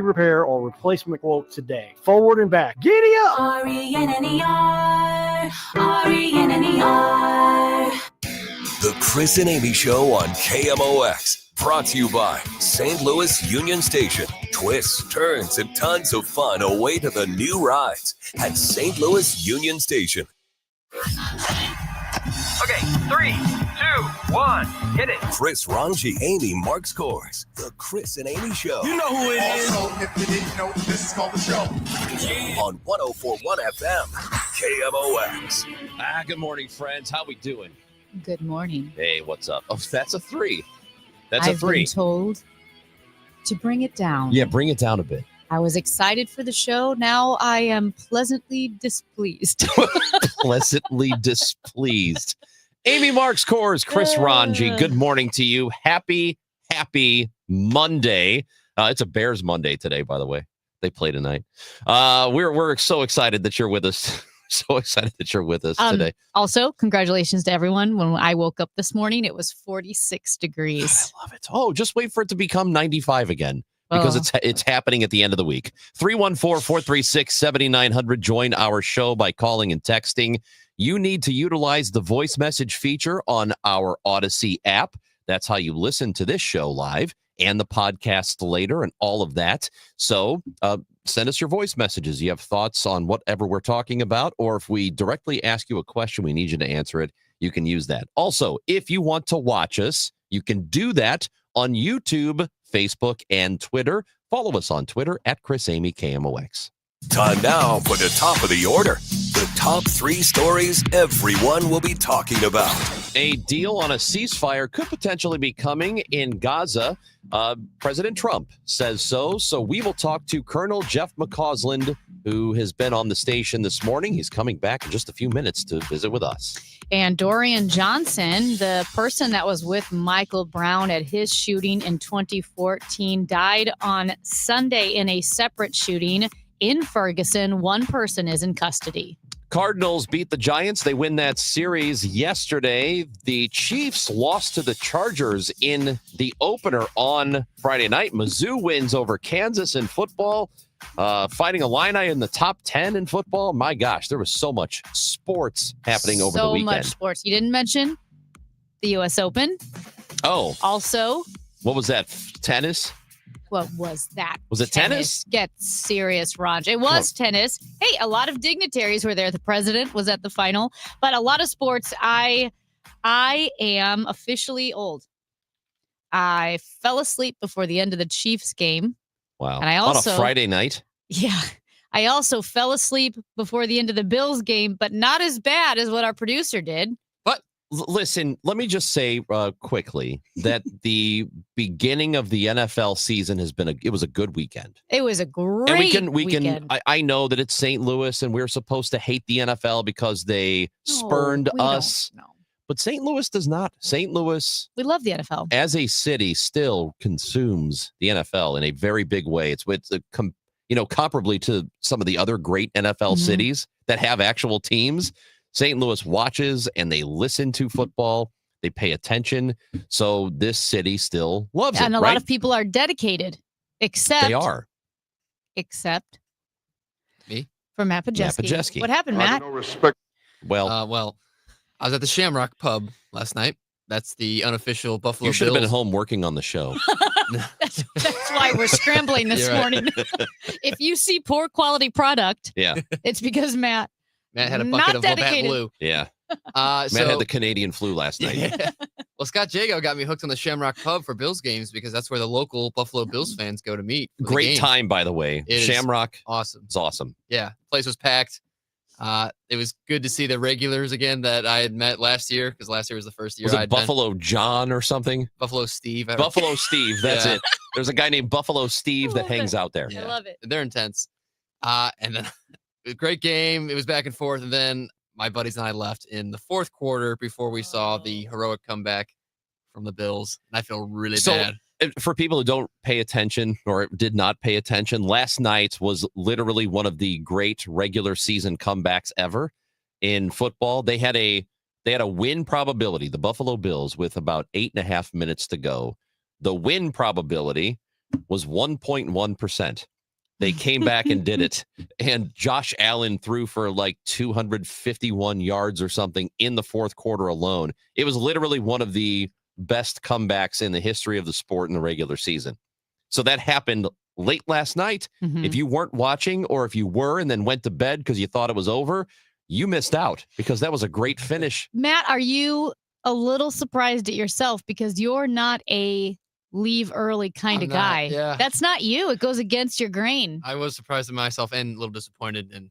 repair or replacement quote today. Forward and back. Giddy up! R-E-N-N-E-R, R-E-N-N-E-R. The Chris and Amy Show on KMOX. Brought to you by St. Louis Union Station. Twists, turns, and tons of fun await to the new rides at St. Louis Union Station. Okay, 3, 2, 1, hit it. Chris Ranji, Amy Mark Scores. The Chris and Amy Show. You know who it is. Also, if you didn't know, this is called the show. On 104.1 FM, KMOX. Good morning, friends. How we doing? Good morning. Hey, what's up? Oh, that's a 3. That's I've a 3. been told to bring it down. Yeah, bring it down a bit. I was excited for the show. Now I am pleasantly displeased. Pleasantly displeased. Amy Marks Scores, Chris Ranji. Good morning to you. Happy Monday. It's a Bears Monday today, by the way. They play tonight. We're so excited that you're with us. So excited that you're with us today. Also, congratulations to everyone. When I woke up this morning, it was 46 degrees. I love it. Oh, just wait for it to become 95 again. Because it's happening at the end of the week. 314-436-7900. Join our show by calling and texting. You need to utilize the voice message feature on our Odyssey app. That's how you listen to this show live and the podcast later and all of that. So send us your voice messages. You have thoughts on whatever we're talking about, or if we directly ask you a question, we need you to answer it. You can use that. Also, if you want to watch us, you can do that on YouTube, Facebook, and Twitter. Follow us on Twitter at ChrisAmyKMOX. Time now for the top of the order. The top 3 stories everyone will be talking about. A deal on a ceasefire could potentially be coming in Gaza. President Trump says so. So we will talk to Colonel Jeff McCausland, who has been on the station this morning. He's coming back in just a few minutes to visit with us. And Dorian Johnson, the person that was with Michael Brown at his shooting in 2014, died on Sunday in a separate shooting in Ferguson. One person is in custody. Cardinals beat the Giants. They win that series yesterday. The Chiefs lost to the Chargers in the opener on Friday night. Mizzou wins over Kansas in football. Fighting Illini in the top 10 in football. My gosh, there was so much sports happening over the weekend. So much sports. You didn't mention the U.S. Open. Oh. Also. What was that? Tennis? What was that? Was it tennis? Get serious, Raj. It was tennis. Hey, a lot of dignitaries were there. The president was at the final, but a lot of sports. I am officially old. I fell asleep before the end of the Chiefs game. Wow. And I also, on a Friday night? Yeah. I also fell asleep before the end of the Bills game, but not as bad as what our producer did. But listen, let me just say quickly that the beginning of the NFL season it was a good weekend. It was a great weekend. I know that it's St. Louis and we're supposed to hate the NFL because they spurned us. No. But St. Louis does not. St. Louis, we love the NFL as a city, still consumes the NFL in a very big way. It's comparably to some of the other great NFL cities that have actual teams. St. Louis watches and they listen to football. They pay attention. So this city still loves it. And a lot of people are dedicated, except they are. Except me for Matt Pajeski. What happened, Matt? No respect. Well, I was at the Shamrock Pub last night. That's the unofficial Buffalo Bills. You should have been home working on the show. That's why we're scrambling this morning. If you see poor quality product, it's because Matt had a bucket of Labatt Blue. Yeah. Matt had the Canadian flu last night. Yeah. Well, Scott Jago got me hooked on the Shamrock Pub for Bills games because that's where the local Buffalo Bills fans go to meet. Great time, by the way. Shamrock. Awesome. It's awesome. Yeah. Place was packed. It was good to see the regulars again that I had met last year because last year was the first year. Was it Buffalo John or something? Buffalo Steve. Buffalo Steve. That's it. There's a guy named Buffalo Steve that hangs out there. I love it. They're intense. And then it was a great game. It was back and forth. And then my buddies and I left in the fourth quarter before we saw the heroic comeback from the Bills. And I feel really bad. For people who don't pay attention or did not pay attention, last night was literally one of the great regular season comebacks ever in football. They had a win probability, the Buffalo Bills, with about 8.5 minutes to go. The win probability was 1.1%. They came back and did it. And Josh Allen threw for like 251 yards or something in the fourth quarter alone. It was literally one of the best comebacks in the history of the sport in the regular season. So that happened late last night. Mhm. If you weren't watching, or if you were and then went to bed because you thought it was over, you missed out, because that was a great finish. Matt, are you a little surprised at yourself because you're not a leave early kind I'm of not, guy? yeah. That's not you. It goes against your grain. I was surprised at myself and a little disappointed, and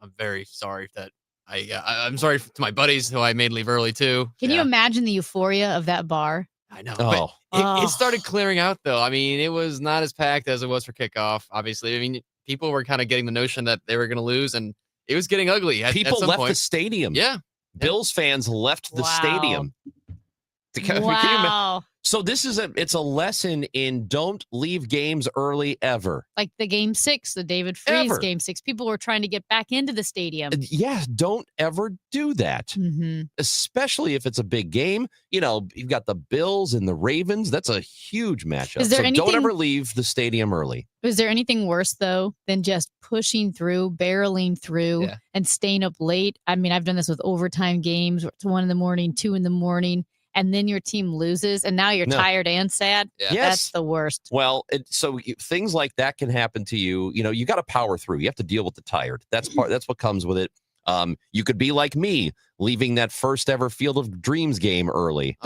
I'm very sorry that I'm sorry to my buddies who I made leave early too. Can you Yeah, imagine the euphoria of that bar? I know. Oh, But it started Oh. clearing out though. I mean, it was not as packed as it was for kickoff. Obviously, I mean, people were kind of getting the notion that they were going to lose, and it was getting ugly. At people some left the point. stadium. Yeah. Bills fans left the Wow. stadium. Can you imagine? Wow. So this is it's a lesson in don't leave games early ever. Like the game 6, the David Freeze Ever. game 6. People were trying to get back into the stadium. Yeah, don't ever do that, Mm-hmm. especially if it's a big game. You know, you've got the Bills and the Ravens. That's a huge matchup. Is there So don't anything- ever leave the stadium early. Was there anything worse though than just pushing through, barreling through, Yeah. and staying up late? I mean, I've done this with overtime games to 1 a.m, 2 a.m, and then your team loses, and now you're No. tired and sad. Yeah. Yes. That's the worst. Well, things like that can happen to you. You know, you got to power through. You have to deal with the tired. That's what comes with it. You could be like me, leaving that first ever Field of Dreams game early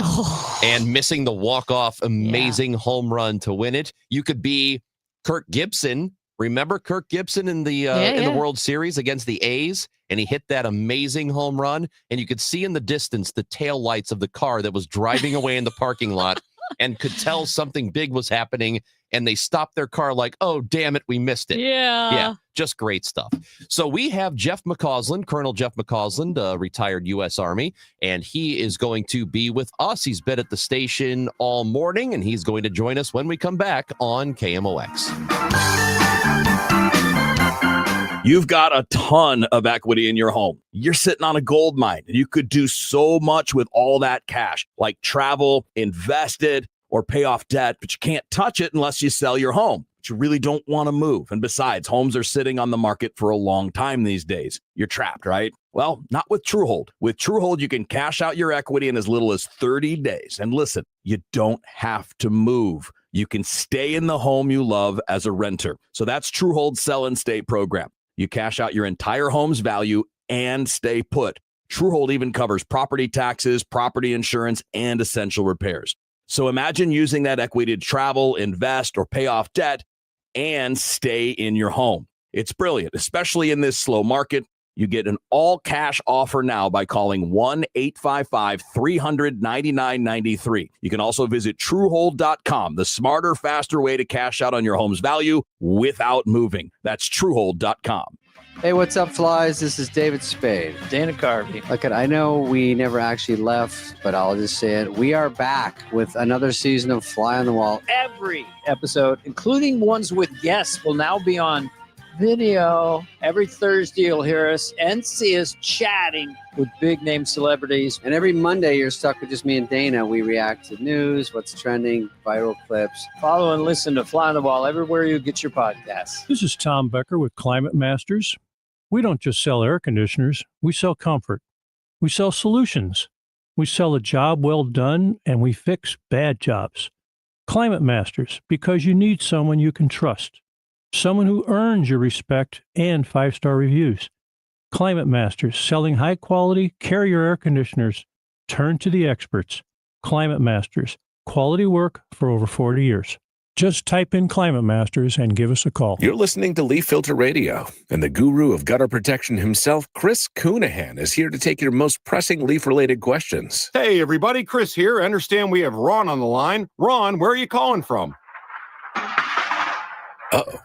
and missing the walk-off amazing home run to win it. You could be Kirk Gibson. Remember Kirk Gibson in the in the World Series against the A's, and he hit that amazing home run, and you could see in the distance the tail lights of the car that was driving away in the parking lot, and could tell something big was happening, and they stopped their car like, oh, damn it, we missed it. Yeah, just great stuff. So we have Jeff McCausland, Colonel Jeff McCausland, retired U.S. Army, and he is going to be with us. He's been at the station all morning, and he's going to join us when we come back on KMOX. You've got a ton of equity in your home. You're sitting on a gold mine, and you could do so much with all that cash, like travel, invest it, or pay off debt, but you can't touch it unless you sell your home. But you really don't want to move. And besides, homes are sitting on the market for a long time these days. You're trapped, right? Well, not with Truehold. With Truehold, you can cash out your equity in as little as 30 days. And listen, you don't have to move. You can stay in the home you love as a renter. So that's Truehold's Sell and Stay program. You cash out your entire home's value and stay put. Truehold even covers property taxes, property insurance, and essential repairs. So imagine using that equity to travel, invest, or pay off debt and stay in your home. It's brilliant, especially in this slow market. You get an all-cash offer now by calling 1-855-300-9993. You can also visit Truehold.com, the smarter, faster way to cash out on your home's value without moving. That's Truehold.com. Hey, what's up, flies? This is David Spade. Dana Carvey. Look, I know we never actually left, but I'll just say it. We are back with another season of Fly on the Wall. Every episode, including ones with guests, will now be on video. Every Thursday, you'll hear us and see us chatting with big-name celebrities. And every Monday, you're stuck with just me and Dana. We react to news, what's trending, viral clips. Follow and listen to Fly on the Wall everywhere you get your podcasts. This is Tom Becker with Climate Masters. We don't just sell air conditioners, we sell comfort. We sell solutions. We sell a job well done, and we fix bad jobs. Climate Masters, because you need someone you can trust. Someone who earns your respect and 5-star reviews. Climate Masters, selling high-quality Carrier air conditioners. Turn to the experts. Climate Masters, quality work for over 40 years. Just type in Climate Masters and give us a call. You're listening to Leaf Filter Radio, and the guru of gutter protection himself, Chris Coonahan, is here to take your most pressing leaf-related questions. Hey, everybody, Chris here. I understand we have Ron on the line. Ron, where are you calling from? Uh-oh.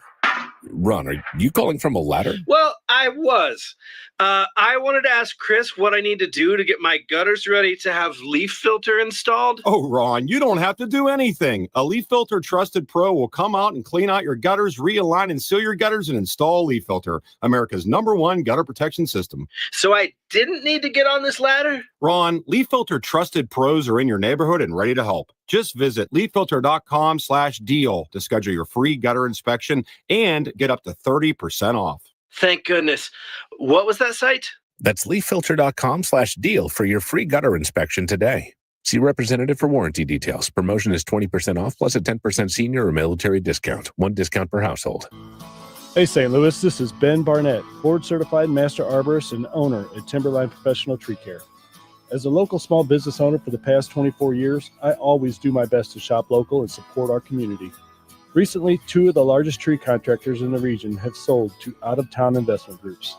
Ron, are you calling from a ladder? Well, I was. I wanted to ask Chris what I need to do to get my gutters ready to have leaf filter installed. Oh, Ron, you don't have to do anything. A Leaf Filter Trusted Pro will come out and clean out your gutters, realign and seal your gutters, and install Leaf Filter, America's #1 gutter protection system. So I didn't need to get on this ladder? Ron, Leaf Filter Trusted Pros are in your neighborhood and ready to help. Just visit leaffilter.com/deal to schedule your free gutter inspection and get up to 30% off. Thank goodness. What was that site? That's leaffilter.com/deal for your free gutter inspection today. See representative for warranty details. Promotion is 20% off plus a 10% senior or military discount. One discount per household. Hey, St. Louis, this is Ben Barnett, board-certified master arborist and owner at Timberline Professional Tree Care. As a local small business owner for the past 24 years, I always do my best to shop local and support our community. Recently, 2 of the largest tree contractors in the region have sold to out-of-town investment groups.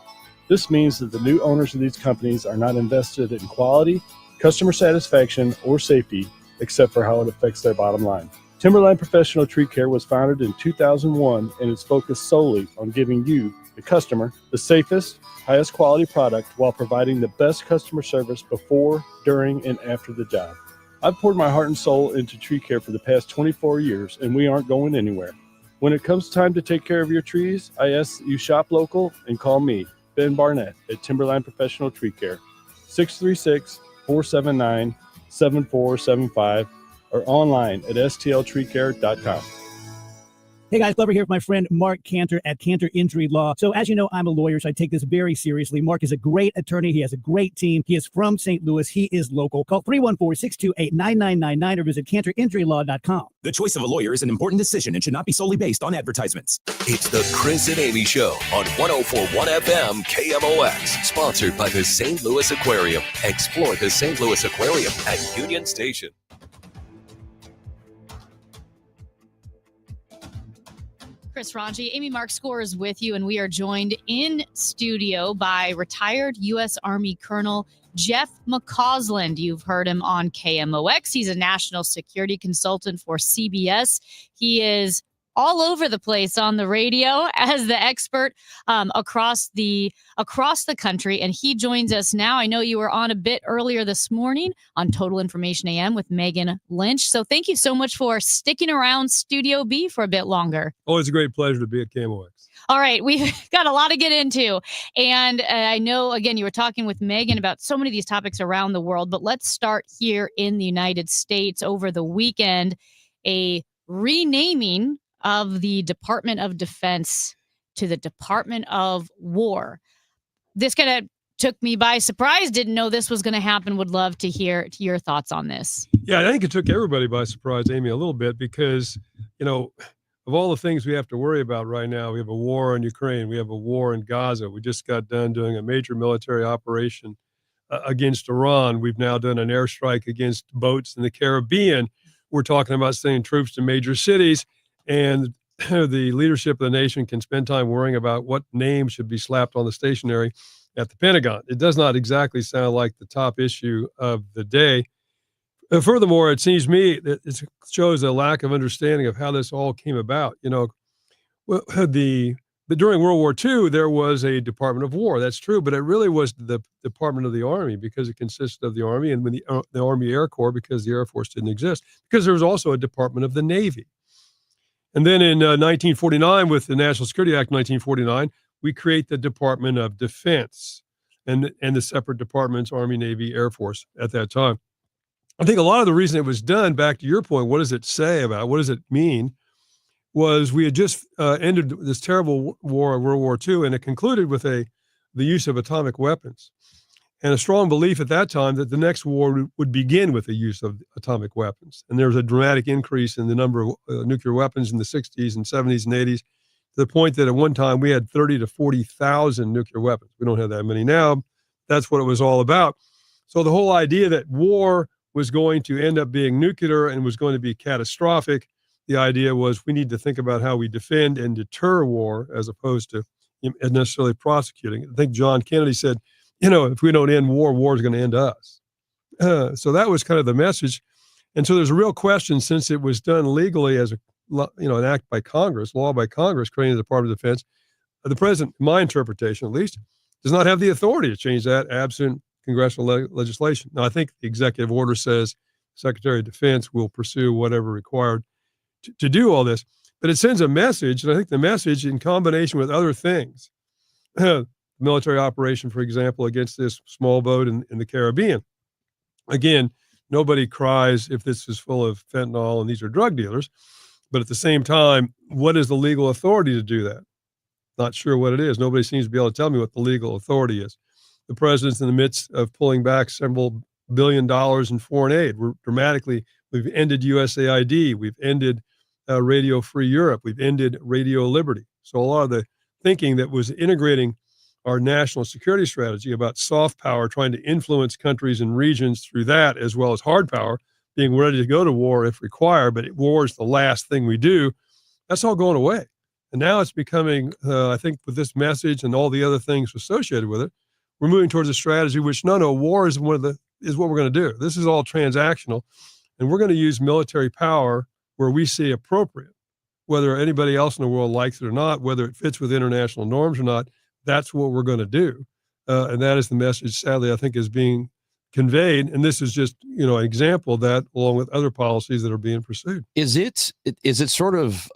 This means that the new owners of these companies are not invested in quality, customer satisfaction, or safety, except for how it affects their bottom line. Timberline Professional Tree Care was founded in 2001 and is focused solely on giving you, the customer, the safest, highest quality product while providing the best customer service before, during, and after the job. I've poured my heart and soul into tree care for the past 24 years, and we aren't going anywhere. When it comes time to take care of your trees, I ask that you shop local and call me, Ben Barnett, at Timberline Professional Tree Care, 636-479-7475, or online at stltreecare.com. Hey guys, Glover here with my friend Mark Cantor at Cantor Injury Law. So as you know, I'm a lawyer, so I take this very seriously. Mark is a great attorney. He has a great team. He is from St. Louis. He is local. Call 314-628-9999 or visit cantorinjurylaw.com. The choice of a lawyer is an important decision and should not be solely based on advertisements. It's the Chris and Amy Show on 104.1 FM KMOX, sponsored by the St. Louis Aquarium. Explore the St. Louis Aquarium at Union Station. Chris Ranji, Amy Mark Score is with you, and we are joined in studio by retired U.S. Army Colonel Jeff McCausland. You've heard him on KMOX. He's a national security consultant for CBS. He is all over the place on the radio as the expert across the country, and he joins us now. I know you were on a bit earlier this morning on Total Information AM with Megan Lynch. So thank you so much for sticking around Studio B for a bit longer. Oh, it's a great pleasure to be at KMOX. All right, we've got a lot to get into. And I know, again, you were talking with Megan about so many of these topics around the world, but let's start here in the United States. Over the weekend, a renaming of the Department of Defense to the Department of War. This kind of took me by surprise. Didn't know this was going to happen. Would love to hear your thoughts on this. Yeah, I think it took everybody by surprise, Amy, a little bit, because, you know, of all the things we have to worry about right now, we have a war in Ukraine. We have a war in Gaza. We just got done doing a major military operation against Iran. We've now done an airstrike against boats in the Caribbean. We're talking about sending troops to major cities. And the leadership of the nation can spend time worrying about what name should be slapped on the stationery at the Pentagon. It does not exactly sound like the top issue of the day. Furthermore, it seems to me that it shows a lack of understanding of how this all came about. You know, during World War II, there was a Department of War. That's true, but it really was the Department of the Army, because it consisted of the Army, and the Army Air Corps, because the Air Force didn't exist, because there was also a Department of the Navy. And then in 1949, with the National Security Act 1949, we create the Department of Defense and the separate departments, Army, Navy, Air Force at that time. I think a lot of the reason it was done, back to your point, what does it say about, what does it mean, was we had just ended this terrible war of World War II, and it concluded with the use of atomic weapons. And a strong belief at that time that the next war would begin with the use of atomic weapons. And there was a dramatic increase in the number of nuclear weapons in the 60s and 70s and 80s, to the point that at one time we had 30 to 40,000 nuclear weapons. We don't have that many now. That's what it was all about. So the whole idea that war was going to end up being nuclear and was going to be catastrophic, the idea was we need to think about how we defend and deter war as opposed to necessarily prosecuting it. I think John Kennedy said, you know, if we don't end war, war is going to end us. So that was kind of the message. And so there's a real question, since it was done legally as an act by Congress, law by Congress, creating the Department of Defense, the president, my interpretation at least, does not have the authority to change that absent congressional legislation. Now, I think the executive order says Secretary of Defense will pursue whatever required to do all this, but it sends a message, and I think the message in combination with other things, military operation, for example, against this small boat in the Caribbean. Again, nobody cries if this is full of fentanyl and these are drug dealers, but at the same time, what is the legal authority to do that? Not sure what it is. Nobody seems to be able to tell me what the legal authority is. The president's in the midst of pulling back several $1 billion in foreign aid. We've ended USAID. We've ended Radio Free Europe. We've ended Radio Liberty. So a lot of the thinking that was integrating our national security strategy about soft power, trying to influence countries and regions through that, as well as hard power, being ready to go to war if required, but war is the last thing we do. That's all going away. And now it's becoming, I think with this message and all the other things associated with it, we're moving towards a strategy which, no, war is what we're going to do. This is all transactional, and we're going to use military power where we see appropriate, whether anybody else in the world likes it or not, whether it fits with international norms or not. That's what we're going to do. And that is the message, sadly, I think is being conveyed. And this is just, an example of that, along with other policies that are being pursued. Is it sort of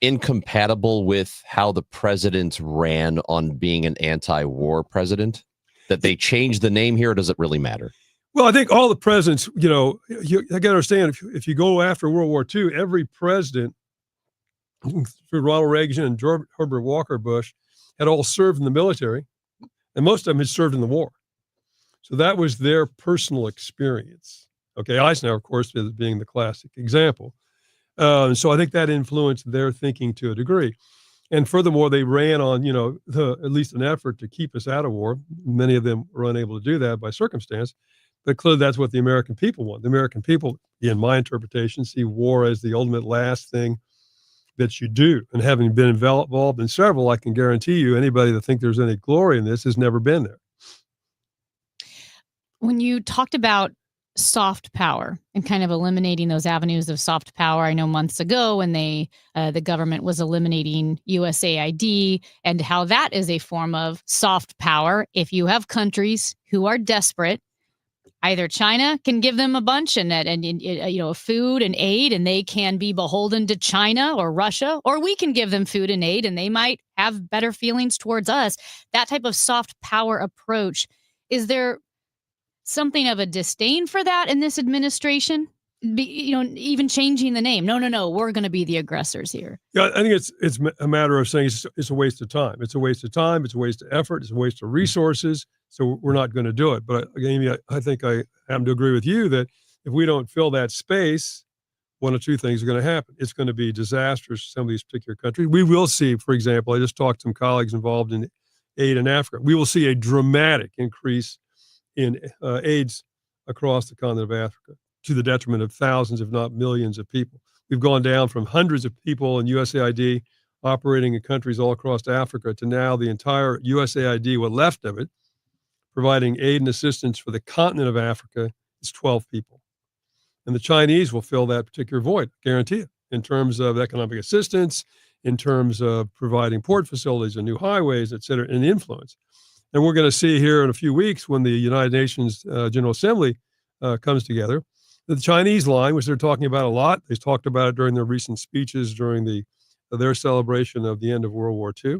incompatible with how the president ran on being an anti-war president, that they changed the name here? Or does it really matter? Well, I think all the presidents, I got to understand, if you go after World War II, every president, through Ronald Reagan and Herbert Walker Bush, had all served in the military, and most of them had served in the war. So that was their personal experience. Okay, Eisenhower, of course, being the classic example. So I think that influenced their thinking to a degree. And furthermore, they ran on, at least an effort to keep us out of war. Many of them were unable to do that by circumstance, but clearly that's what the American people want. The American people, in my interpretation, see war as the ultimate last thing that you do. And having been involved in several, I can guarantee you anybody that thinks there's any glory in this has never been there. When you talked about soft power and kind of eliminating those avenues of soft power, I know months ago when the government was eliminating USAID, and how that is a form of soft power. If you have countries who are desperate, either China can give them a bunch and food and aid, and they can be beholden to China or Russia, or we can give them food and aid and they might have better feelings towards us. That type of soft power approach, is there something of a disdain for that in this administration? Even changing the name. No, we're going to be the aggressors here. Yeah, I think it's a matter of saying it's a waste of time. It's a waste of time. It's a waste of effort. It's a waste of resources. So we're not going to do it. But again, I think I happen to agree with you that if we don't fill that space, one of two things are going to happen. It's going to be disastrous for some of these particular countries. We will see, for example, I just talked to some colleagues involved in aid in Africa. We will see a dramatic increase in AIDS across the continent of Africa, to the detriment of thousands, if not millions of people. We've gone down from hundreds of people in USAID operating in countries all across Africa to now the entire USAID, what left of it, providing aid and assistance for the continent of Africa is 12 people. And the Chinese will fill that particular void, guarantee it, in terms of economic assistance, in terms of providing port facilities and new highways, et cetera, and influence. And we're going to see here in a few weeks when the United Nations General Assembly comes together, the Chinese line, which they're talking about a lot, they talked about it during their recent speeches during their celebration of the end of World War II,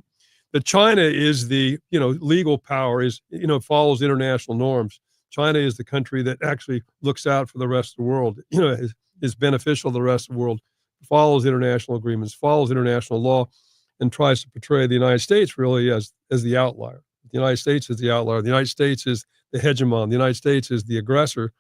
that China is the, legal power, is, follows international norms. China is the country that actually looks out for the rest of the world, is beneficial to the rest of the world, follows international agreements, follows international law, and tries to portray the United States really as the outlier. The United States is the outlier. The United States is the hegemon. The United States is the aggressor.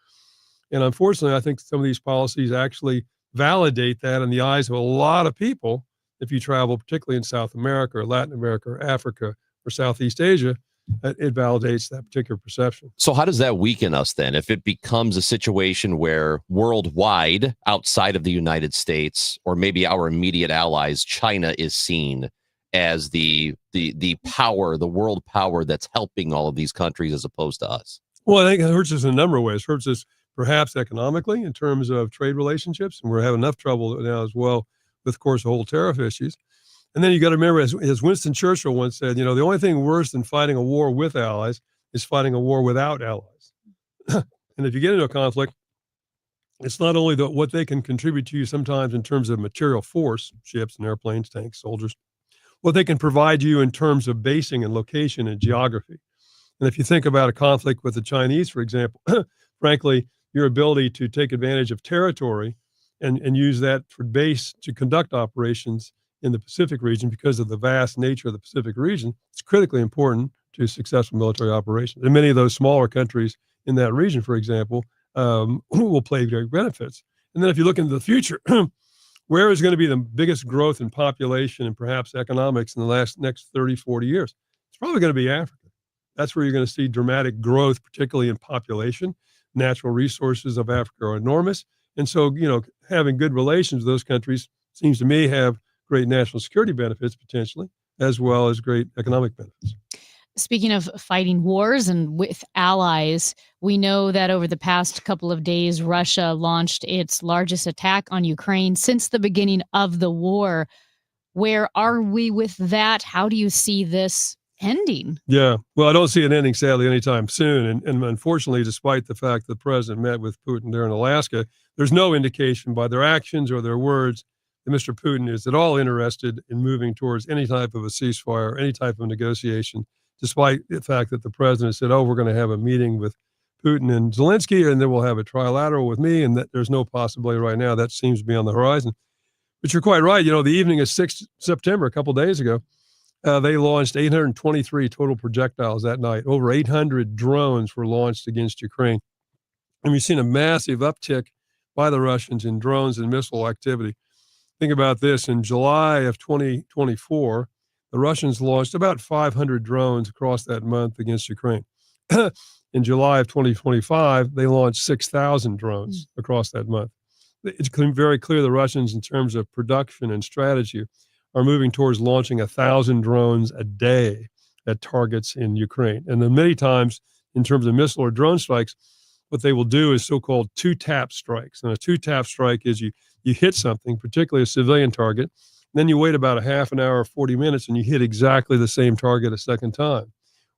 And unfortunately, I think some of these policies actually validate that in the eyes of a lot of people. If you travel, particularly in South America or Latin America or Africa or Southeast Asia, it validates that particular perception. So how does that weaken us then? If it becomes a situation where worldwide, outside of the United States, or maybe our immediate allies, China is seen as the power, the world power that's helping all of these countries as opposed to us? Well, I think it hurts us in a number of ways. It hurts us perhaps economically in terms of trade relationships, and we're having enough trouble now as well with, of course, the whole tariff issues. And then you got to remember, as Winston Churchill once said, the only thing worse than fighting a war with allies is fighting a war without allies. And if you get into a conflict, it's not only what they can contribute to you sometimes in terms of material force, ships and airplanes, tanks, soldiers, what they can provide you in terms of basing and location and geography. And if you think about a conflict with the Chinese, for example, frankly, your ability to take advantage of territory and use that for base to conduct operations in the Pacific region because of the vast nature of the Pacific region, it's critically important to successful military operations. And many of those smaller countries in that region, for example, will play great benefits. And then if you look into the future, where is going to be the biggest growth in population and perhaps economics in the next 30, 40 years? It's probably going to be Africa. That's where you're going to see dramatic growth, particularly in population. Natural resources of Africa are enormous. And so, having good relations with those countries seems to me have great national security benefits potentially, as well as great economic benefits. Speaking of fighting wars and with allies, we know that over the past couple of days, Russia launched its largest attack on Ukraine since the beginning of the war. Where are we with that? How do you see this ending? Yeah, well, I don't see it ending, sadly, anytime soon. And unfortunately, despite the fact that the president met with Putin there in Alaska, there's no indication by their actions or their words that Mr. Putin is at all interested in moving towards any type of a ceasefire, any type of negotiation, despite the fact that the president said, we're going to have a meeting with Putin and Zelensky, and then we'll have a trilateral with me, and that there's no possibility right now. That seems to be on the horizon. But you're quite right. The evening of 6th September, a couple days ago, they launched 823 total projectiles that night. Over 800 drones were launched against Ukraine. And we've seen a massive uptick by the Russians in drones and missile activity. Think about this. In July of 2024, the Russians launched about 500 drones across that month against Ukraine. In July of 2025, they launched 6,000 drones across that month. It's very clear the Russians, in terms of production and strategy, are moving towards launching 1,000 drones a day at targets in Ukraine. And then many times, in terms of missile or drone strikes, what they will do is so-called two-tap strikes. And a two-tap strike is you hit something, particularly a civilian target, then you wait about a half an hour or 40 minutes and you hit exactly the same target a second time.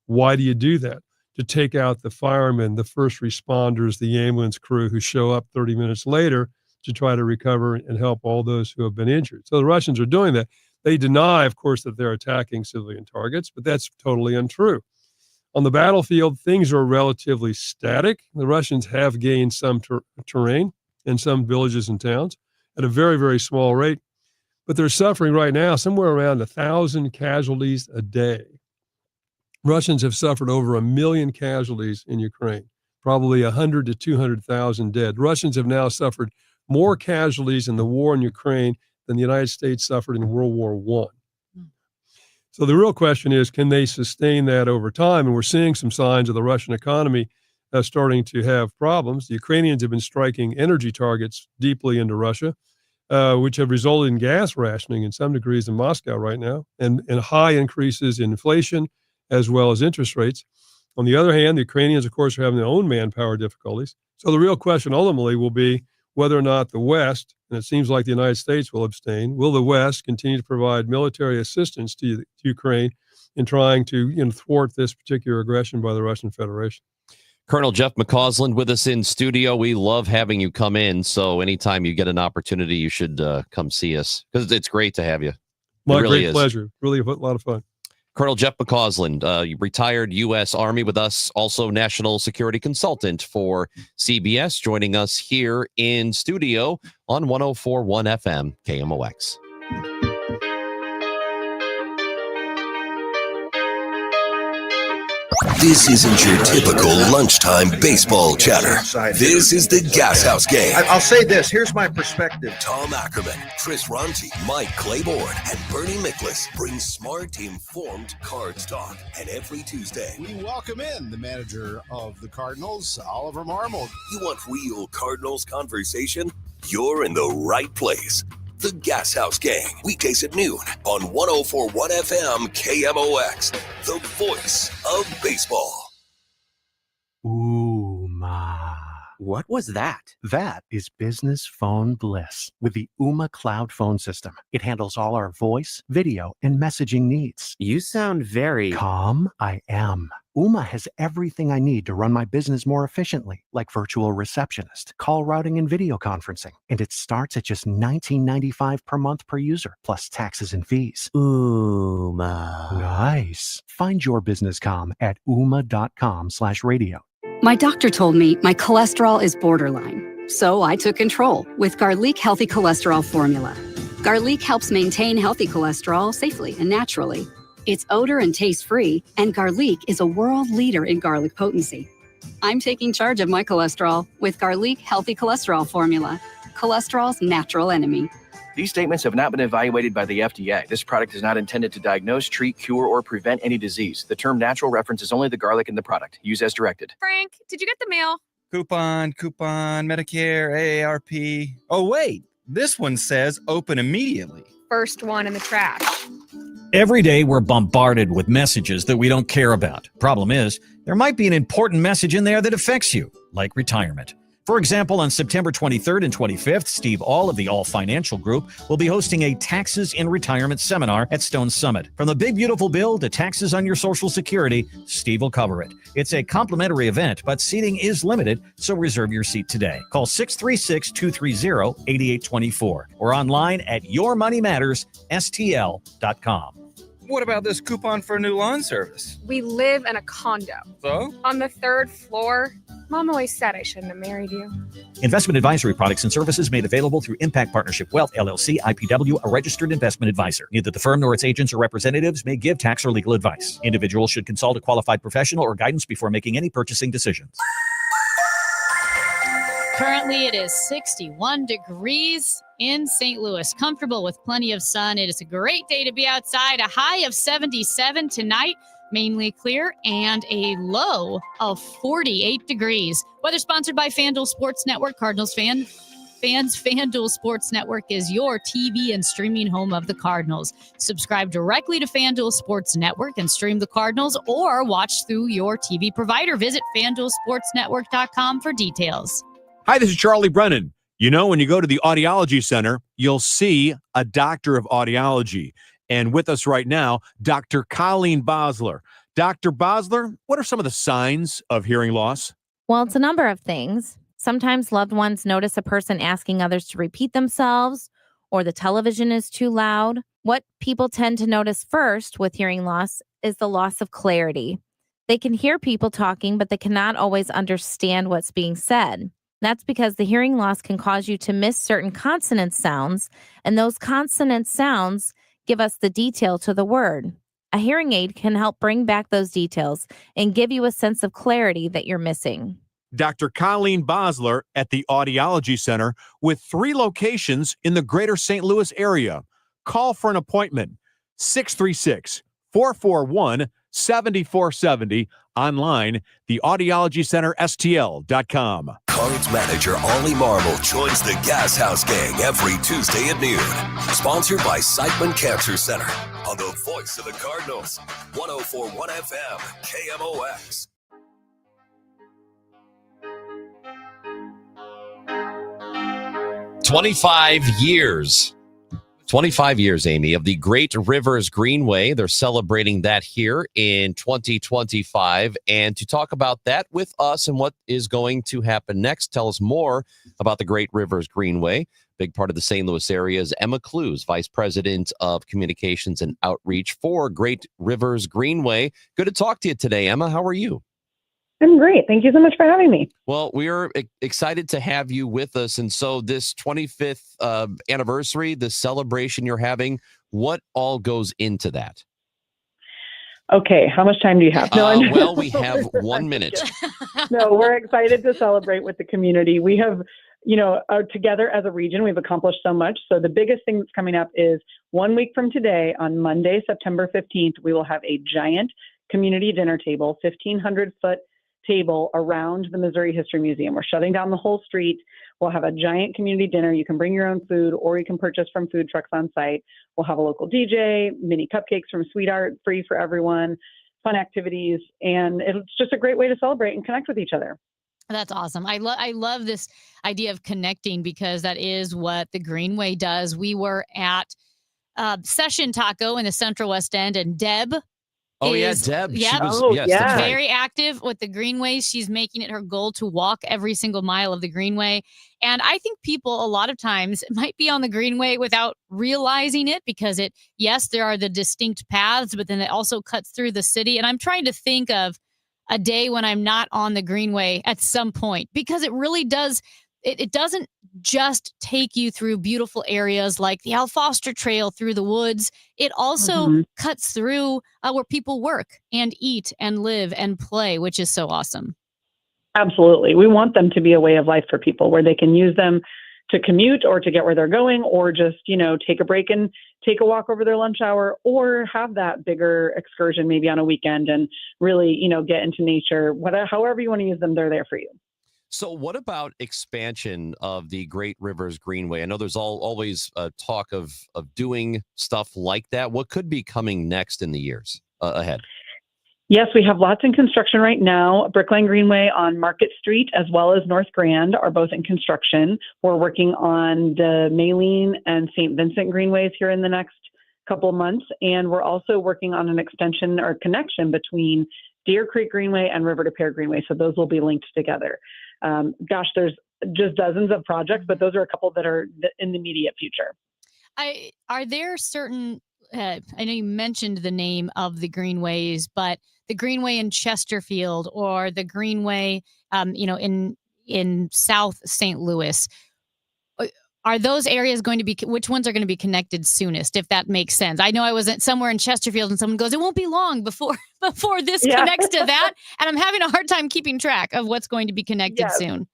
Why do you do that? To take out the firemen, the first responders, the ambulance crew who show up 30 minutes later to try to recover and help all those who have been injured. So the Russians are doing that. They deny, of course, that they're attacking civilian targets, but that's totally untrue. On the battlefield, things are relatively static. The Russians have gained some terrain in some villages and towns at a very, very small rate, but they're suffering right now somewhere around 1,000 casualties a day. Russians have suffered over 1 million casualties in Ukraine, probably 100 to 200,000 dead. Russians have now suffered more casualties in the war in Ukraine than the United States suffered in World War I. So the real question is, can they sustain that over time? And we're seeing some signs of the Russian economy starting to have problems. The Ukrainians have been striking energy targets deeply into Russia, which have resulted in gas rationing in some degrees in Moscow right now, and high increases in inflation as well as interest rates. On the other hand, the Ukrainians, of course, are having their own manpower difficulties. So the real question ultimately will be whether or not the West, and it seems like the United States will abstain, will the West continue to provide military assistance to Ukraine in trying to thwart this particular aggression by the Russian Federation? Colonel Jeff McCausland with us in studio. We love having you come in. So anytime you get an opportunity, you should come see us because it's great to have you. My great pleasure. Really a lot of fun. Colonel Jeff McCausland, retired U.S. Army with us, also national security consultant for CBS, joining us here in studio on 104.1 FM KMOX. This isn't your typical lunchtime baseball chatter. This is the Gas House Gang. I'll say this. Here's my perspective. Tom Ackerman, Chris Ronchi, Mike Claiborne, and Bernie Miklasz bring smart, informed Cards talk. And every Tuesday, We welcome in the manager of the Cardinals, Oliver Marmol. You want real Cardinals conversation? You're in the right place. The Gas House Gang, weekdays at noon on 104.1 FM KMOX, the voice of baseball. Ooh, ma. What was that? That is business phone bliss with the Ooma Cloud phone system. It handles all our voice, video, and messaging needs. You sound very calm. I am. Ooma has everything I need to run my business more efficiently, like virtual receptionist, call routing, and video conferencing. And it starts at just $19.95 per month per user, plus taxes and fees. Ooma. Nice. Find your business calm at ooma.com/radio. My doctor told me my cholesterol is borderline, so I took control with Garlic Healthy Cholesterol Formula. Garlic helps maintain healthy cholesterol safely and naturally. It's odor and taste-free, and Garlic is a world leader in garlic potency. I'm taking charge of my cholesterol with Garlic Healthy Cholesterol Formula, cholesterol's natural enemy. These statements have not been evaluated by the FDA. This product is not intended to diagnose, treat, cure, or prevent any disease. The term natural references only the garlic in the product. Use as directed. Frank, did you get the mail? Coupon, Medicare, AARP. Oh, wait, this one says open immediately. First one in the trash. Every day we're bombarded with messages that we don't care about. Problem is, there might be an important message in there that affects you, like retirement. For example, on September 23rd and 25th, Steve All of the All Financial Group will be hosting a Taxes in Retirement seminar at Stone Summit. From the big beautiful bill to taxes on your Social Security, Steve will cover it. It's a complimentary event, but seating is limited, so reserve your seat today. Call 636-230-8824 or online at yourmoneymattersstl.com. What about this coupon for a new lawn service? We live in a condo. So? On the 3rd floor. Mom always said I shouldn't have married you. Investment advisory products and services made available through Impact Partnership Wealth, LLC, IPW, a registered investment advisor. Neither the firm nor its agents or representatives may give tax or legal advice. Individuals should consult a qualified professional or guidance before making any purchasing decisions. Currently, it is 61 degrees in St. Louis. Comfortable with plenty of sun. It is a great day to be outside. A high of 77 tonight, mainly clear, and a low of 48 degrees. Weather sponsored by FanDuel Sports Network. Cardinals fans, FanDuel Sports Network is your TV and streaming home of the Cardinals. Subscribe directly to FanDuel Sports Network and stream the Cardinals or watch through your TV provider. Visit FanDuelSportsNetwork.com for details. Hi, this is Charlie Brennan. You know, when you go to the Audiology Center, you'll see a doctor of audiology. And with us right now, Dr. Colleen Bosler. Dr. Bosler, what are some of the signs of hearing loss? Well, it's a number of things. Sometimes loved ones notice a person asking others to repeat themselves, or the television is too loud. What people tend to notice first with hearing loss is the loss of clarity. They can hear people talking, but they cannot always understand what's being said. That's because the hearing loss can cause you to miss certain consonant sounds, and those consonant sounds give us the detail to the word. A hearing aid can help bring back those details and give you a sense of clarity that you're missing. Dr. Colleen Bosler at the Audiology Center with 3 locations in the greater St. Louis area. Call for an appointment, 636-441-7470. Online, theaudiologycenterstl.com. Cards manager Ollie Marmol joins the Gas House Gang every Tuesday at noon. Sponsored by Siteman Cancer Center on the voice of the Cardinals, 104.1 FM, KMOX. $25 25 years, Amy, of the Great Rivers Greenway. They're celebrating that here in 2025. And to talk about that with us and what is going to happen next, tell us more about the Great Rivers Greenway. Big part of the St. Louis area is Emma Clues, Vice President of Communications and Outreach for Great Rivers Greenway. Good to talk to you today, Emma. How are you? I'm great. Thank you so much for having me. Well, we are excited to have you with us. And so this 25th anniversary, this celebration you're having, what all goes into that? Okay, how much time do you have? Well, we have 1 minute. No, we're excited to celebrate with the community. We have, together as a region, we've accomplished so much. So the biggest thing that's coming up is 1 week from today, on Monday, September 15th, we will have a giant community dinner table, 1,500-foot table around the Missouri History Museum. We're shutting down the whole street. We'll have a giant community dinner. You can bring your own food or you can purchase from food trucks on site. We'll have a local DJ, mini cupcakes from Sweet Art, free for everyone, fun activities, and it's just a great way to celebrate and connect with each other. That's awesome. I love this idea of connecting because that is what the Greenway does. We were at Session Taco in the Central West End, and Deb. Oh, yeah, is, Deb. She Yep, was, yes, that's right. very active with the Greenways. She's making it her goal to walk every single mile of the Greenway. And I think people a lot of times might be on the Greenway without realizing it because yes, there are the distinct paths, but then it also cuts through the city. And I'm trying to think of a day when I'm not on the Greenway at some point because it really does. It doesn't just take you through beautiful areas like the Al Foster Trail through the woods. It also cuts through where people work and eat and live and play, which is so awesome. Absolutely. We want them to be a way of life for people where they can use them to commute or to get where they're going or just, take a break and take a walk over their lunch hour or have that bigger excursion maybe on a weekend and really, get into nature. However you want to use them, they're there for you. So what about expansion of the Great Rivers Greenway? I know there's always talk of doing stuff like that. What could be coming next in the years ahead? Yes, we have lots in construction right now. Brickline Greenway on Market Street as well as North Grand are both in construction. We're working on the Maylene and St. Vincent Greenways here in the next couple of months. And we're also working on an extension or connection between Deer Creek Greenway and River to Pear Greenway. So those will be linked together. There's just dozens of projects, but those are a couple that are in the immediate future. Are there certain, I know you mentioned the name of the Greenways, but the Greenway in Chesterfield or the Greenway, in South St. Louis, are those areas going to be, which ones are going to be connected soonest, if that makes sense? I know I was somewhere in Chesterfield and someone goes, it won't be long before this connects to that. And I'm having a hard time keeping track of what's going to be connected soon.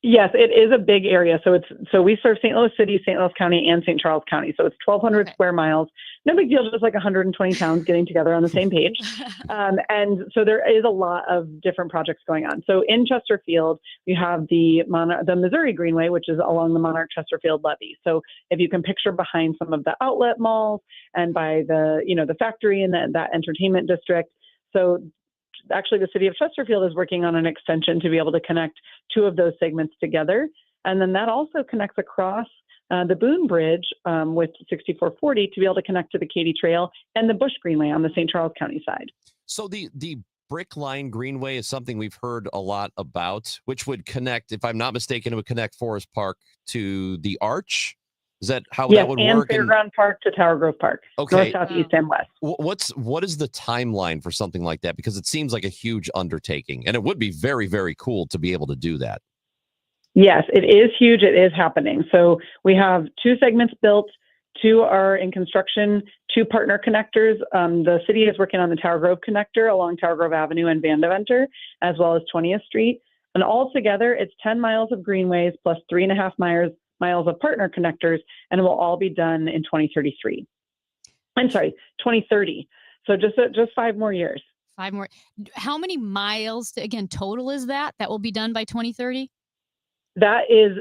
Yes, it is a big area. So we serve St. Louis City, St. Louis County, and St. Charles County. So it's 1,200 square miles. No big deal, just like 120 towns getting together on the same page. And so there is a lot of different projects going on. So in Chesterfield, you have the Missouri Greenway, which is along the Monarch Chesterfield levee. So if you can picture behind some of the outlet malls and by the factory and that entertainment district. So actually, the city of Chesterfield is working on an extension to be able to connect two of those segments together. And then that also connects across the Boone Bridge with 6440 to be able to connect to the Katy Trail and the Bush Greenway on the St. Charles County side. So the Brick Line Greenway is something we've heard a lot about, which would connect, if I'm not mistaken, it would connect Forest Park to the Arch. Is that how that would work? Yes, and Fairground Park to Tower Grove Park. Okay. North, south, east, and west. What is the timeline for something like that? Because it seems like a huge undertaking, and it would be very, very cool to be able to do that. Yes, it is huge. It is happening. So we have two segments built. Two are in construction, two partner connectors. The city is working on the Tower Grove connector along Tower Grove Avenue and Vandeventer, as well as 20th Street. And altogether, it's 10 miles of greenways plus 3.5 miles of partner connectors, and it will all be done in 2033. I'm sorry, 2030. So just 5 more years. 5 more. How many miles, total is that will be done by 2030? That is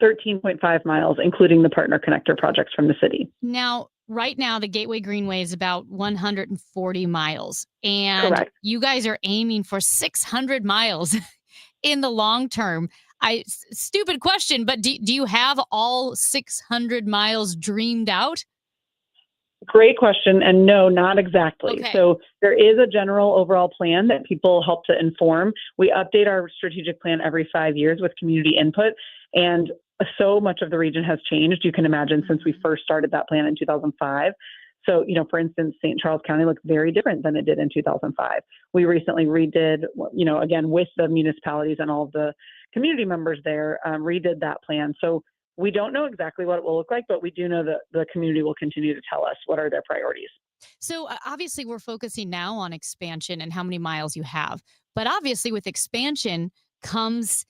13.5 miles, including the partner connector projects from the city. Now, right now, the Gateway Greenway is about 140 miles. And Correct. You guys are aiming for 600 miles in the long term. Stupid question, but do you have all 600 miles dreamed out? Great question. And no, not exactly. Okay. So there is a general overall plan that people help to inform. We update our strategic plan every 5 years with community input. And so much of the region has changed, you can imagine, since we first started that plan in 2005. So, for instance, St. Charles County looks very different than it did in 2005. We recently redid, again, with the municipalities and all of the community members there, redid that plan. So we don't know exactly what it will look like, but we do know that the community will continue to tell us what are their priorities. So obviously we're focusing now on expansion and how many miles you have. But obviously with expansion comes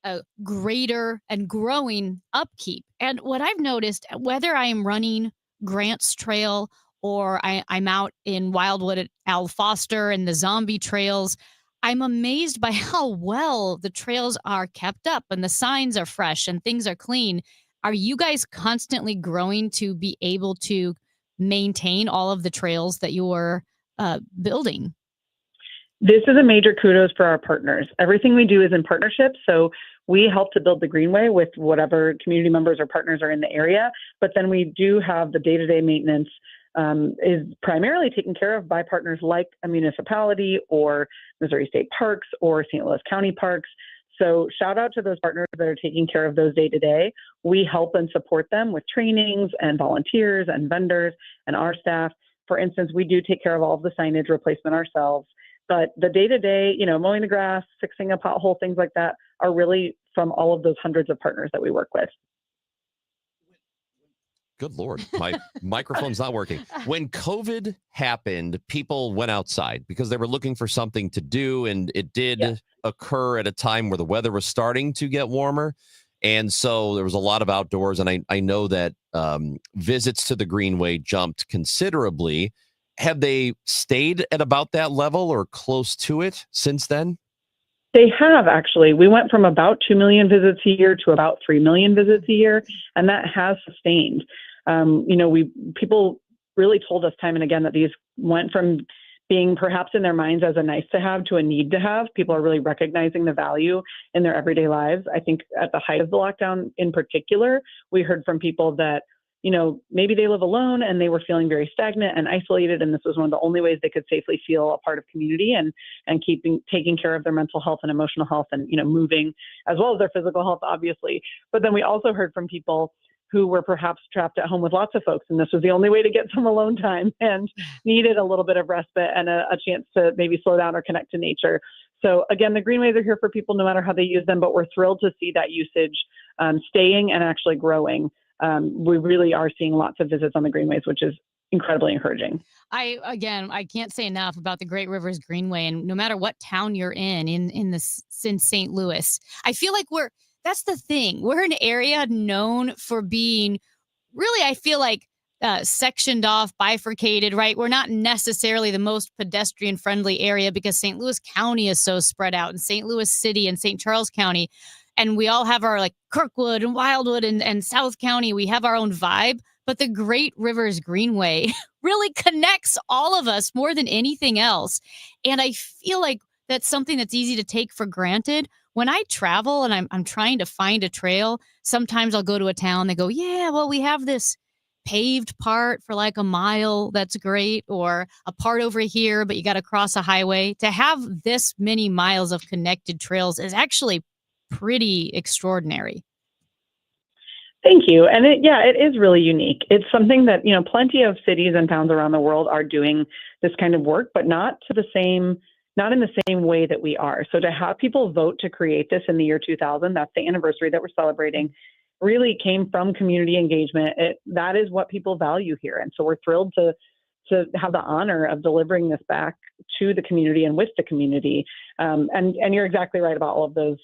a greater and growing upkeep. And what I've noticed, whether I am running Grants Trail or I'm out in Wildwood at Al Foster and the zombie trails, I'm amazed by how well the trails are kept up and the signs are fresh and things are clean. Are you guys constantly growing to be able to maintain all of the trails that you are building? This is a major kudos for our partners. Everything we do is in partnership. So we help to build the Greenway with whatever community members or partners are in the area. But then we do have the day-to-day maintenance is primarily taken care of by partners like a municipality or Missouri State Parks or St. Louis County Parks. So shout out to those partners that are taking care of those day-to-day. We help and support them with trainings and volunteers and vendors and our staff. For instance, we do take care of all of the signage replacement ourselves. But the day-to-day, mowing the grass, fixing a pothole, things like that are really from all of those hundreds of partners that we work with. Good Lord, my microphone's not working. When COVID happened, people went outside because they were looking for something to do, and it did occur at a time where the weather was starting to get warmer. And so there was a lot of outdoors, and I know that visits to the Greenway jumped considerably. Have they stayed at about that level or close to it since then? They have, actually. We went from about 2 million visits a year to about 3 million visits a year, and that has sustained. People really told us time and again that these went from being perhaps in their minds as a nice to have to a need to have. People are really recognizing the value in their everyday lives. I think at the height of the lockdown in particular, we heard from people that maybe they live alone and they were feeling very stagnant and isolated. And this was one of the only ways they could safely feel a part of community and taking care of their mental health and emotional health and, moving as well as their physical health, obviously. But then we also heard from people who were perhaps trapped at home with lots of folks. And this was the only way to get some alone time and needed a little bit of respite and a chance to maybe slow down or connect to nature. So again, the Greenways are here for people no matter how they use them, but we're thrilled to see that usage staying and actually growing. We really are seeing lots of visits on the Greenways, which is incredibly encouraging. I can't say enough about the Great Rivers Greenway, and no matter what town you're in St. Louis, I feel like that's the thing. We're an area known for being really, I feel like, sectioned off, bifurcated, right? We're not necessarily the most pedestrian friendly area because St. Louis County is so spread out, and St. Louis City and St. Charles County. And we all have our Kirkwood and Wildwood and South County. We have our own vibe, but the Great Rivers Greenway really connects all of us more than anything else. And I feel like that's something that's easy to take for granted. When I travel and I'm trying to find a trail, sometimes I'll go to a town. They go, yeah, well, we have this paved part for a mile. That's great. Or a part over here, but you got to cross a highway. To have this many miles of connected trails is actually pretty extraordinary. Thank you. And it is really unique. It's something that, plenty of cities and towns around the world are doing this kind of work, but not in the same way that we are. So to have people vote to create this in the year 2000, that's the anniversary that we're celebrating, really came from community engagement. That is what people value here. And so we're thrilled to have the honor of delivering this back to the community and with the community. And you're exactly right about all of those,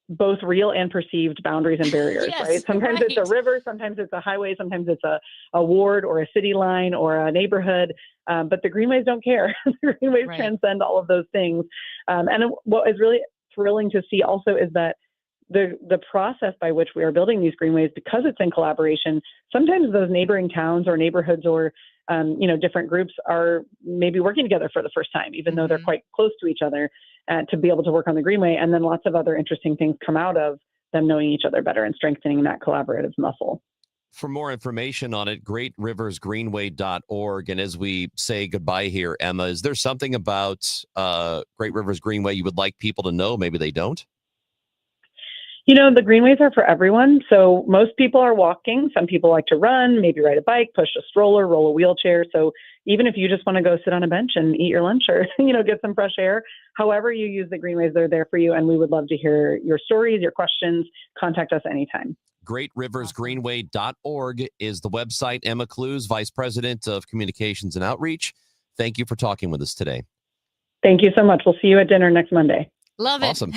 both real and perceived boundaries and barriers, Yes, right? Sometimes right. it's a river, sometimes it's a highway, sometimes it's a ward or a city line or a neighborhood. But the Greenways don't care. The Greenways transcend all of those things. And what is really thrilling to see also is that the process by which we are building these Greenways, because it's in collaboration, sometimes those neighboring towns or neighborhoods or different groups are maybe working together for the first time, even though they're quite close to each other, to be able to work on the Greenway. And then lots of other interesting things come out of them knowing each other better and strengthening that collaborative muscle. For more information on it, greatriversgreenway.org. And as we say goodbye here, Emma, is there something about Great Rivers Greenway you would like people to know? Maybe they don't? The Greenways are for everyone. So most people are walking. Some people like to run, maybe ride a bike, push a stroller, roll a wheelchair. So even if you just want to go sit on a bench and eat your lunch or, get some fresh air, however you use the Greenways, they're there for you. And we would love to hear your stories, your questions. Contact us anytime. GreatRiversGreenway.org is the website. Emma Clues, Vice President of Communications and Outreach. Thank you for talking with us today. Thank you so much. We'll see you at dinner next Monday. Love it. Awesome.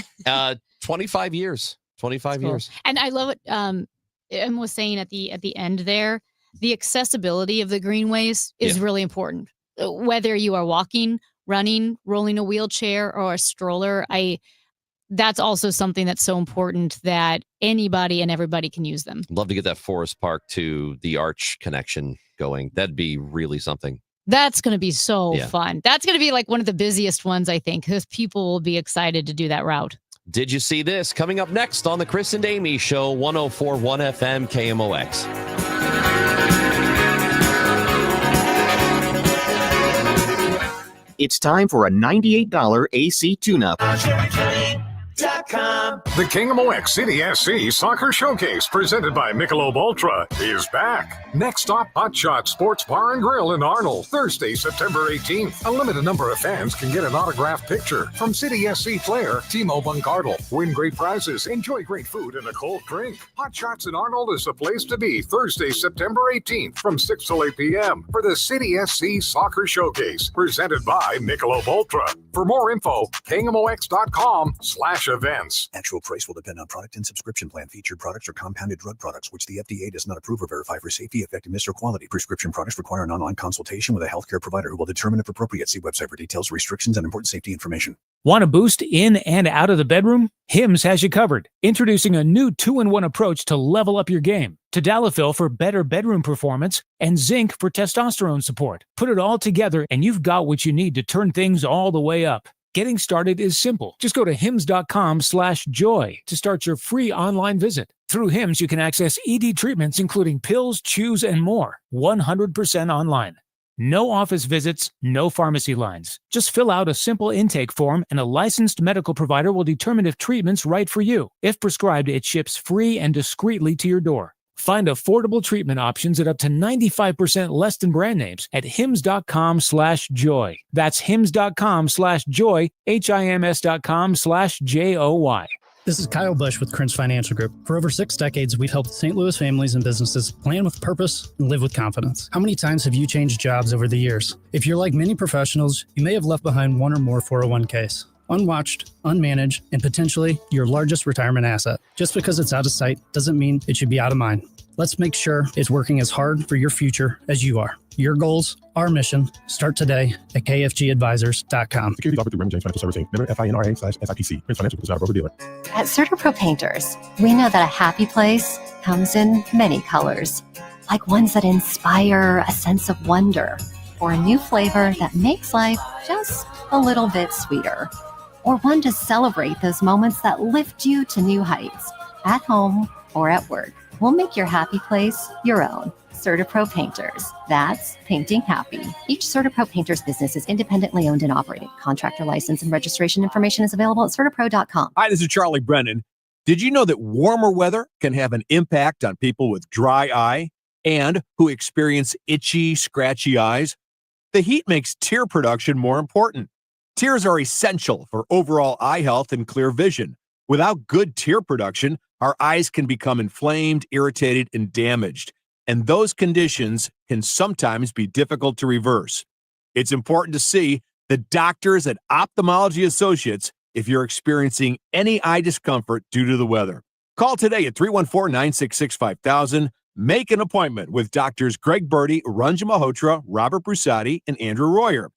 25 years. 25 Cool. years. And I love what Em was saying at the end there. The accessibility of the Greenways is really important. Whether you are walking, running, rolling a wheelchair, or a stroller, that's also something that's so important that anybody and everybody can use them. Love to get that Forest Park to the Arch connection going. That'd be really something. That's going to be so Yeah. fun. That's going to be like one of the busiest ones, I think, because people will be excited to do that route. Did you see this? Coming up next on the Chris and Amy Show, 104.1 FM KMOX. It's time for a $98 AC tune-up. The KMOX City SC Soccer Showcase, presented by Michelob Ultra, is back. Next stop, Hot Shot Sports Bar and Grill in Arnold, Thursday, September 18th. A limited number of fans can get an autographed picture from City SC player Timo Bungartel. Win great prizes, enjoy great food, and a cold drink. Hot Shots in Arnold is the place to be Thursday, September 18th from 6 till 8 p.m. for the City SC Soccer Showcase, presented by Michelob Ultra. For more info, KMOX.com/events. Actual price will depend on product and subscription plan. Featured products are compounded drug products, which the FDA does not approve or verify for safety, effectiveness, or quality. Prescription products require an online consultation with a healthcare provider who will determine if appropriate. See website for details, restrictions, and important safety information. Want a boost in and out of the bedroom? Hims has you covered. Introducing a new 2-in-1 approach to level up your game. Tadalafil for better bedroom performance and zinc for testosterone support. Put it all together and you've got what you need to turn things all the way up. Getting started is simple. Just go to hims.com/joy to start your free online visit. Through Hims, you can access ED treatments, including pills, chews, and more. 100% online. No office visits, no pharmacy lines. Just fill out a simple intake form and a licensed medical provider will determine if treatment's right for you. If prescribed, it ships free and discreetly to your door. Find affordable treatment options at up to 95% less than brand names at hims.com/joy. That's hims.com/joy, HIMS.com/JOY. This is Kyle Bush with Krentz Financial Group. For over 6 decades, we've helped St. Louis families and businesses plan with purpose and live with confidence. How many times have you changed jobs over the years? If you're like many professionals, you may have left behind one or more 401ks. Unwatched, unmanaged, and potentially your largest retirement asset. Just because it's out of sight doesn't mean it should be out of mind. Let's make sure it's working as hard for your future as you are. Your goals, our mission, start today at kfgadvisors.com. Securities offered through Raymond James Financial Services, member FINRA/SIPC. Prince Financial Group is not a broker-dealer. At CertaPro Painters, we know that a happy place comes in many colors, like ones that inspire a sense of wonder, or a new flavor that makes life just a little bit sweeter, or one to celebrate those moments that lift you to new heights, at home or at work. We'll make your happy place your own. CertaPro Painters. That's painting happy. Each CertaPro Painters business is independently owned and operated. Contractor license and registration information is available at CertaPro.com. Hi, this is Charlie Brennan. Did you know that warmer weather can have an impact on people with dry eye and who experience itchy, scratchy eyes? The heat makes tear production more important. Tears are essential for overall eye health and clear vision. Without good tear production, our eyes can become inflamed, irritated, and damaged. And those conditions can sometimes be difficult to reverse. It's important to see the doctors at Ophthalmology Associates if you're experiencing any eye discomfort due to the weather. Call today at 314-966-5000. Make an appointment with doctors Greg Birdie, Ranjan Malhotra, Robert Brusati, and Andrew Royer.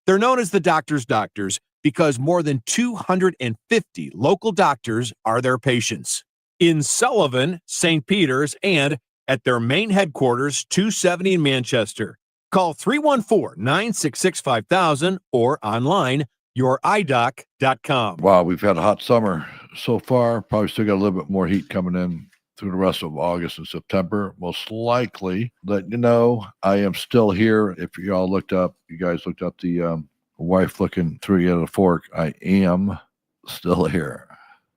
They're known as the doctor's doctors because more than 250 local doctors are their patients. In Sullivan, St. Peter's, and at their main headquarters, 270 in Manchester. Call 314-966-5000 or online, youridoc.com. Wow, we've had a hot summer so far. Probably still got a little bit more heat coming in through the rest of August and September. Most likely, let you know, I am still here. If you guys looked up the wife looking through you at a fork, I am still here.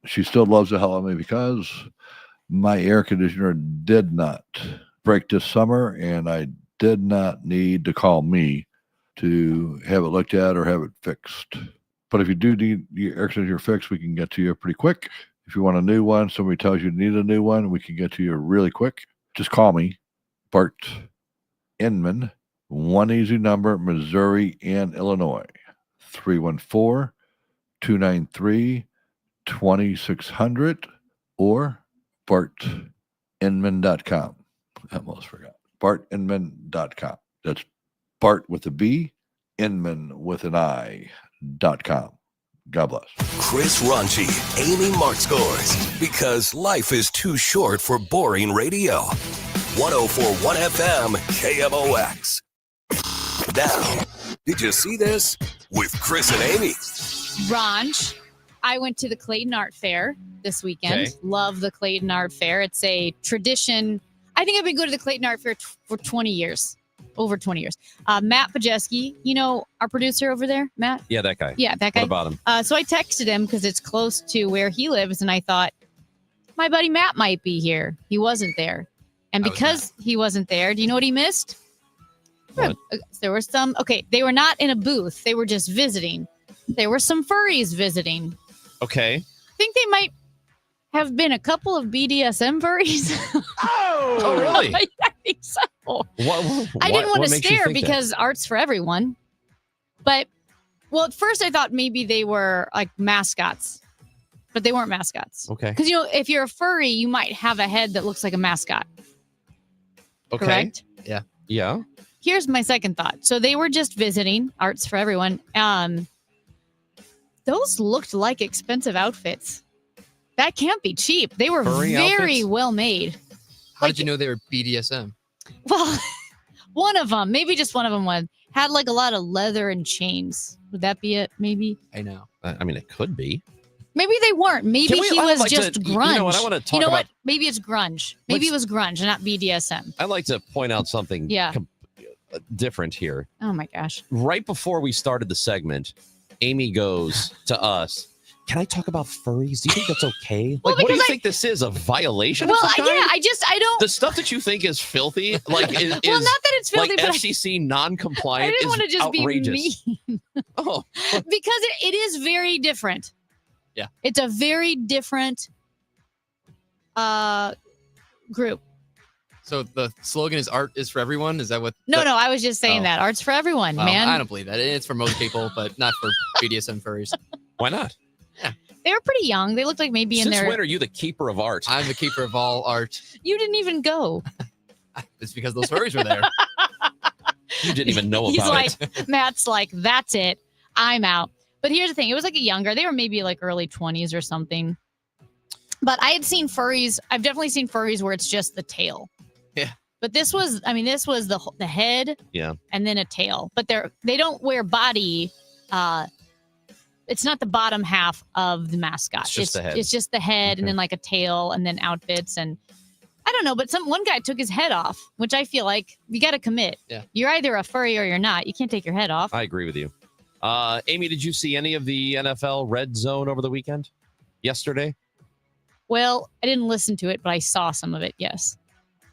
She still loves the hell out of me because my air conditioner did not break this summer, and I did not need to call me to have it looked at or have it fixed. But if you do need your air conditioner fixed, we can get to you pretty quick. If you want a new one, somebody tells you need a new one, we can get to you really quick. Just call me, Bart Inman, one easy number, Missouri and Illinois, 314-293-2600 or BartInman.com. I almost forgot. BartInman.com. That's Bart with a B, Inman with an I.com. God bless. Chris Ranchi, Amy Markscores, because life is too short for boring radio. 104.1 FM, KMOX. Now, did you see this? With Chris and Amy. Ranj, I went to the Clayton Art Fair this weekend. Okay. Love the Clayton Art Fair. It's a tradition. I think I've been going to the Clayton Art Fair for 20 years. Over 20 years. Matt Pajeski, you know, our producer over there, Matt? Yeah, that guy. Yeah, that guy. What about him? So I texted him because it's close to where he lives, and I thought my buddy Matt might be here. He wasn't there. And because he wasn't there, do you know what he missed? What? There were some, they were not in a booth. They were just visiting. There were some furries visiting. Okay. I think they might have been a couple of BDSM furries. Oh, really? I think so. I what didn't want to makes you stare think that? because art's for everyone. But, well, at first I thought maybe they were like mascots, but they weren't mascots. Okay. Because, you know, if you're a furry, you might have a head that looks like a mascot. Okay. Correct? Yeah. Yeah. Here's my second thought. So they were just visiting. Art's for everyone. Those looked like expensive outfits. That can't be cheap. They were Furry very outfits? well made. How did you know they were BDSM? Well, one of them, maybe just one of them had like a lot of leather and chains. Would that be it? Maybe. I know. I mean, it could be. Maybe they weren't. Maybe Can we- he I would was like to- just you grunge. know what, I wanna talk You know about- what? Maybe it's grunge. Maybe it was grunge, not BDSM. I'd like to point out something Yeah. different here. Oh my gosh. Right before we started the segment, Amy goes to us, "Can I talk about furries? Do you think that's okay? Well, Like, what do you because think this is? A violation Well, of some yeah, kind? I don't. The stuff that you think is filthy, like is, Well, not that it's filthy, like but I- FCC I non-compliant, didn't is want to just outrageous. be mean. Oh, because it is very different. Yeah. It's a very different group. So the slogan is "Art is for everyone." Is that what? No, I was just saying Oh. that. Art's for everyone, Well, man. I don't believe that. It's for most people, but not for BDSM furries. Why not? They were pretty young. They looked like maybe in Since their. when are you the keeper of art? I'm the keeper of all art. You didn't even go. It's because those furries were there. You didn't even know He's about like, it. Matt's like, that's it. I'm out. But here's the thing. It was like a younger. They were maybe like early 20s or something. But I had seen furries. I've definitely seen furries where it's just the tail. Yeah. But this was the head Yeah. and then a tail. But they don't wear body. It's not the bottom half of the mascot. It's just the head. It's just the head and then like a tail and then outfits and I don't know. But one guy took his head off, which I feel like you got to commit. Yeah. You're either a furry or you're not. You can't take your head off. I agree with you. Amy, did you see any of the NFL Red Zone over the weekend? Yesterday? Well, I didn't listen to it, but I saw some of it. Yes.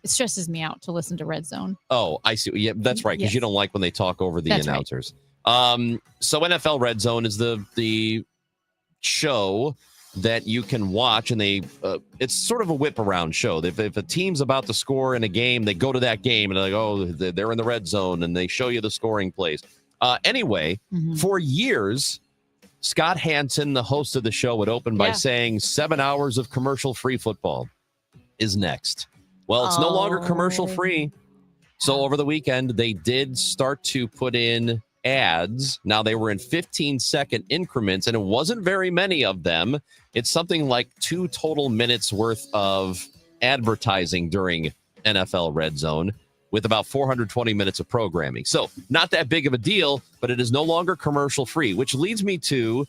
It stresses me out to listen to Red Zone. Oh, I see. Yeah, that's right. Because Yes. you don't like when they talk over the That's right. announcers. So NFL Red Zone is the show that you can watch, and it's sort of a whip around show. If a team's about to score in a game, they go to that game and they're like, oh, they're in the red zone, and they show you the scoring plays. Anyway, for years, Scott Hansen, the host of the show, would open by Yeah. saying 7 hours of commercial-free football is next. Well, it's no longer commercial-free. So over the weekend, they did start to put in ads. Now they were in 15-second increments, and it wasn't very many of them. It's something like 2 total minutes worth of advertising during NFL Red Zone with about 420 minutes of programming. So not that big of a deal, but it is no longer commercial free, which leads me to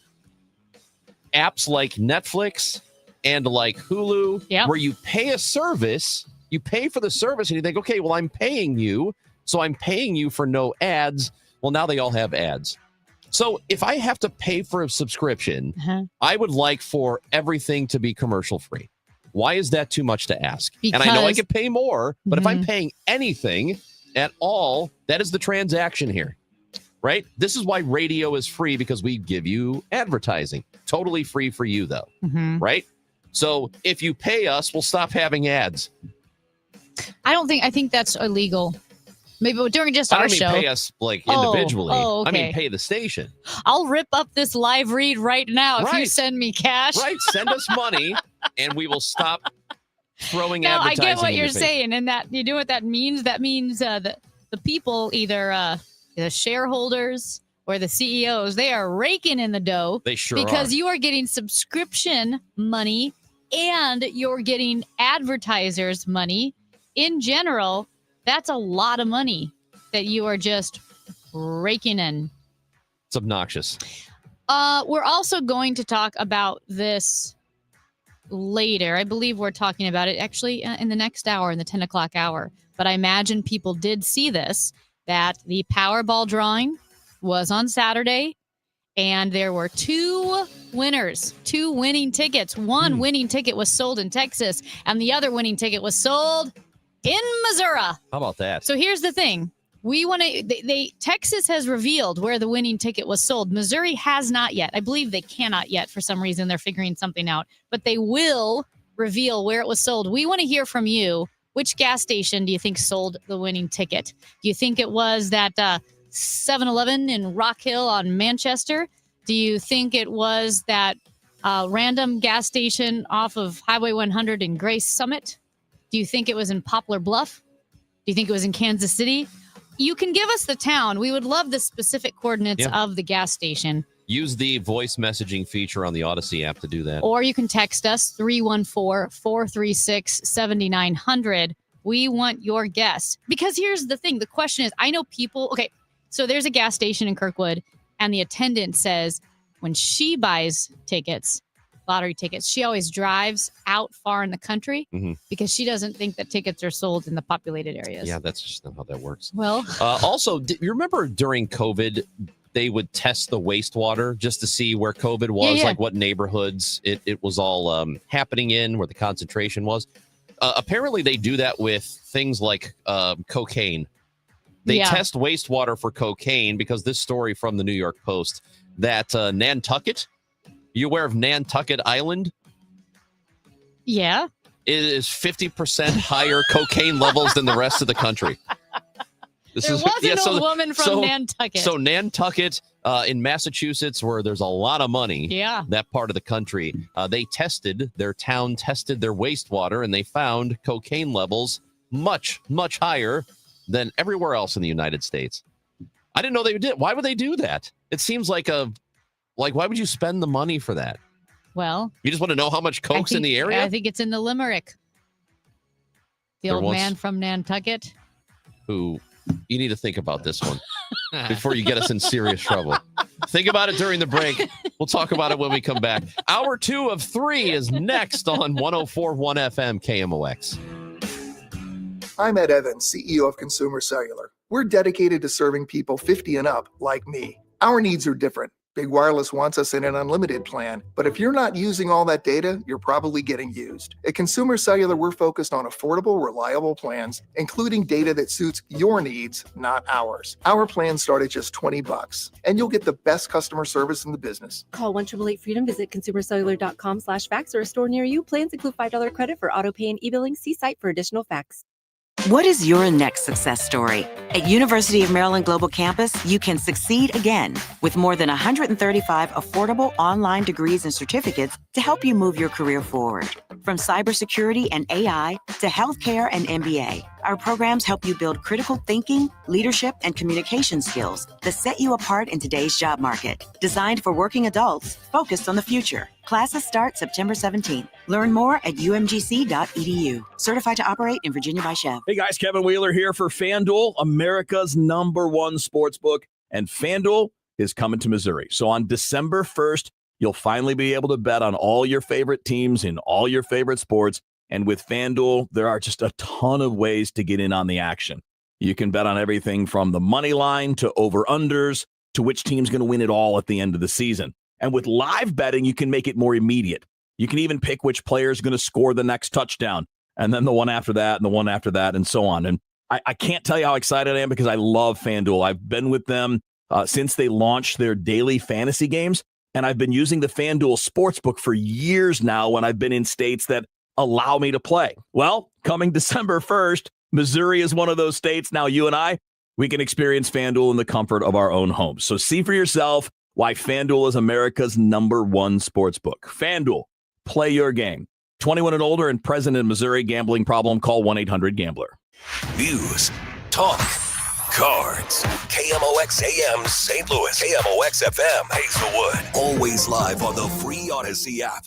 apps like Netflix and like Hulu, where you pay a service, you pay for the service and you think, okay, well, I'm paying you. So I'm paying you for no ads. Well, now they all have ads. So if I have to pay for a subscription, I would like for everything to be commercial free. Why is that too much to ask? And I know I Because- could pay more, but if I'm paying anything at all, that is the transaction here, right? This is why radio is free, because we give you advertising. Totally free for you, though, right? So if you pay us, we'll stop having ads. I think that's illegal. Maybe during just I our don't mean show. pay us like Oh, individually. oh, I mean okay. pay the station. I'll rip up this live read right now if you Right. send me cash. Right? Send us money, and we will stop throwing No, I advertising. get what in you're your face. saying, and that you know what that means. That means the people, either the shareholders or the CEOs, they are raking in the dough. They sure because are. you are getting subscription money and you're getting advertisers money. In general, that's a lot of money that you are just raking in. It's obnoxious. We're also going to talk about this later. I believe we're talking about it actually in the next hour, in the 10 o'clock hour. But I imagine people did see this, that the Powerball drawing was on Saturday, and there were two winners, two winning tickets. One winning ticket was sold in Texas, and the other winning ticket was sold in Missouri. How about that? So here's the thing. We want to, Texas has revealed where the winning ticket was sold. Missouri has not yet. I believe they cannot yet for some reason. They're figuring something out, but they will reveal where it was sold. We want to hear from you. Which gas station do you think sold the winning ticket? Do you think it was that 7-Eleven in Rock Hill on Manchester? Do you think it was that random gas station off of Highway 100 in Grace Summit? Do you think it was in Poplar Bluff? Do you think it was in Kansas City? You can give us the town. We would love the specific coordinates of the gas station. Use the voice messaging feature on the Odyssey app to do that. Or you can text us 314-436-7900. We want your guess. Because here's the thing. The question is, I know people, okay, so there's a gas station in Kirkwood, and the attendant says when she buys tickets, lottery tickets, she always drives out far in the country because she doesn't think that tickets are sold in the populated areas. Yeah, that's just not how that works. Well, also, you remember during COVID, they would test the wastewater just to see where COVID was, like what neighborhoods it was all happening in, where the concentration was. Apparently, they do that with things like cocaine. They test wastewater for cocaine because this story from the New York Post that Nantucket, you aware of Nantucket Island? Yeah. It is 50% higher cocaine levels than the rest of the country. There was an old woman from Nantucket. So Nantucket in Massachusetts, where there's a lot of money, that part of the country, their town tested their wastewater, and they found cocaine levels much, much higher than everywhere else in the United States. I didn't know they did. Why would they do that? It seems like why would you spend the money for that? Well, you just want to know how much coke's in the area? I think it's in the Limerick. The old man from Nantucket. Who, you need to think about this one before you get us in serious trouble. Think about it during the break. We'll talk about it when we come back. Hour 2 of 3 is next on 104.1 FM KMOX. I'm Ed Evans, CEO of Consumer Cellular. We're dedicated to serving people 50 and up like me. Our needs are different. Big Wireless wants us in an unlimited plan, but if you're not using all that data, you're probably getting used. At Consumer Cellular, we're focused on affordable, reliable plans, including data that suits your needs, not ours. Our plans start at just $20, and you'll get the best customer service in the business. Call 1-888-FREEDOM, visit consumercellular.com/facts or a store near you. Plans include $5 credit for auto pay and e-billing. See site for additional facts. What is your next success story? At University of Maryland Global Campus, you can succeed again with more than 135 affordable online degrees and certificates to help you move your career forward. From cybersecurity and AI to healthcare and MBA, our programs help you build critical thinking, leadership, and communication skills that set you apart in today's job market. Designed for working adults, focused on the future. Classes start September 17th. Learn more at umgc.edu. Certified to operate in Virginia by Chev. Hey guys, Kevin Wheeler here for FanDuel, America's #1 sportsbook. And FanDuel is coming to Missouri. So on December 1st, you'll finally be able to bet on all your favorite teams in all your favorite sports. And with FanDuel, there are just a ton of ways to get in on the action. You can bet on everything from the money line to over-unders to which team's going to win it all at the end of the season. And with live betting, you can make it more immediate. You can even pick which player is going to score the next touchdown, and then the one after that, and the one after that, and so on. And I can't tell you how excited I am because I love FanDuel. I've been with them since they launched their daily fantasy games, and I've been using the FanDuel Sportsbook for years now when I've been in states that allow me to play. Well, coming December 1st, Missouri is one of those states. Now you and I, we can experience FanDuel in the comfort of our own homes. So see for yourself why FanDuel is America's #1 sportsbook. FanDuel, play your game. 21 and older and present in Missouri. Gambling problem? Call 1-800-GAMBLER. News, talk, cards. KMOX AM St. Louis. KMOX FM Hazelwood. Always live on the free Odyssey app.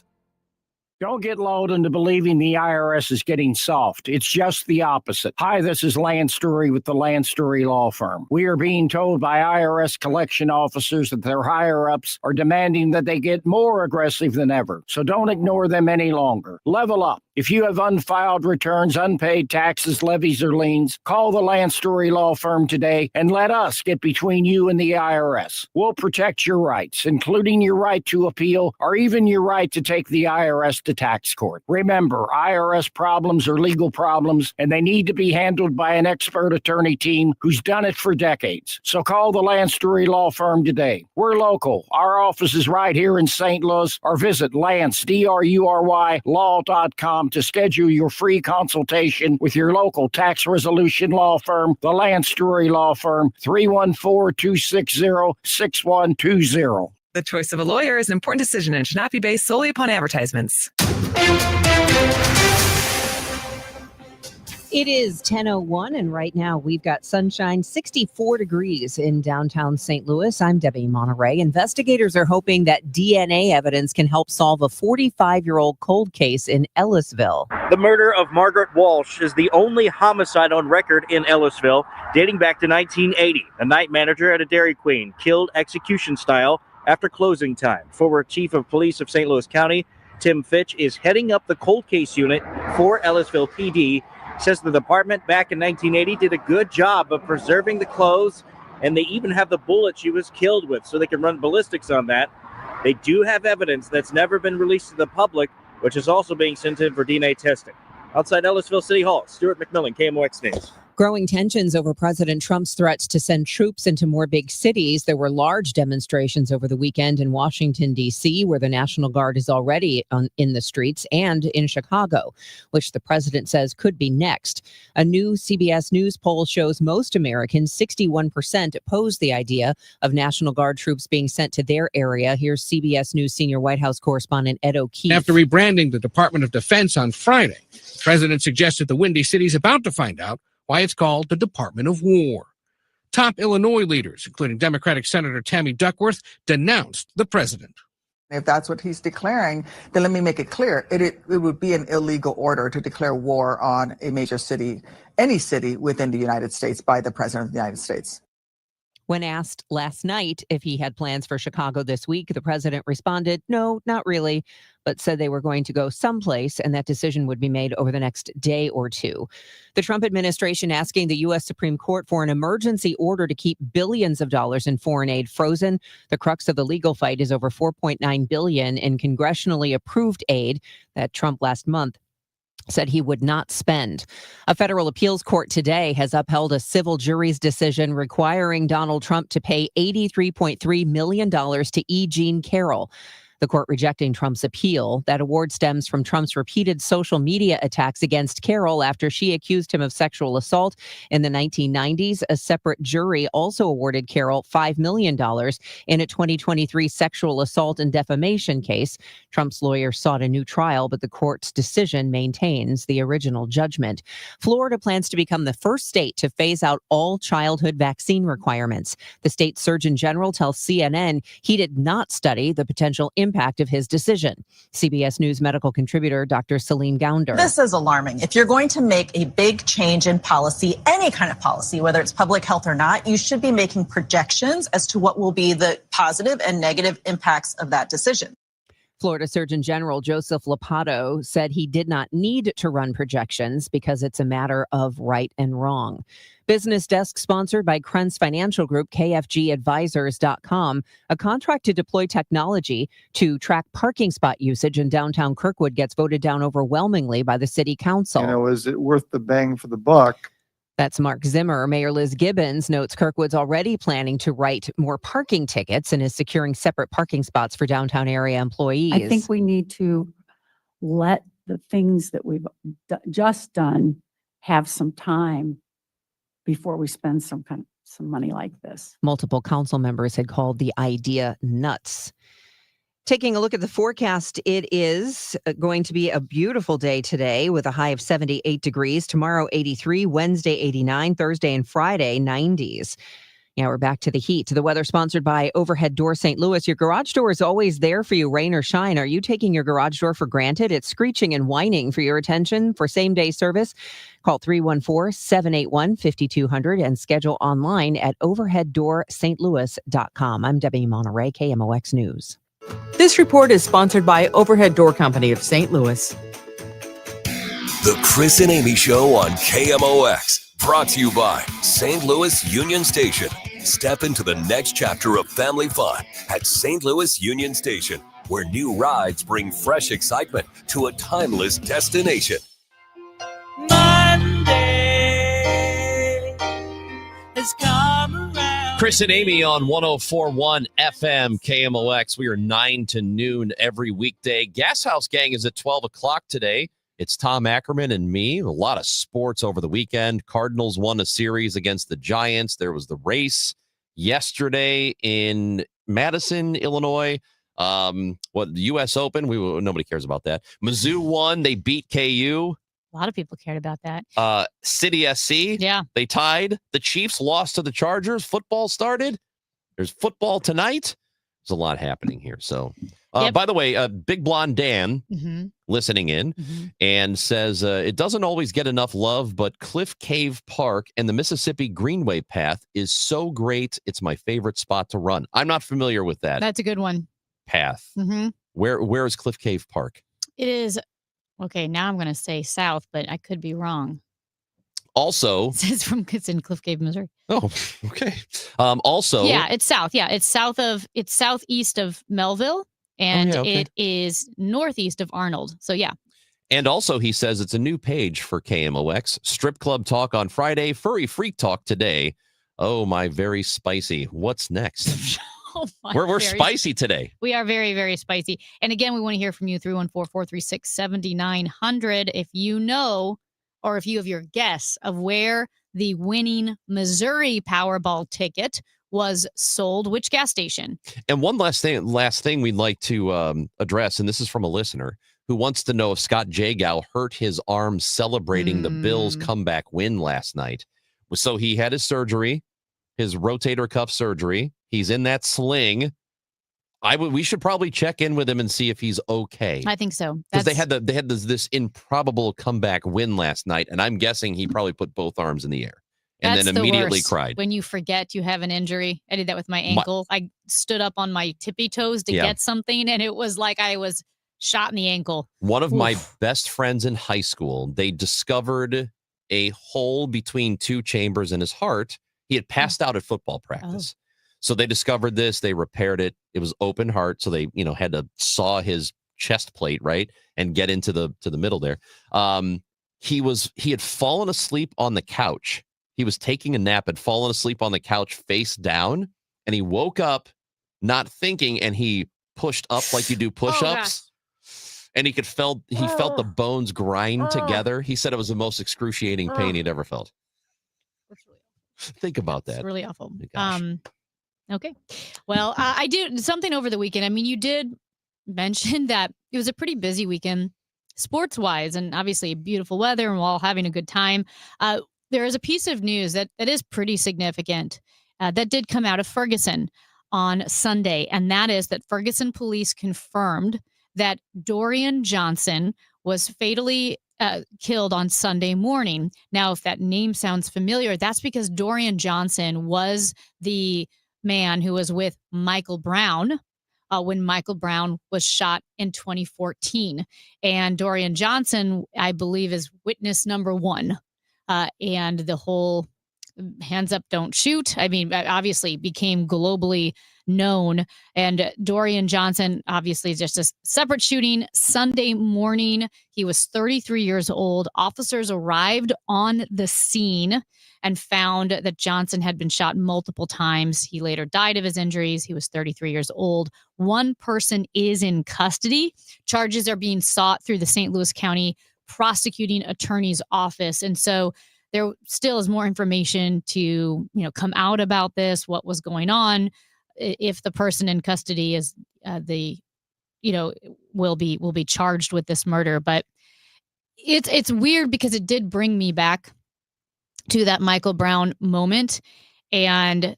Don't get lulled into believing the IRS is getting soft. It's just the opposite. Hi, this is Lance Story with the Lance Story Law Firm. We are being told by IRS collection officers that their higher-ups are demanding that they get more aggressive than ever. So don't ignore them any longer. Level up. If you have unfiled returns, unpaid taxes, levies, or liens, call the Lance Story Law Firm today and let us get between you and the IRS. We'll protect your rights, including your right to appeal or even your right to take the IRS to tax court. Remember, IRS problems are legal problems, and they need to be handled by an expert attorney team who's done it for decades. So call the Lance Story Law Firm today. We're local. Our office is right here in St. Louis, or visit Lance, DRURY, law.com to schedule your free consultation with your local tax resolution law firm, the Lance Story Law Firm, 314-260-6120. The choice of a lawyer is an important decision and should not be based solely upon advertisements. It is 10:01, and right now we've got sunshine, 64 degrees in downtown St. Louis. I'm Debbie Monterey. Investigators are hoping that DNA evidence can help solve a 45-year-old cold case in Ellisville. The murder of Margaret Walsh is the only homicide on record in Ellisville, dating back to 1980. A night manager at a Dairy Queen killed execution style after closing time. Former Chief of Police of St. Louis County, Tim Fitch, is heading up the cold case unit for Ellisville PD. Says the department back in 1980 did a good job of preserving the clothes, and they even have the bullet she was killed with, so they can run ballistics on that. They do have evidence that's never been released to the public, which is also being sent in for DNA testing. Outside Ellisville City Hall, Stuart McMillan, KMOX News. Growing tensions over President Trump's threats to send troops into more big cities. There were large demonstrations over the weekend in Washington, D.C., where the National Guard is already in the streets, and in Chicago, which the president says could be next. A new CBS News poll shows most Americans, 61%, oppose the idea of National Guard troops being sent to their area. Here's CBS News senior White House correspondent Ed O'Keefe. After rebranding the Department of Defense on Friday, the president suggested the Windy City is about to find out why it's called the Department of War. Top Illinois leaders, including Democratic Senator Tammy Duckworth, denounced the president. If that's what he's declaring, then let me make it clear. It would be an illegal order to declare war on a major city, any city within the United States, by the president of the United States. When asked last night if he had plans for Chicago this week, the president responded, no, not really, but said they were going to go someplace and that decision would be made over the next day or two. The Trump administration asking the U.S. Supreme Court for an emergency order to keep billions of dollars in foreign aid frozen. The crux of the legal fight is over $4.9 billion in congressionally approved aid that Trump last month said he would not spend. A federal appeals court today has upheld a civil jury's decision requiring Donald Trump to pay $83.3 million to E. Jean Carroll. The court rejecting Trump's appeal. That award stems from Trump's repeated social media attacks against Carroll after she accused him of sexual assault in the 1990s. A separate jury also awarded Carroll $5 million in a 2023 sexual assault and defamation case. Trump's lawyer sought a new trial, but the court's decision maintains the original judgment. Florida plans to become the first state to phase out all childhood vaccine requirements. The state surgeon general tells CNN he did not study the potential impact of his decision. CBS News medical contributor Dr. Celine Gounder. This is alarming. If you're going to make a big change in policy, any kind of policy, whether it's public health or not, you should be making projections as to what will be the positive and negative impacts of that decision. Florida Surgeon General Joseph Ladapo said he did not need to run projections because it's a matter of right and wrong. Business Desk sponsored by Krenz Financial Group, KFGadvisors.com. A contract to deploy technology to track parking spot usage in downtown Kirkwood gets voted down overwhelmingly by the city council. Is it worth the bang for the buck? That's Mark Zimmer. Mayor Liz Gibbons notes Kirkwood's already planning to write more parking tickets and is securing separate parking spots for downtown area employees. I think we need to let the things that we've just done have some time before we spend some money like this. Multiple council members had called the idea nuts. Taking a look at the forecast, it is going to be a beautiful day today with a high of 78 degrees. Tomorrow, 83, Wednesday, 89, Thursday and Friday, 90s. Yeah, we're back to the heat. The weather sponsored by Overhead Door St. Louis. Your garage door is always there for you, rain or shine. Are you taking your garage door for granted? It's screeching and whining for your attention. For same-day service, call 314-781-5200 and schedule online at overheaddoorstlouis.com. I'm Debbie Monterey, KMOX News. This report is sponsored by Overhead Door Company of St. Louis. The Chris and Amy Show on KMOX, brought to you by St. Louis Union Station. Step into the next chapter of family fun at St. Louis Union Station, where new rides bring fresh excitement to a timeless destination. Monday has come around. Chris and Amy on 104.1 FM KMOX. We are 9 to noon every weekday. Gas House Gang is at 12 o'clock today. It's Tom Ackerman and me. A lot of sports over the weekend. Cardinals won a series against the Giants. There was the race yesterday in Madison, Illinois. The U.S. Open. Nobody cares about that. Mizzou won. They beat KU. A lot of people cared about that. City SC. Yeah. They tied. The Chiefs lost to the Chargers. Football started. There's football tonight. There's a lot happening here. So, by the way, Big Blonde Dan listening in and says it doesn't always get enough love, but Cliff Cave Park and the Mississippi Greenway Path is so great. It's my favorite spot to run. I'm not familiar with that That's a good one. path. Mm-hmm. Where is Cliff Cave Park? It is, okay, now I'm going to say south, but I could be wrong. Also, It's in Cliff Cave, Missouri. oh, okay. Also, Yeah, it's south. Yeah, it's southeast of Melville, and okay. it is northeast of Arnold. So yeah. And also, he says it's a new page for KMOX. Strip Club Talk on Friday, Furry Freak Talk today. Oh, my very spicy. What's next? Oh my, We're very- spicy today. We are very, very spicy. And again, we want to hear from you, 314-436-7900. If you know, or if you have your guess of where the winning Missouri Powerball ticket was sold, which gas station? And one last thing we'd like to address, and this is from a listener who wants to know if Scott Jagow hurt his arm celebrating the Bills' comeback win last night. So he had his surgery, his rotator cuff surgery. He's in that sling. We should probably check in with him and see if he's okay. I think so. Because they had this improbable comeback win last night, and I'm guessing he probably put both arms in the air and That's then the immediately worst, cried. when you forget you have an injury. I did that with my ankle. I stood up on my tippy toes to Yeah. get something, and it was like I was shot in the ankle. One of my Oof. best friends in high school, they discovered a hole between two chambers in his heart. He had passed out at football practice. So they discovered this, they repaired it. It was open heart, so they, had to saw his chest plate, right, and get into the middle there. He had fallen asleep on the couch. He was taking a nap, had fallen asleep on the couch face down, and he woke up not thinking, and he pushed up like you do push-ups. And he felt the bones grind together. He said it was the most excruciating pain he'd ever felt. Think about that. It's really awful. Gosh. Okay. Well, I did something over the weekend. I mean, you did mention that it was a pretty busy weekend sports wise, and obviously beautiful weather, and we're all having a good time. There is a piece of news that is pretty significant that did come out of Ferguson on Sunday, and that is that Ferguson police confirmed that Dorian Johnson was fatally killed on Sunday morning. Now, if that name sounds familiar, that's because Dorian Johnson was the man who was with Michael Brown when Michael Brown was shot in 2014. And Dorian Johnson, I believe, is witness number one. And the whole hands up, don't shoot, I mean, obviously became globally known. And Dorian Johnson, obviously, is just a separate shooting Sunday morning. He was 33 years old. Officers arrived on the scene and found that Johnson had been shot multiple times. He later died of his injuries. He was 33 years old. One person is in custody. Charges are being sought through the St. Louis County Prosecuting Attorney's Office. And so there still is more information to, come out about this, what was going on, if the person in custody is will be charged with this murder. But it's weird because it did bring me back to that Michael Brown moment. And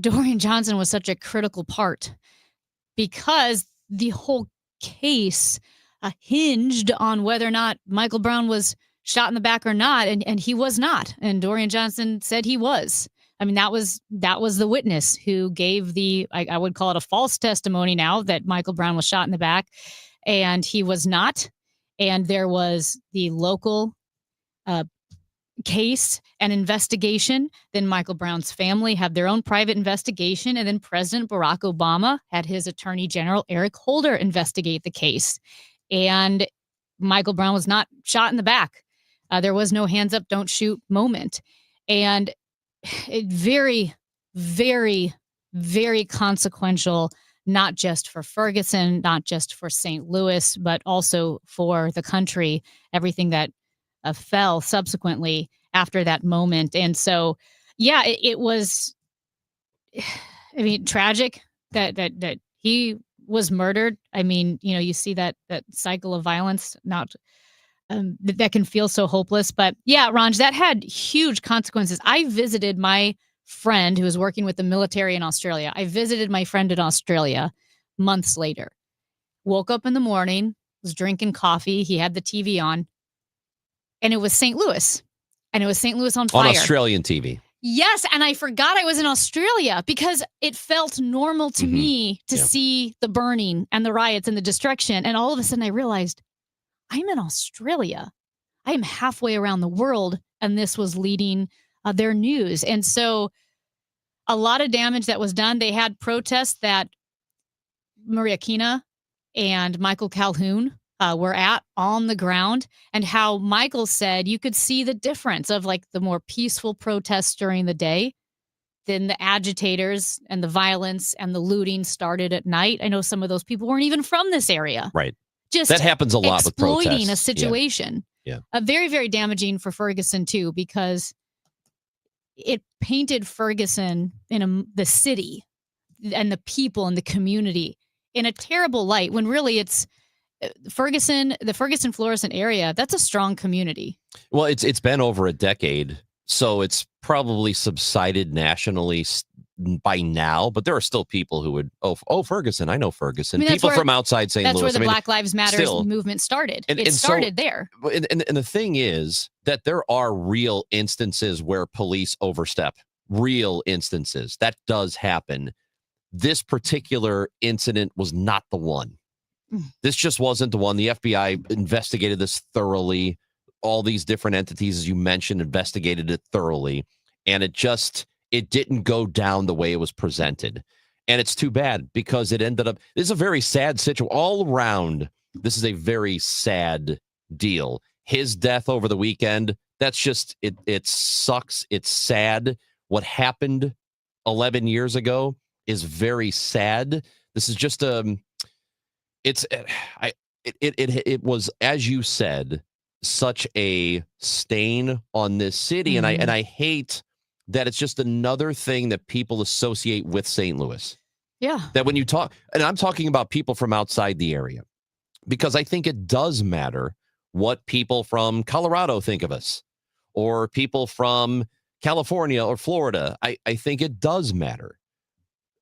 Dorian Johnson was such a critical part because the whole case hinged on whether or not Michael Brown was shot in the back or not, and he was not. And Dorian Johnson said he was. I mean, that was the witness who gave I would call it a false testimony now that Michael Brown was shot in the back, and he was not. And there was the local case and investigation. Then Michael Brown's family had their own private investigation, and then President Barack Obama had his Attorney General Eric Holder investigate the case. And Michael Brown was not shot in the back. There was no hands up, don't shoot moment. And it very, very, very consequential, not just for Ferguson, not just for St. Louis, but also for the country, everything that fell subsequently after that moment. And so, yeah, it was, I mean, tragic that he was murdered. I mean, you see that cycle of violence, not that can feel so hopeless. But yeah, Ranj, that had huge consequences. I visited my friend who was working with the military in Australia. I visited my friend in Australia months later. Woke up in the morning, was drinking coffee. He had the TV on, and it was St. Louis. And it was St. Louis on fire. On Australian TV. Yes, and I forgot I was in Australia because it felt normal to me to see the burning and the riots and the destruction. And all of a sudden I realized I'm in Australia. I am halfway around the world, and this was leading their news. And so a lot of damage that was done. They had protests that Maria Kina and Michael Calhoun were at on the ground, and how Michael said you could see the difference of like the more peaceful protests during the day, then the agitators and the violence and the looting started at night. I know some of those people weren't even from this area. Right. Just that happens a lot with protests. Exploiting a situation. Yeah. Very, very damaging for Ferguson too, because it painted Ferguson in the city and the people and the community in a terrible light, when really it's Ferguson, the Ferguson-Florissant area, that's a strong community. Well, it's been over a decade, so it's probably subsided nationally by now, but there are still people who would, Ferguson, I know Ferguson. I mean, people from outside St. Louis. That's where the Black Lives Matter movement started. It started there. And the thing is that there are real instances where police overstep. Real instances. That does happen. This particular incident was not the one. This just wasn't the one. The FBI investigated this thoroughly. All these different entities, as you mentioned, investigated it thoroughly. And it didn't go down the way it was presented. And it's too bad, because it ended up, this is a very sad situation. All around, this is a very sad deal. His death over the weekend, that's just, it sucks. It's sad. What happened 11 years ago is very sad. This is just it was, as you said, such a stain on this city. And I hate that it's just another thing that people associate with St. Louis. Yeah. That when you talk, and I'm talking about people from outside the area, because I think it does matter what people from Colorado think of us, or people from California or Florida. I think it does matter.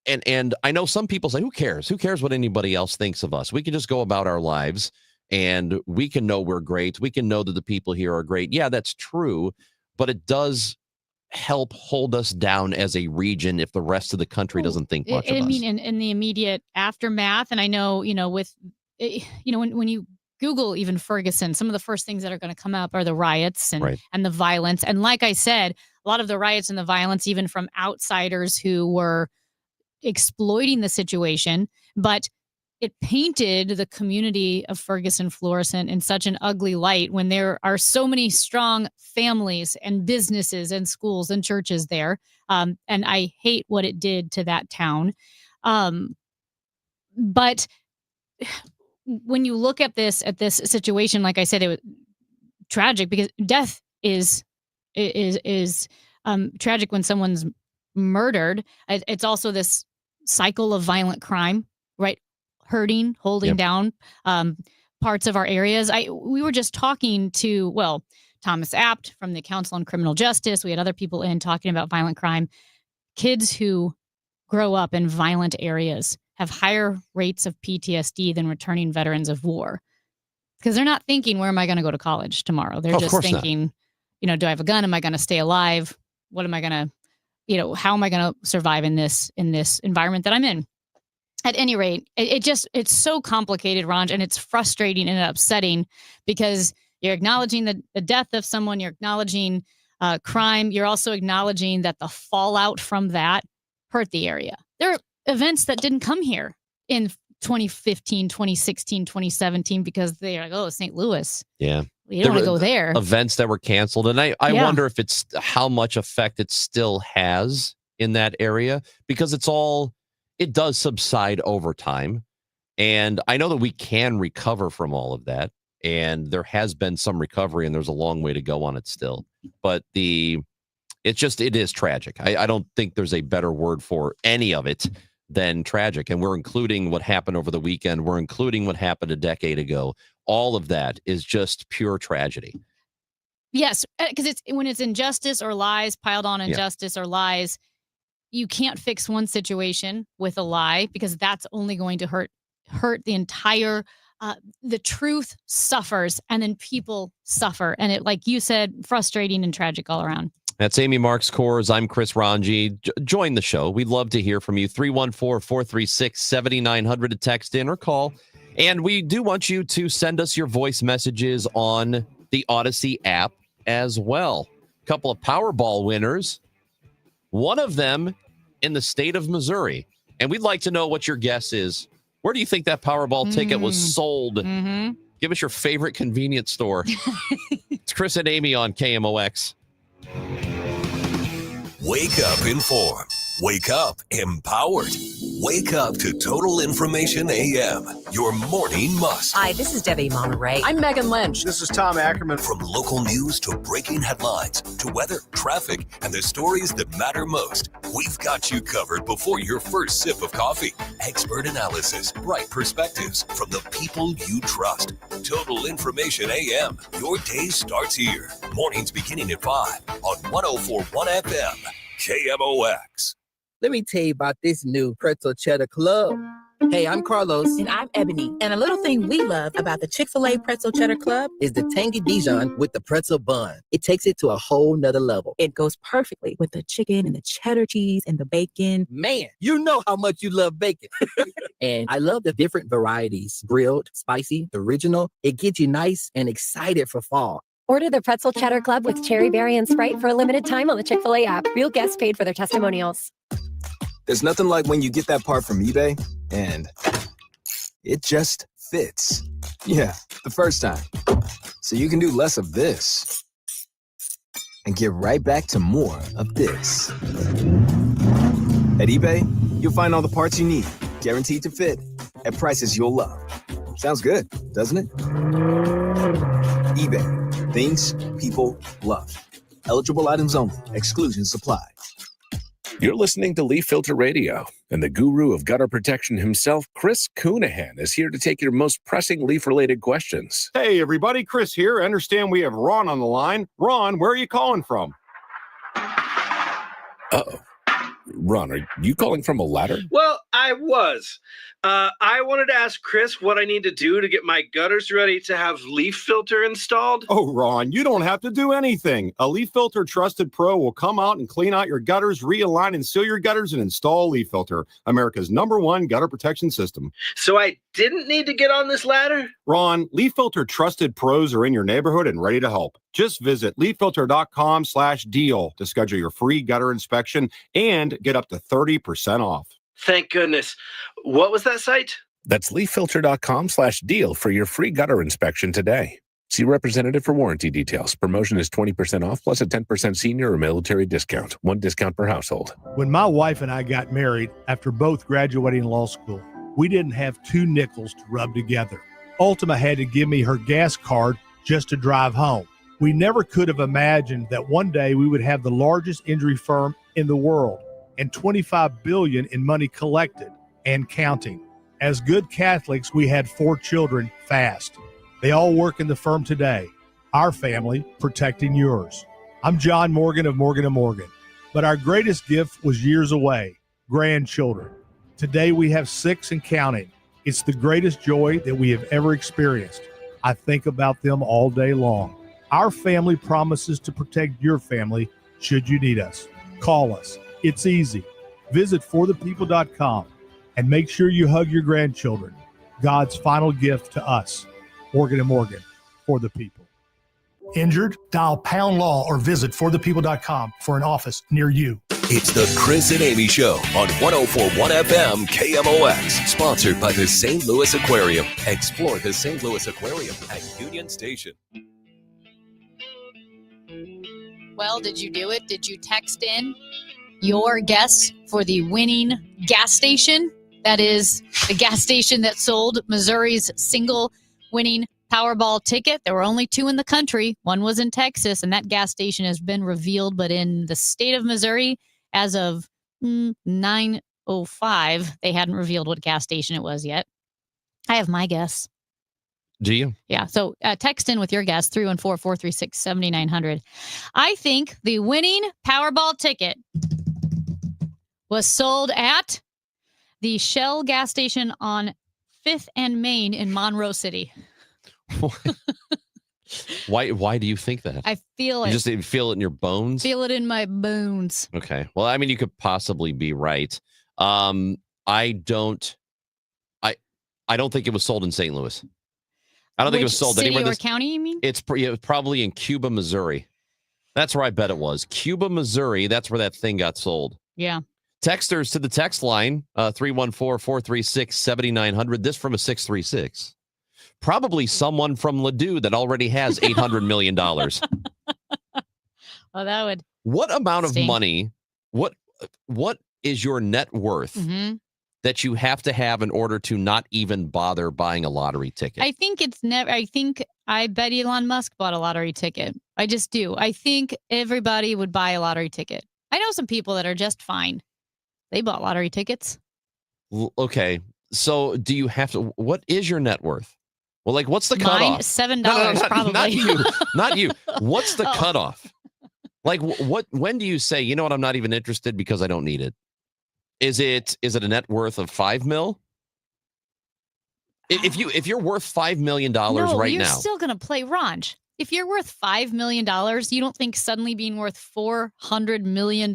And I know some people say, who cares? Who cares what anybody else thinks of us? We can just go about our lives, and we can know we're great. We can know that the people here are great. Yeah, that's true. But it does help hold us down as a region if the rest of the country doesn't think much of us. I mean, in the immediate aftermath, and I know, with, when you Google even Ferguson, some of the first things that are going to come up are the riots and the violence. And like I said, a lot of the riots and the violence, even from outsiders who were exploiting the situation, but it painted the community of Ferguson-Florissant in such an ugly light when there are so many strong families and businesses and schools and churches there. And I hate what it did to that town. But when you look at this situation, like I said, it was tragic, because death is tragic when someone's murdered. It's also this cycle of violent crime, right? Hurting, holding down parts of our areas. We were just talking to, Thomas Apt from the Council on Criminal Justice. We had other people in talking about violent crime. Kids who grow up in violent areas have higher rates of PTSD than returning veterans of war. Because they're not thinking, where am I going to go to college tomorrow? They're just thinking, do I have a gun? Am I going to stay alive? What am I going to, how am I going to survive in this environment that I'm in? At any rate, it's so complicated, Ron, and it's frustrating and upsetting because you're acknowledging the death of someone, you're acknowledging crime, you're also acknowledging that the fallout from that hurt the area. There are events that didn't come here in 2015, 2016, 2017 because they're like, oh, St. Louis. Yeah. You don't want to go there. Events that were canceled. And I wonder if it's how much effect it still has in that area because it does subside over time. And I know that we can recover from all of that. And there has been some recovery and there's a long way to go on it still. But it is tragic. I don't think there's a better word for any of it than tragic. And we're including what happened over the weekend. We're including what happened a decade ago. All of that is just pure tragedy. Yes, because when it's injustice or lies piled on injustice or lies, you can't fix one situation with a lie because that's only going to hurt the entire. The truth suffers, and then people suffer, and it, like you said, frustrating and tragic all around. That's Amy Marks Kors. I'm Chris Ranji. Join the show. We'd love to hear from you. 314-436-7900 to text in or call. And we do want you to send us your voice messages on the Odyssey app as well. A couple of Powerball winners. One of them in the state of Missouri. And we'd like to know what your guess is. Where do you think that Powerball ticket was sold? Mm-hmm. Give us your favorite convenience store. It's Chris and Amy on KMOX. Wake up informed. Wake up empowered. Wake up to Total Information AM, your morning must. Hi, this is Debbie Monterey. I'm Megan Lynch. This is Tom Ackerman. From local news to breaking headlines to weather, traffic, and the stories that matter most, we've got you covered before your first sip of coffee. Expert analysis, bright perspectives from the people you trust. Total Information AM, your day starts here. Mornings beginning at 5 on 104.1 FM, KMOX. Let me tell you about this new Pretzel Cheddar Club. Hey, I'm Carlos. And I'm Ebony. And a little thing we love about the Chick-fil-A Pretzel Cheddar Club is the tangy Dijon with the pretzel bun. It takes it to a whole nother level. It goes perfectly with the chicken and the cheddar cheese and the bacon. Man, you know how much you love bacon. And I love the different varieties. Grilled, spicy, original. It gets you nice and excited for fall. Order the Pretzel Cheddar Club with Cherry Berry and Sprite for a limited time on the Chick-fil-A app. Real guests paid for their testimonials. There's nothing like when you get that part from eBay and it just fits. Yeah, the first time. So you can do less of this and get right back to more of this. At eBay, you'll find all the parts you need, guaranteed to fit, at prices you'll love. Sounds good, doesn't it? eBay, things people love. Eligible items only. Exclusions apply. You're listening to Leaf Filter Radio, and the guru of gutter protection himself, Chris Coonahan, is here to take your most pressing leaf-related questions. Hey, everybody, Chris here. I understand we have Ron on the line. Ron, where are you calling from? Uh-oh. Ron, are you calling from a ladder? Well, I was. I wanted to ask Chris what I need to do to get my gutters ready to have leaf filter installed. Oh, Ron, you don't have to do anything. A Leaf Filter Trusted Pro will come out and clean out your gutters, realign and seal your gutters, and install Leaf Filter, America's #1 gutter protection system. So I didn't need to get on this ladder? Ron, Leaf Filter Trusted Pros are in your neighborhood and ready to help. Just visit leaffilter.com/deal to schedule your free gutter inspection and get up to 30% off. Thank goodness. What was that site? That's leaffilter.com/deal for your free gutter inspection today. See representative for warranty details. Promotion is 20% off plus a 10% senior or military discount. One discount per household. When my wife and I got married, after both graduating law school, we didn't have 2 nickels to rub together. Ultima had to give me her gas card just to drive home. We never could have imagined that one day we would have the largest injury firm in the world and $25 billion in money collected and counting. As good Catholics, we had 4 children fast. They all work in the firm today. Our family protecting yours. I'm John Morgan of Morgan & Morgan, but our greatest gift was years away. grandchildren. Today we have 6 and counting. It's the greatest joy that we have ever experienced. I think about them all day long. Our family promises to protect your family should you need us. Call us. It's easy. Visit forthepeople.com and make sure you hug your grandchildren. God's final gift to us. Morgan & Morgan, for the people. Injured? Dial pound law or visit forthepeople.com for an office near you. It's the Chris and Amy Show on 104.1 FM KMOX, sponsored by the St. Louis Aquarium. Explore the St. Louis Aquarium at Union Station. Well, did you do it? Did you text in your guess for the winning gas station? That is the gas station that sold Missouri's single winning Powerball ticket. There were only 2 in the country. One was in Texas, and that gas station has been revealed. But in the state of Missouri, as of 9:05, they hadn't revealed what gas station it was yet. I have my guess. Do you? Yeah. So text in with your guess, 314-436-7900. I think the winning Powerball ticket was sold at the Shell gas station on 5th and Main in Monroe City. Why do you think that? I feel You it. just feel it in your bones? Feel it in my bones. Okay. Well, I mean, you could possibly be right. I don't think it was sold in St. Louis. I don't think it was sold city anywhere. or county, you mean? It's probably in Cuba, Missouri. That's where I bet it was. Cuba, Missouri. That's where that thing got sold. Yeah. Texters to the text line, 314-436-7900. This from a 636. Probably someone from Ladue that already has $800 million. Oh, that would. What amount of stink. money, what is your net worth that you have to have in order to not even bother buying a lottery ticket? I think it's never. I bet Elon Musk bought a lottery ticket. I just do. I think everybody would buy a lottery ticket. I know some people that are just fine. They bought lottery tickets. Okay. So do you have to, what is your net worth? Well, like, what's the Mine, cutoff? $7 No, probably. Not you. Not you. What's the Oh. cutoff? Like, when do you say, you know what, I'm not even interested because I don't need it? Is it a net worth of $5 million? If you're worth $5 million right you're now, still going to play Ranj. If you're worth $5 million, you don't think suddenly being worth $400 million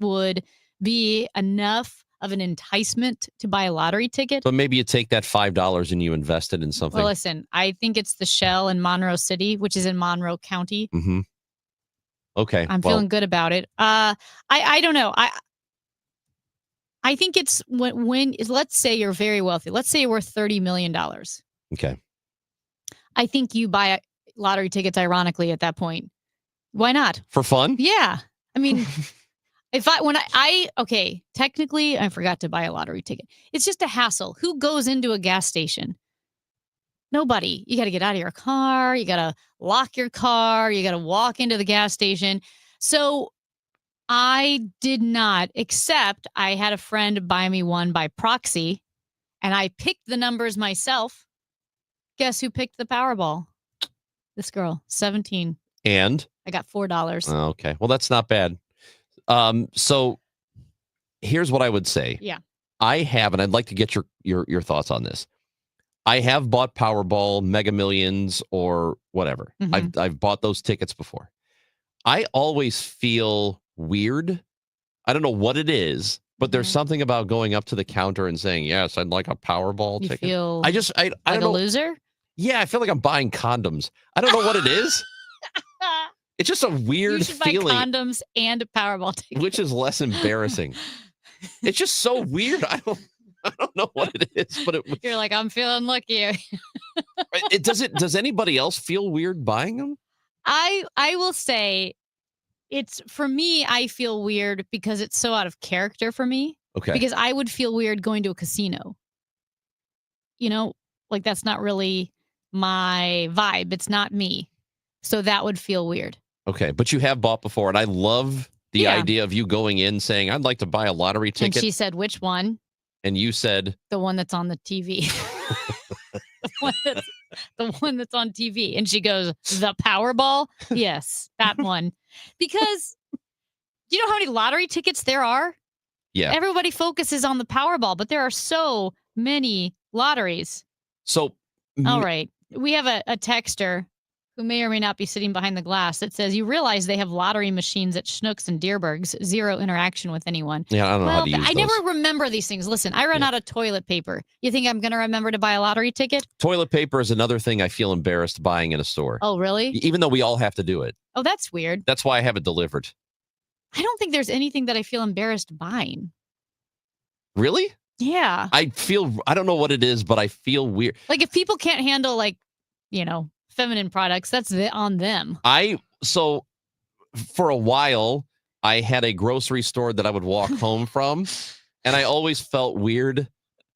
would be enough of an enticement to buy a lottery ticket? but maybe you take that $5 and you invest it in something. Well, listen, I think it's the Shell in Monroe City, which is in Monroe County. Mm-hmm. Okay. I'm feeling good about it. I don't know. I think it's when let's say you're very wealthy. Let's say you're worth $30 million. Okay. I think you buy lottery tickets, ironically, at that point. Why not? For fun? Yeah. I mean, technically, I forgot to buy a lottery ticket. It's just a hassle. Who goes into a gas station? Nobody. You got to get out of your car. You got to lock your car. You got to walk into the gas station. So I did not, except I had a friend buy me one by proxy, and I picked the numbers myself. Guess who picked the Powerball? This girl, 17. And? I got $4. Okay. Well, that's not bad. So here's what I would say. Yeah. I have, and I'd like to get your thoughts on this. I have bought Powerball, Mega Millions, or whatever. I've bought those tickets before. I always feel weird. I don't know what it is, but there's something about going up to the counter and saying, "Yes, I'd like a Powerball You ticket." feel I like don't a know. loser? Yeah, I feel like I'm buying condoms. I don't know what it is. It's just a weird You should feeling, buy condoms and a Powerball ticket. which is less embarrassing. It's just so weird. I don't know what it is, but You're like, I'm feeling lucky. does anybody else feel weird buying them? I will say it's for me, I feel weird because it's so out of character for me. Okay. Because I would feel weird going to a casino. You know, like that's not really my vibe. It's not me. So that would feel weird. Okay, but you have bought before, and I love the Yeah. idea of you going in saying, "I'd like to buy a lottery And ticket," she said, which one? and you said, The one that's on the TV. the one that's on TV. And she goes, the Powerball? Yes, that one. Because do you know how many lottery tickets there are? Yeah. Everybody focuses on the Powerball, but there are so many lotteries. So, All right. We have a texter who may or may not be sitting behind the glass that says, you realize they have lottery machines at Schnucks and Dierberg's, zero interaction with anyone. Yeah, I don't know how to use I those. never remember these things. Listen, I run out of toilet paper. You think I'm going to remember to buy a lottery ticket? Toilet paper is another thing I feel embarrassed buying in a store. Oh, really? Even though we all have to do it. Oh, that's weird. That's why I have it delivered. I don't think there's anything that I feel embarrassed buying. Really? Yeah. I don't know what it is, but I feel weird. Like if people can't handle feminine products, that's on them. So for a while, I had a grocery store that I would walk home from, and I always felt weird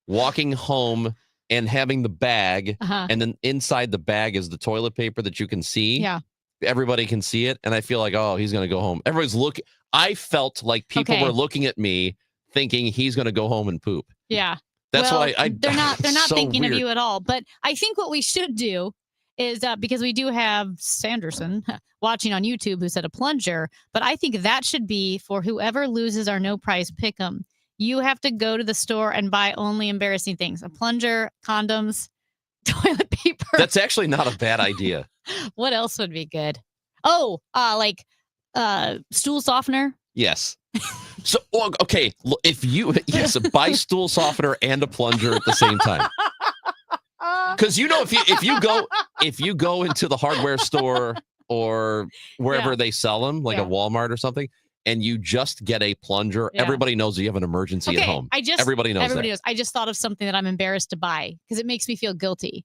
walking home and having the bag, and then inside the bag is the toilet paper that you can see. Yeah. Everybody can see it, and I feel like, oh, he's going to go home. Everybody's looking. I felt like people were looking at me thinking he's going to go home and poop. Yeah. That's well, why they're not so thinking weird. of you at all. But I think what we should do is because we do have Sanderson watching on YouTube who said a plunger, but I think that should be for whoever loses our no prize pick'em. You have to go to the store and buy only embarrassing things: a plunger, condoms, toilet paper. That's actually not a bad idea. What else would be good? Oh, stool softener. Yes. So, okay, if you buy stool softener and a plunger at the same time. Because if you go into the hardware store or wherever they sell them, like a Walmart or something, and you just get a plunger, everybody knows you have an emergency at home. Everybody knows that. I just thought of something that I'm embarrassed to buy because it makes me feel guilty.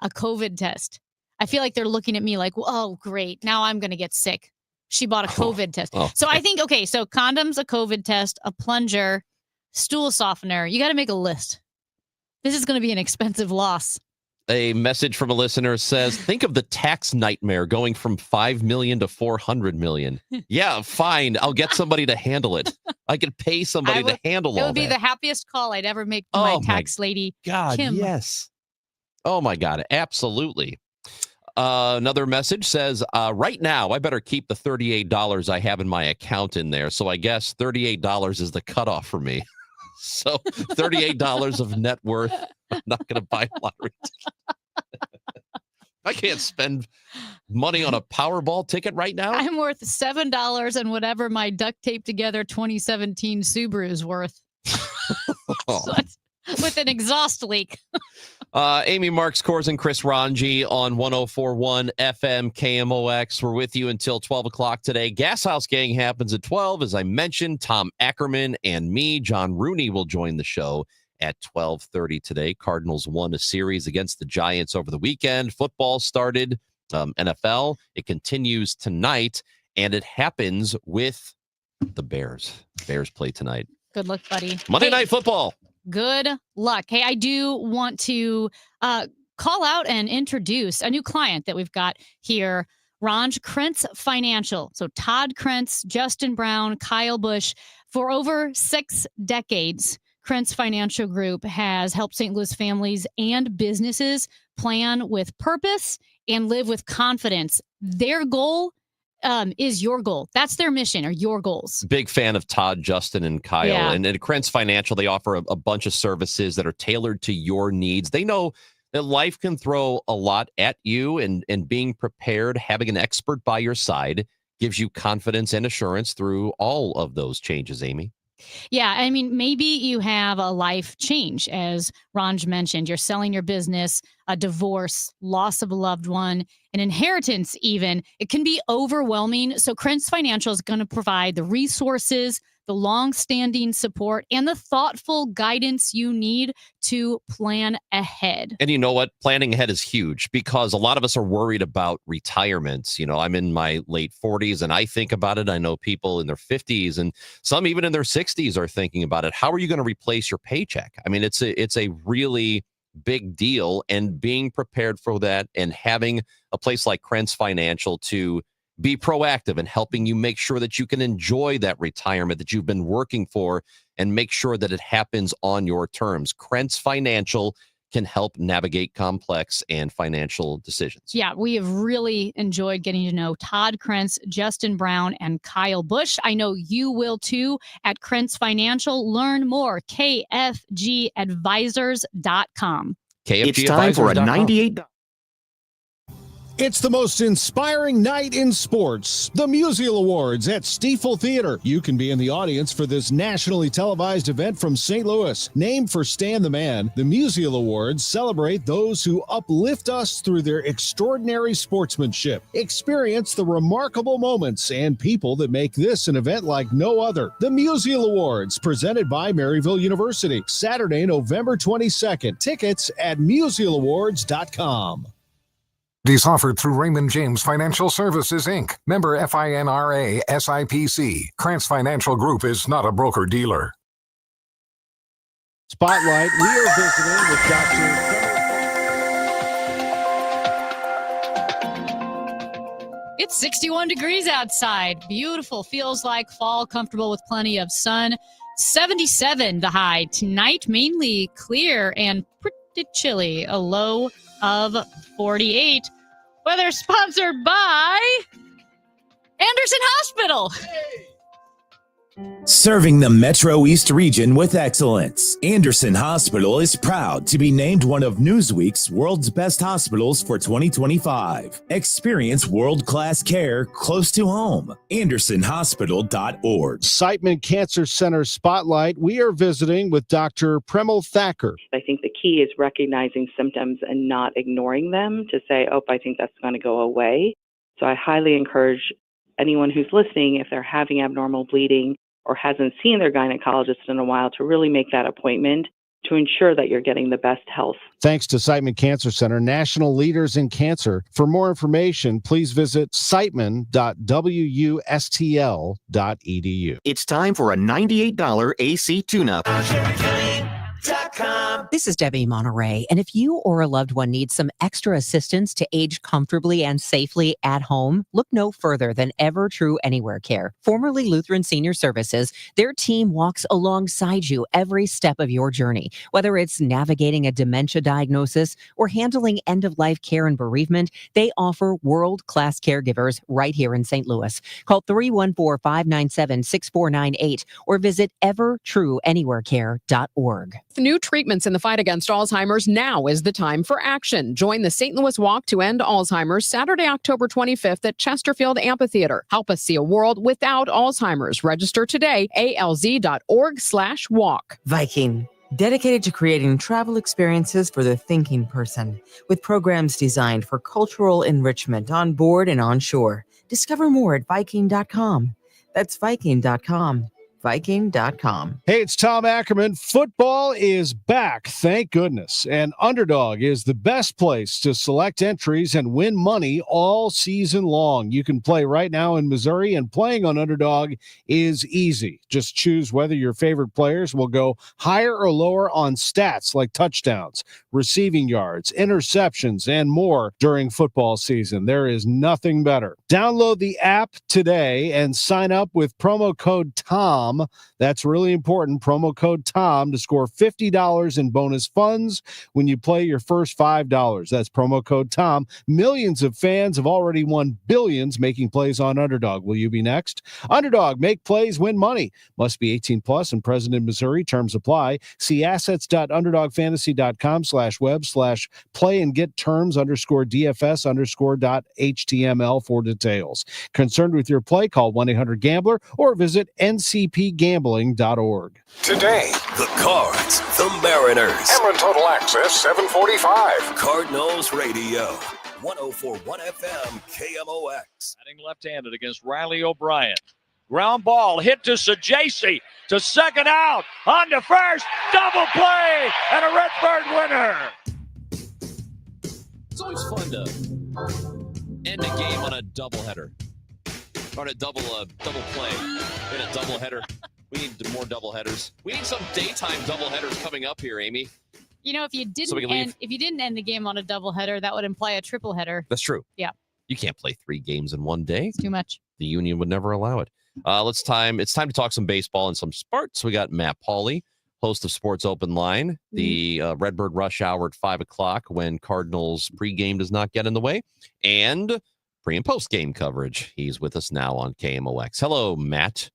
A COVID test. I feel like they're looking at me like, oh, great. Now I'm going to get sick. She bought a COVID test. Oh. So I think, so condoms, a COVID test, a plunger, stool softener. You got to make a list. This is going to be an expensive loss. A message from a listener says, think of the tax nightmare going from 5 million to 400 million. Yeah, fine. I'll get somebody to handle it. I could pay somebody to handle all that. It would be the happiest call I'd ever make to my tax lady, God, Kim. Yes. Oh, my God. Absolutely. Another message says, right now, I better keep the $38 I have in my account in there. So I guess $38 is the cutoff for me. So $38 of net worth. I'm not going to buy a lottery ticket. I can't spend money on a Powerball ticket right now. I'm worth $7 and whatever my duct tape together 2017 Subaru is worth. So it's with an exhaust leak. Amy Marks, Kors, and Chris Ranji on 104.1 FM KMOX. We're with you until 12 o'clock today. Gas House Gang happens at 12. As I mentioned, Tom Ackerman and me, John Rooney, will join the show at 12:30 today. Cardinals won a series against the Giants over the weekend. Football started, NFL. It continues tonight, and it happens with the Bears. Bears play tonight. Good luck, buddy. Monday Night Football. Good luck. Hey, I do want to call out and introduce a new client that we've got here, Ranj Krentz Financial. So Todd Krentz, Justin Brown, Kyle Busch. For over 6 decades, Krentz Financial Group has helped St. Louis families and businesses plan with purpose and live with confidence. Their goal is your goal. That's their mission, or your goals. Big fan of Todd, Justin, and Kyle. Yeah. And at Krentz Financial, they offer a bunch of services that are tailored to your needs. They know that life can throw a lot at you, and being prepared, having an expert by your side gives you confidence and assurance through all of those changes, Amy. Yeah, I mean, maybe you have a life change, as Ranj mentioned. You're selling your business, a divorce, loss of a loved one, an inheritance even. It can be overwhelming. So Krentz Financial is going to provide the resources, the long-standing support, and the thoughtful guidance you need to plan ahead. And you know what? Planning ahead is huge, because a lot of us are worried about retirement. You know, I'm in my late 40s and I think about it. I know people in their 50s and some even in their 60s are thinking about it. How are you going to replace your paycheck? I mean, it's a really big deal, and being prepared for that and having a place like Krentz Financial to be proactive in helping you make sure that you can enjoy that retirement that you've been working for and make sure that it happens on your terms. Krentz Financial can help navigate complex and financial decisions. Yeah, we have really enjoyed getting to know Todd Krentz, Justin Brown, and Kyle Busch. I know you will too at Krentz Financial. Learn more, kfgadvisors.com. It's time for a $98. It's the most inspiring night in sports, the Musial Awards at Stiefel Theater. You can be in the audience for this nationally televised event from St. Louis. Named for Stan the Man, the Musial Awards celebrate those who uplift us through their extraordinary sportsmanship. Experience the remarkable moments and people that make this an event like no other. The Musial Awards, presented by Maryville University, Saturday, November 22nd. Tickets at musialawards.com. Is offered through Raymond James Financial Services, Inc., member FINRA SIPC. Krantz Financial Group is not a broker-dealer. Spotlight, we are visiting with Dr. It's 61 degrees outside. Beautiful. Feels like fall, comfortable with plenty of sun. 77 the high. Tonight, mainly clear and pretty chilly. A low of 48. Weather sponsored by Anderson Hospital. Serving the Metro East region with excellence, Anderson Hospital is proud to be named one of Newsweek's World's Best Hospitals for 2025. Experience world-class care close to home. AndersonHospital.org. Siteman Cancer Center Spotlight. We are visiting with Dr. Premal Thacker. I think the key is recognizing symptoms and not ignoring them to say, oh, I think that's going to go away. So I highly encourage anyone who's listening, if they're having abnormal bleeding or hasn't seen their gynecologist in a while, to really make that appointment to ensure that you're getting the best health. Thanks to Siteman Cancer Center, national leaders in cancer. For more information, please visit siteman.wustl.edu. It's time for a $98 AC tune-up. This is Debbie Monterey, and if you or a loved one needs some extra assistance to age comfortably and safely at home, look no further than Ever True Anywhere Care. Formerly Lutheran Senior Services, their team walks alongside you every step of your journey. Whether it's navigating a dementia diagnosis or handling end-of-life care and bereavement, they offer world-class caregivers right here in St. Louis. Call 314-597-6498 or visit evertrueanywherecare.org. New treatments in the fight against Alzheimer's, now is the time for action. Join the St. Louis Walk to End Alzheimer's Saturday, October 25th at Chesterfield Amphitheater. Help us see a world without Alzheimer's. Register today, alz.org/walk. Viking, dedicated to creating travel experiences for the thinking person, with programs designed for cultural enrichment on board and on shore. Discover more at Viking.com. That's Viking.com. Viking.com. Hey, it's Tom Ackerman. Football is back, thank goodness. And Underdog is the best place to select entries and win money all season long. You can play right now in Missouri, and playing on Underdog is easy. Just choose whether your favorite players will go higher or lower on stats like touchdowns, receiving yards, interceptions, and more during football season. There is nothing better. Download the app today and sign up with promo code TOM. That's really important. Promo code TOM to score $50 in bonus funds when you play your first $5. That's promo code TOM. Millions of fans have already won billions making plays on Underdog. Will you be next? Underdog, make plays, win money. Must be 18 plus and present in Missouri. Terms apply. See assets.underdogfantasy.com/web/play and get terms _DFS_.html for details. Concerned with your play? Call 1-800-GAMBLER or visit ncpgambling.org. Today, the Cards, the Mariners. Emeren Total Access 745. Cardinals Radio, 104.1 FM, KMOX. Batting left-handed against Riley O'Brien. Ground ball hit to Sajasi to second out, on to first, double play, and a Redbird winner. It's always fun to end a game on a doubleheader. Or a double play in a doubleheader. We need more doubleheaders. We need some daytime doubleheaders coming up here, Amy. You know, if you didn't end the game on a doubleheader, that would imply a tripleheader. That's true. Yeah. You can't play 3 games in one day. It's too much. The union would never allow it. It's time to talk some baseball and some sports. We got Matt Pauley, host of Sports Open Line, the Redbird Rush Hour at 5 o'clock when Cardinals pregame does not get in the way, and pre- and post-game coverage. He's with us now on KMOX. Hello, Matt.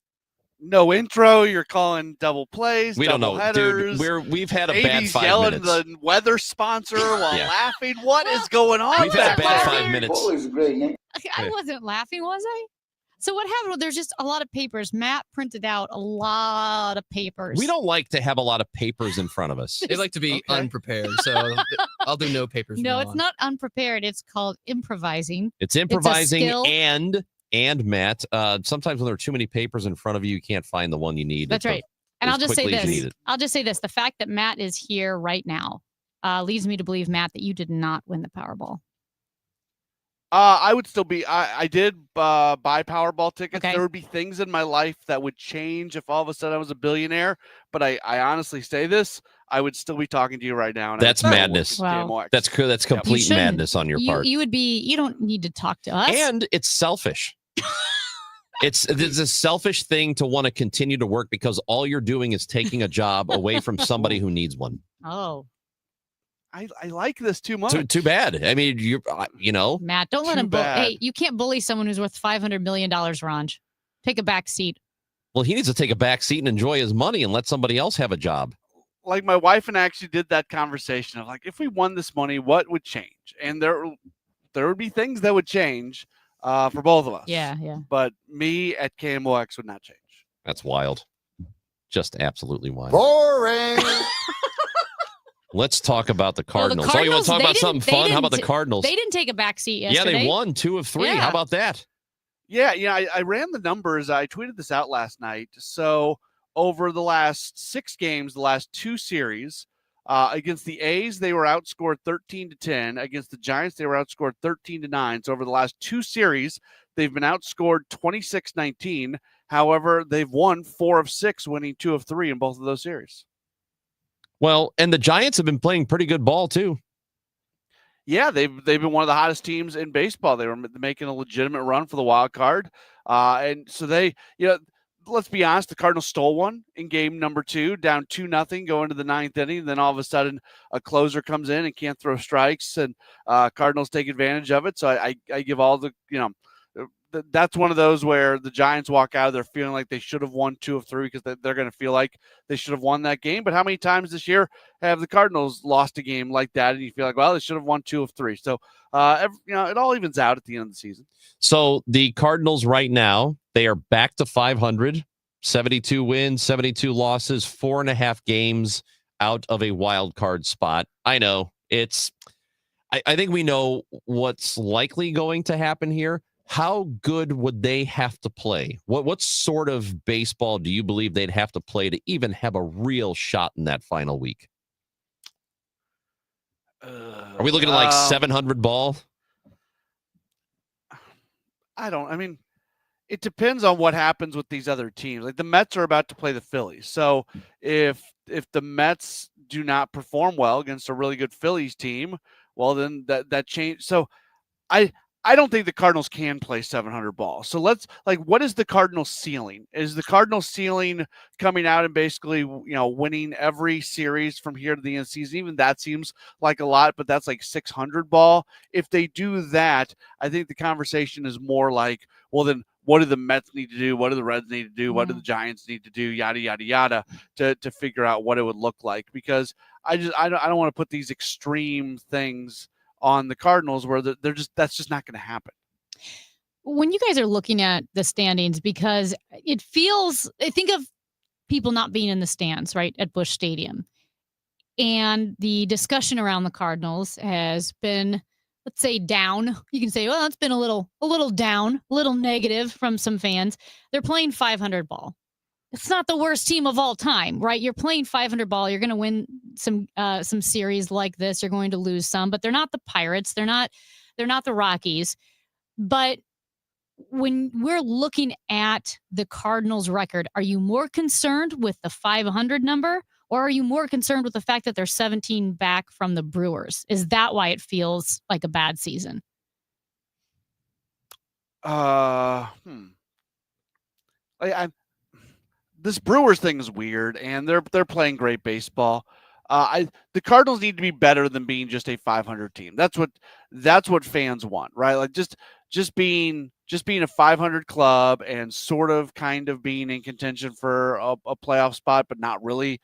No intro. You're calling double plays. We don't know, headers. dude. We've had a bad AB's 5 yelling minutes. the weather sponsor while laughing. What is going on? We've had a bad 5 minutes. I wasn't laughing, was I? So what happened? Well, there's just a lot of papers. Matt printed out a lot of papers. We don't like to have a lot of papers in front of us. They like to be unprepared, so I'll do no papers. from No, now it's on. not unprepared. It's called improvising. It's improvising skill. and Matt. Sometimes when there are too many papers in front of you, you can't find the one you need. That's right. And as I'll just say quickly as you this. need it. I'll just say this. The fact that Matt is here right now leads me to believe, Matt, that you did not win the Powerball. I would still be. I did buy Powerball tickets. Okay. There would be things in my life that would change if all of a sudden I was a billionaire. But I honestly say this. I would still be talking to you right now. And That's madness. Wow. That's complete shouldn't. madness on your part. You would be. You don't need to talk to us. And it's selfish. It's a selfish thing to want to continue to work because all you're doing is taking a job away from somebody who needs one. Oh, I like this too much. Too bad. I mean, you know. Matt, don't let Too him. bad. Hey, you can't bully someone who's worth $500 million, Ranj. Take a back seat. Well, he needs to take a back seat and enjoy his money and let somebody else have a job. Like my wife and I actually did that conversation of like, if we won this money, what would change? And there would be things that would change for both of us. Yeah, yeah. But me at KMOX would not change. That's wild. Just absolutely wild. Boring. Let's talk about the Well, the Cardinals. Oh, you want to talk they about didn't- something they fun? How about the didn't- Cardinals? They didn't take a back seat Yeah, yesterday. they won 2 of 3. Yeah. How about that? Yeah, I ran the numbers. I tweeted this out last night. So over the last 6 games, the last 2 series, against the A's, they were outscored 13-10. Against the Giants, they were outscored 13-9. So over the last 2 series, they've been outscored 26-19. However, they've won 4 of 6, winning 2 of 3 in both of those series. Well, and the Giants have been playing pretty good ball too. Yeah, they've been one of the hottest teams in baseball. They were making a legitimate run for the wild card, and so they, let's be honest, the Cardinals stole one in game number 2, down 2-0, going to the 9th inning. And then all of a sudden, a closer comes in and can't throw strikes, and Cardinals take advantage of it. So I give all the, that's one of those where the Giants walk out of there feeling like they should have won 2 of 3 because they're going to feel like they should have won that game. But how many times this year have the Cardinals lost a game like that and you feel like, well, they should have won 2 of 3? So, it all evens out at the end of the season. So the Cardinals right now, they are back to 500, 72 wins, 72 losses, 4.5 games out of a wild card spot. I know I think we know what's likely going to happen here. How good would they have to play? What sort of baseball do you believe they'd have to play to even have a real shot in that final week? Are we looking at like 700 ball? It depends on what happens with these other teams. Like the Mets are about to play the Phillies. So if the Mets do not perform well against a really good Phillies team, well, then that change. So I don't think the Cardinals can play 700 ball. So what is the Cardinals ceiling? Is the Cardinals ceiling coming out and basically, winning every series from here to the end of the season? Even that seems like a lot, but that's like 600 ball. If they do that, I think the conversation is more like, well, then what do the Mets need to do? What do the Reds need to do? What do the Giants need to do? Yada, yada, yada, to figure out what it would look like. Because I don't want to put these extreme things on the Cardinals where that's just not going to happen. When you guys are looking at the standings, because it feels, I think of people not being in the stands, right, at Busch Stadium. And the discussion around the Cardinals has been, let's say, down. You can say, well, it's been a little down, a little negative from some fans. They're playing 500 ball. It's not the worst team of all time, right? You're playing 500 ball. You're going to win some series like this. You're going to lose some, but they're not the Pirates. They're not the Rockies. But when we're looking at the Cardinals record, are you more concerned with the 500 number, or are you more concerned with the fact that they're 17 back from the Brewers? Is that why it feels like a bad season? this Brewers thing is weird, and they're playing great baseball. The Cardinals need to be better than being just a 500 team. That's what fans want, right? Like just being a 500 club and sort of kind of being in contention for a playoff spot, but not really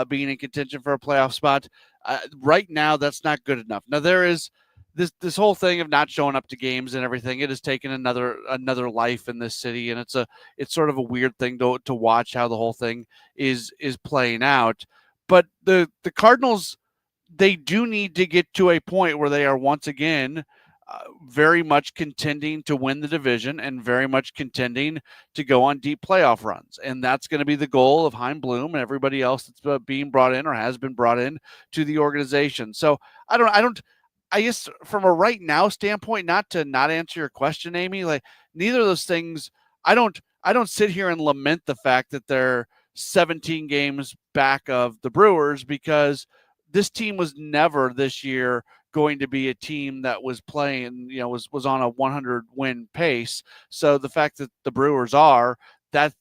being in contention for a playoff spot. Right now, that's not good enough. Now there is this whole thing of not showing up to games and everything. It has taken another life in this city, and it's sort of a weird thing to watch how the whole thing is playing out. But the Cardinals, they do need to get to a point where they are once again very much contending to win the division and very much contending to go on deep playoff runs. And that's going to be the goal of Chaim Bloom and everybody else that's being brought in or has been brought in to the organization. So I guess from a right now standpoint, not to not answer your question, Amy, like neither of those things, I don't sit here and lament the fact that they're 17 games back of the Brewers, because this team was never this year going to be a team that was playing, was on a 100 win pace. So the fact that the Brewers are, that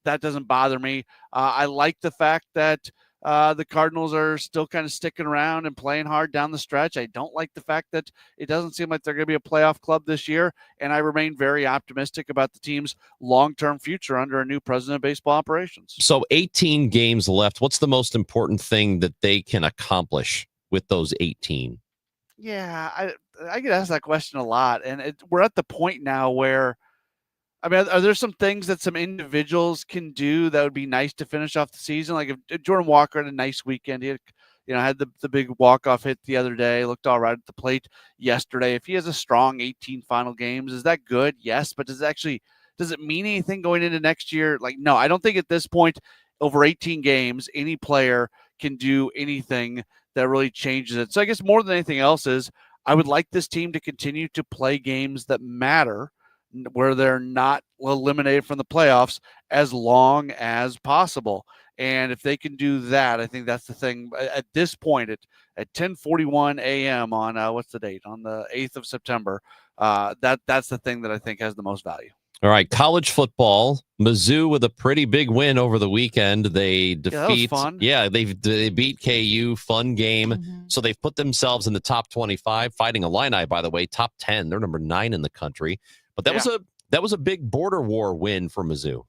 doesn't bother me. I like the fact that the Cardinals are still kind of sticking around and playing hard down the stretch. I don't like the fact that it doesn't seem like they're going to be a playoff club this year, and I remain very optimistic about the team's long-term future under a new president of baseball operations. So 18 games left. What's the most important thing that they can accomplish with those 18? Yeah, I get asked that question a lot, and we're at the point now where, I mean, are there some things that some individuals can do that would be nice to finish off the season? Like if Jordan Walker had a nice weekend, he had the big walk-off hit the other day, looked all right at the plate yesterday. If he has a strong 18 final games, is that good? Yes, but does it mean anything going into next year? Like, no, I don't think at this point, over 18 games, any player can do anything that really changes it. So I guess more than anything else is I would like this team to continue to play games that matter, where they're not eliminated from the playoffs, as long as possible. And if they can do that, I think that's the thing at this point at 10:41 a.m. on what's the date? On the 8th of September. That's the thing that I think has the most value. All right, college football. Mizzou with a pretty big win over the weekend. They defeat, they beat KU. Fun game. Mm-hmm. So they've put themselves in the top 25. Fighting Illini, by the way, top 10. They're number 9 in the country. But that was a big border war win for Mizzou.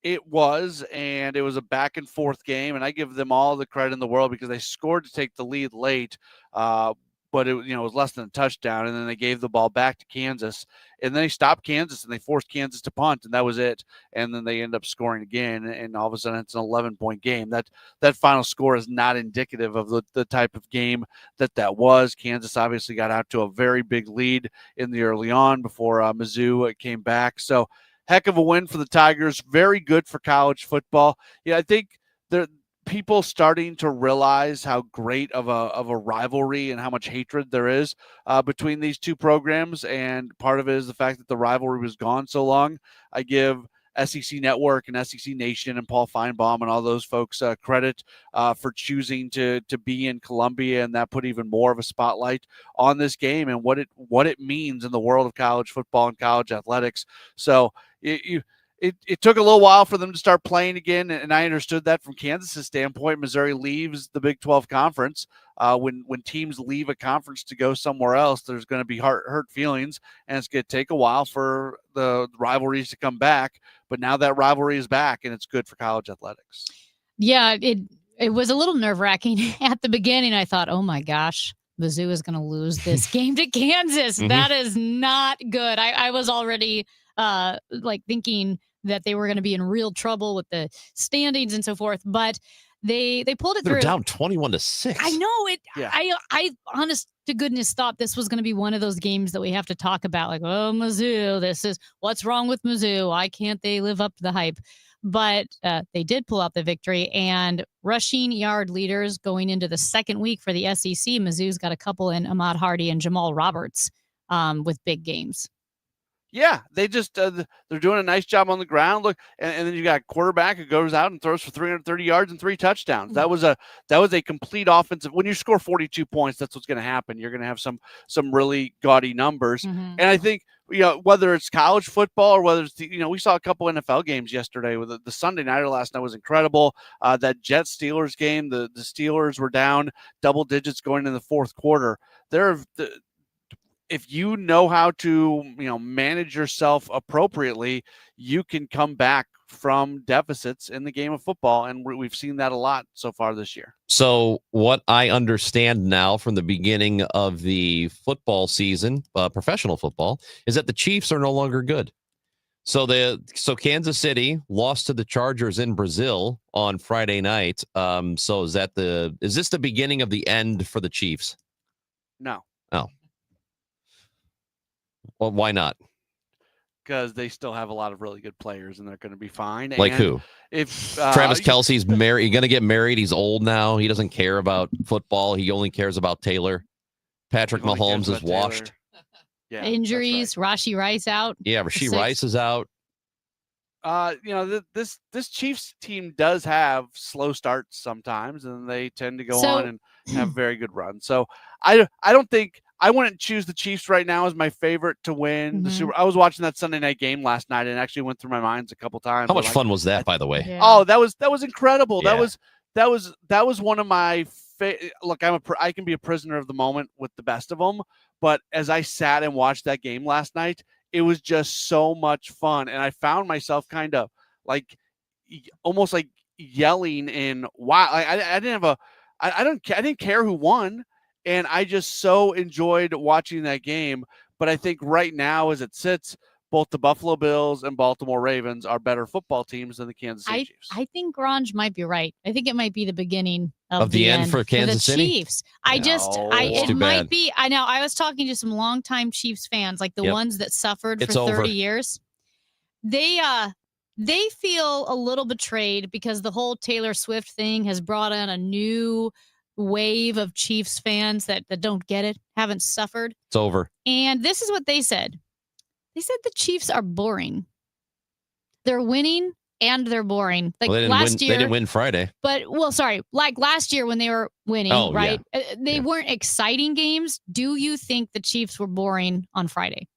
It was, and it was a back and forth game, and I give them all the credit in the world because they scored to take the lead late. But it was less than a touchdown, and then they gave the ball back to Kansas, and then they stopped Kansas and they forced Kansas to punt, and that was it. And then they end up scoring again, and all of a sudden it's an 11-point game. That final score is not indicative of the type of game that was. Kansas obviously got out to a very big lead in the early on before Mizzou came back. So heck of a win for the Tigers. Very good for college football. Yeah, I think people starting to realize how great of a rivalry and how much hatred there is between these two programs. And part of it is the fact that the rivalry was gone so long. I give SEC Network and SEC Nation and Paul Feinbaum and all those folks credit for choosing to be in Columbia, and that put even more of a spotlight on this game and what it means in the world of college football and college athletics. So It took a little while for them to start playing again, and I understood that from Kansas's standpoint. Missouri leaves the Big 12 conference. When teams leave a conference to go somewhere else, there's going to be hurt feelings, and it's going to take a while for the rivalries to come back. But now that rivalry is back, and it's good for college athletics. Yeah, it was a little nerve-wracking at the beginning. I thought, oh my gosh, Mizzou is going to lose this game to Kansas. Mm-hmm. That is not good. I was already thinking that they were going to be in real trouble with the standings and so forth, but they pulled it through. They're down 21-6. I know it. Yeah. I honest to goodness thought this was going to be one of those games that we have to talk about, like, oh, Mizzou, this is what's wrong with Mizzou. Why can't they live up to the hype? But they did pull out the victory, and rushing yard leaders going into the second week for the SEC. Mizzou's got a couple in Ahmad Hardy and Jamal Roberts with big games. Yeah, they just they're doing a nice job on the ground. Look, and then you got a quarterback who goes out and throws for 330 yards and 3 touchdowns. That was a complete offensive. When you score 42 points, that's what's going to happen. You're going to have some really gaudy numbers. Mm-hmm. And I think whether it's college football or whether it's we saw a couple NFL games yesterday. With the Sunday nighter last night was incredible. That Jets Steelers game, the Steelers were down double digits going in the fourth quarter. If you know how to manage yourself appropriately, you can come back from deficits in the game of football, and we've seen that a lot so far this year. So what I understand now from the beginning of the football season, professional football, is that the Chiefs are no longer good. So Kansas City lost to the Chargers in Brazil on Friday night. So is this the beginning of the end for the Chiefs? No. Oh. Well, why not? Because they still have a lot of really good players, and they're going to be fine. Like and who? If Travis Kelce's married, he's going to get married. He's old now. He doesn't care about football. He only cares about Taylor. Patrick Mahomes is washed. Yeah, injuries. Rashi Rice out. Yeah, Rasheed Rice is out. This Chiefs team does have slow starts sometimes, and they tend to go on and have very good runs. So I don't think I wouldn't choose the Chiefs right now as my favorite to win the Super. I was watching that Sunday night game last night and actually went through my minds a couple times. How much fun was that, by the way? Yeah. Oh, that was incredible. Yeah. That was one of my look. I can be a prisoner of the moment with the best of them, but as I sat and watched that game last night, it was just so much fun, and I found myself kind of like almost like yelling in wow. I didn't care who won. And I just so enjoyed watching that game. But I think right now, as it sits, both the Buffalo Bills and Baltimore Ravens are better football teams than the Kansas City Chiefs. I think Grange might be right. I think it might be the beginning of the end for Kansas the City? Chiefs. It too might bad. be. I know. I was talking to some longtime Chiefs fans, like the ones that suffered It's for 30 over. years. They feel a little betrayed because the whole Taylor Swift thing has brought in a new wave of Chiefs fans that don't get it, haven't suffered. It's over. And this is what they said. They said the Chiefs are boring. They're winning and they're boring. Like Well, last year. they didn't win Friday. But, like last year when they were winning, Oh, right? They weren't exciting games. Do you think the Chiefs were boring on Friday?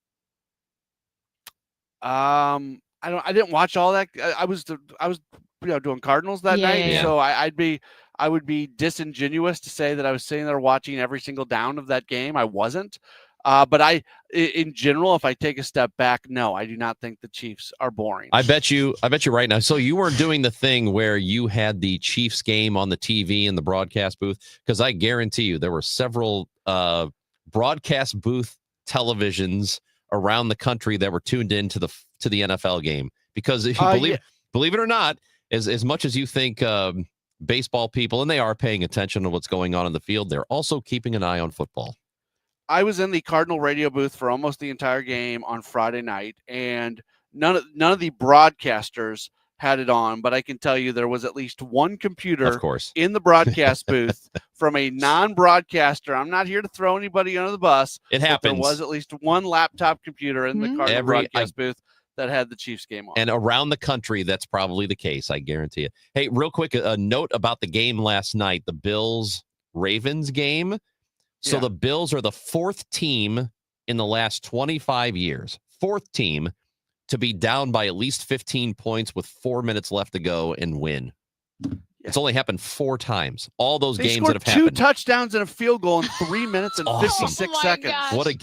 I didn't watch all that. I was doing Cardinals that night, Yeah. so I would be disingenuous to say that I was sitting there watching every single down of that game. I wasn't. But in general, if I take a step back, no, I do not think the Chiefs are boring. I bet you right now. So you weren't doing the thing where you had the Chiefs game on the TV in the broadcast booth, because I guarantee you there were several broadcast booth televisions around the country that were tuned in to the NFL game. Because if you believe it or not, as much as you think baseball people, and they are paying attention to what's going on in the field, they're also keeping an eye on football. I was in the Cardinal radio booth for almost the entire game on Friday night, and none of the broadcasters had it on, but I can tell you there was at least one computer Of course. in the broadcast booth from a non-broadcaster. I'm not here to throw anybody under the bus. It but happens. There was at least one laptop computer in the Cardinal broadcast booth that had the Chiefs game on. And around the country, that's probably the case. I guarantee it. Hey, real quick, a note about the game last night, the Bills-Ravens game. So the Bills are the fourth team in the last 25 years, fourth team to be down by at least 15 points with 4 minutes left to go and win. It's only happened 4 times. All those They games that scored have 2 happened. touchdowns and a field goal in 3 minutes and Awesome. 56 seconds.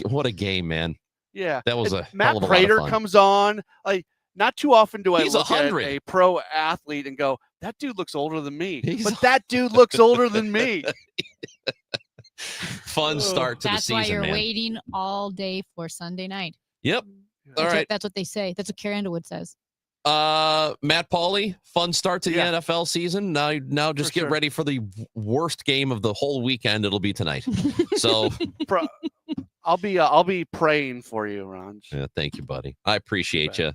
What a game, man. Yeah. That was And a Matt hell of a lot of Prater fun. comes on. Like, not too often do I He's look at 100. a pro athlete and go, that dude looks older than me. He's But that dude looks older than me. Fun start to That's the season, why you're man. waiting all day for Sunday night. Yep. All right. That's what they say. That's what Carrie Underwood says. Matt Pauley, fun start to the NFL season. Now just get ready for the worst game of the whole weekend. It'll be tonight. So I'll be praying for you, Ron. thank you, buddy. I appreciate you.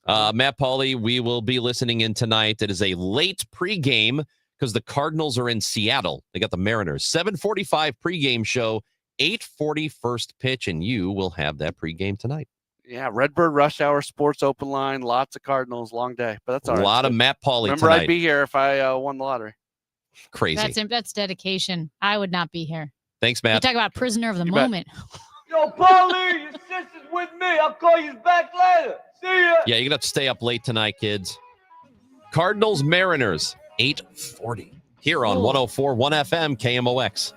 Matt Pauley, we will be listening in tonight. It is a late pregame because the Cardinals are in Seattle. They got the Mariners. 7:45 pregame show, 8:40 first pitch, and you will have that pregame tonight. Yeah, Redbird Rush Hour Sports Open Line, lots of Cardinals, long day, but that's all A right. lot of Matt Pauley Remember, tonight. I'd be here if I won the lottery. Crazy. That's dedication. I would not be here. Thanks, You Matt. talk about prisoner of the You bet. moment. Yo, Paulie, your sister's with me. I'll call you back later. See ya. Yeah, you're going to have to stay up late tonight, kids. Cardinals Mariners, 8:40 here on 104.1 FM KMOX.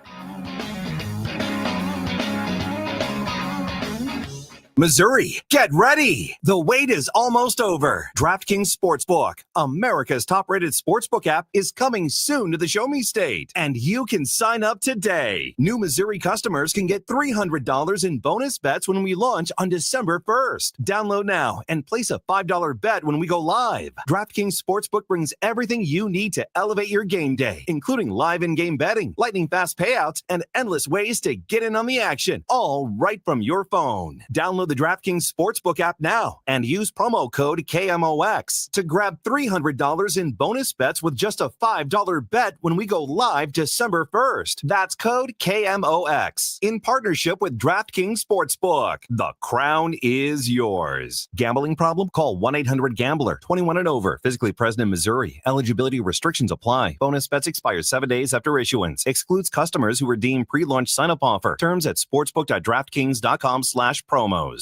Missouri, get ready! The wait is almost over. DraftKings Sportsbook, America's top-rated sportsbook app, is coming soon to the Show Me State, and you can sign up today. New Missouri customers can get $300 in bonus bets when we launch on December 1st. Download now and place a $5 bet when we go live. DraftKings Sportsbook brings everything you need to elevate your game day, including live in-game betting, lightning-fast payouts, and endless ways to get in on the action, all right from your phone. Download the DraftKings Sportsbook app now and use promo code KMOX to grab $300 in bonus bets with just a $5 bet when we go live December 1st. That's code KMOX in partnership with DraftKings Sportsbook. The crown is yours. Gambling problem? Call 1-800-GAMBLER. 21 and over. Physically present in Missouri. Eligibility restrictions apply. Bonus bets expire 7 days after issuance. Excludes customers who redeem pre-launch sign-up offer. Terms at sportsbook.draftkings.com/promos.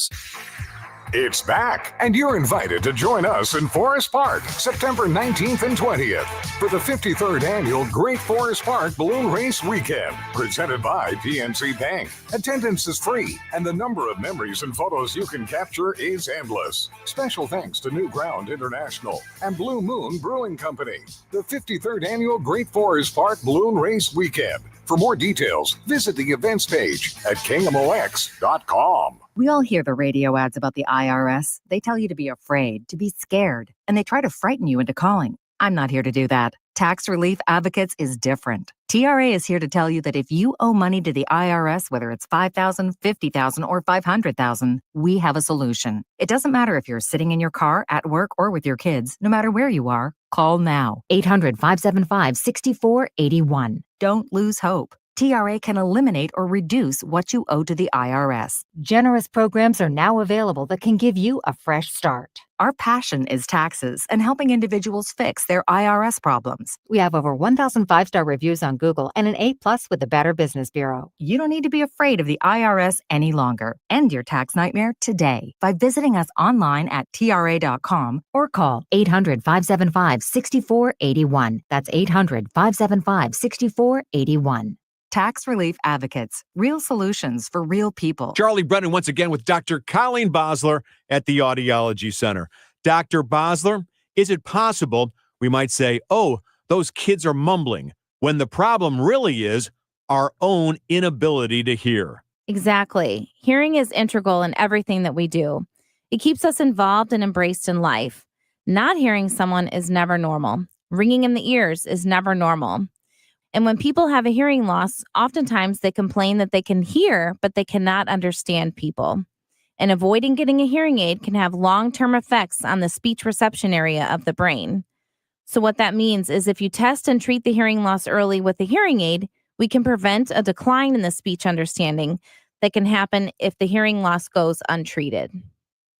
It's back, and you're invited to join us in Forest Park, September 19th and 20th, for the 53rd Annual Great Forest Park Balloon Race Weekend, presented by PNC Bank. Attendance is free, and the number of memories and photos you can capture is endless. Special thanks to New Ground International and Blue Moon Brewing Company. The 53rd Annual Great Forest Park Balloon Race Weekend. For more details, visit the events page at KMOX.com. We all hear the radio ads about the IRS. They tell you to be afraid, to be scared, and they try to frighten you into calling. I'm not here to do that. Tax Relief Advocates is different. TRA is here to tell you that if you owe money to the IRS, whether it's $5,000, $50,000, or $500,000, we have a solution. It doesn't matter if you're sitting in your car, at work, or with your kids. No matter where you are, call now. 800-575-6481. Don't lose hope. TRA can eliminate or reduce what you owe to the IRS. Generous programs are now available that can give you a fresh start. Our passion is taxes and helping individuals fix their IRS problems. We have over 1,000 5-star reviews on Google and an A+ with the Better Business Bureau. You don't need to be afraid of the IRS any longer. End your tax nightmare today by visiting us online at TRA.com or call 800-575-6481. That's 800-575-6481. Tax Relief Advocates, real solutions for real people. Charlie Brennan once again with Dr. Colleen Bosler at the Audiology Center. Dr. Bosler, is it possible we might say, oh, those kids are mumbling, when the problem really is our own inability to hear? Exactly. Hearing is integral in everything that we do. It keeps us involved and embraced in life. Not hearing someone is never normal. Ringing in the ears is never normal. And when people have a hearing loss, oftentimes they complain that they can hear, but they cannot understand people. And avoiding getting a hearing aid can have long-term effects on the speech reception area of the brain. So what that means is if you test and treat the hearing loss early with a hearing aid, we can prevent a decline in the speech understanding that can happen if the hearing loss goes untreated.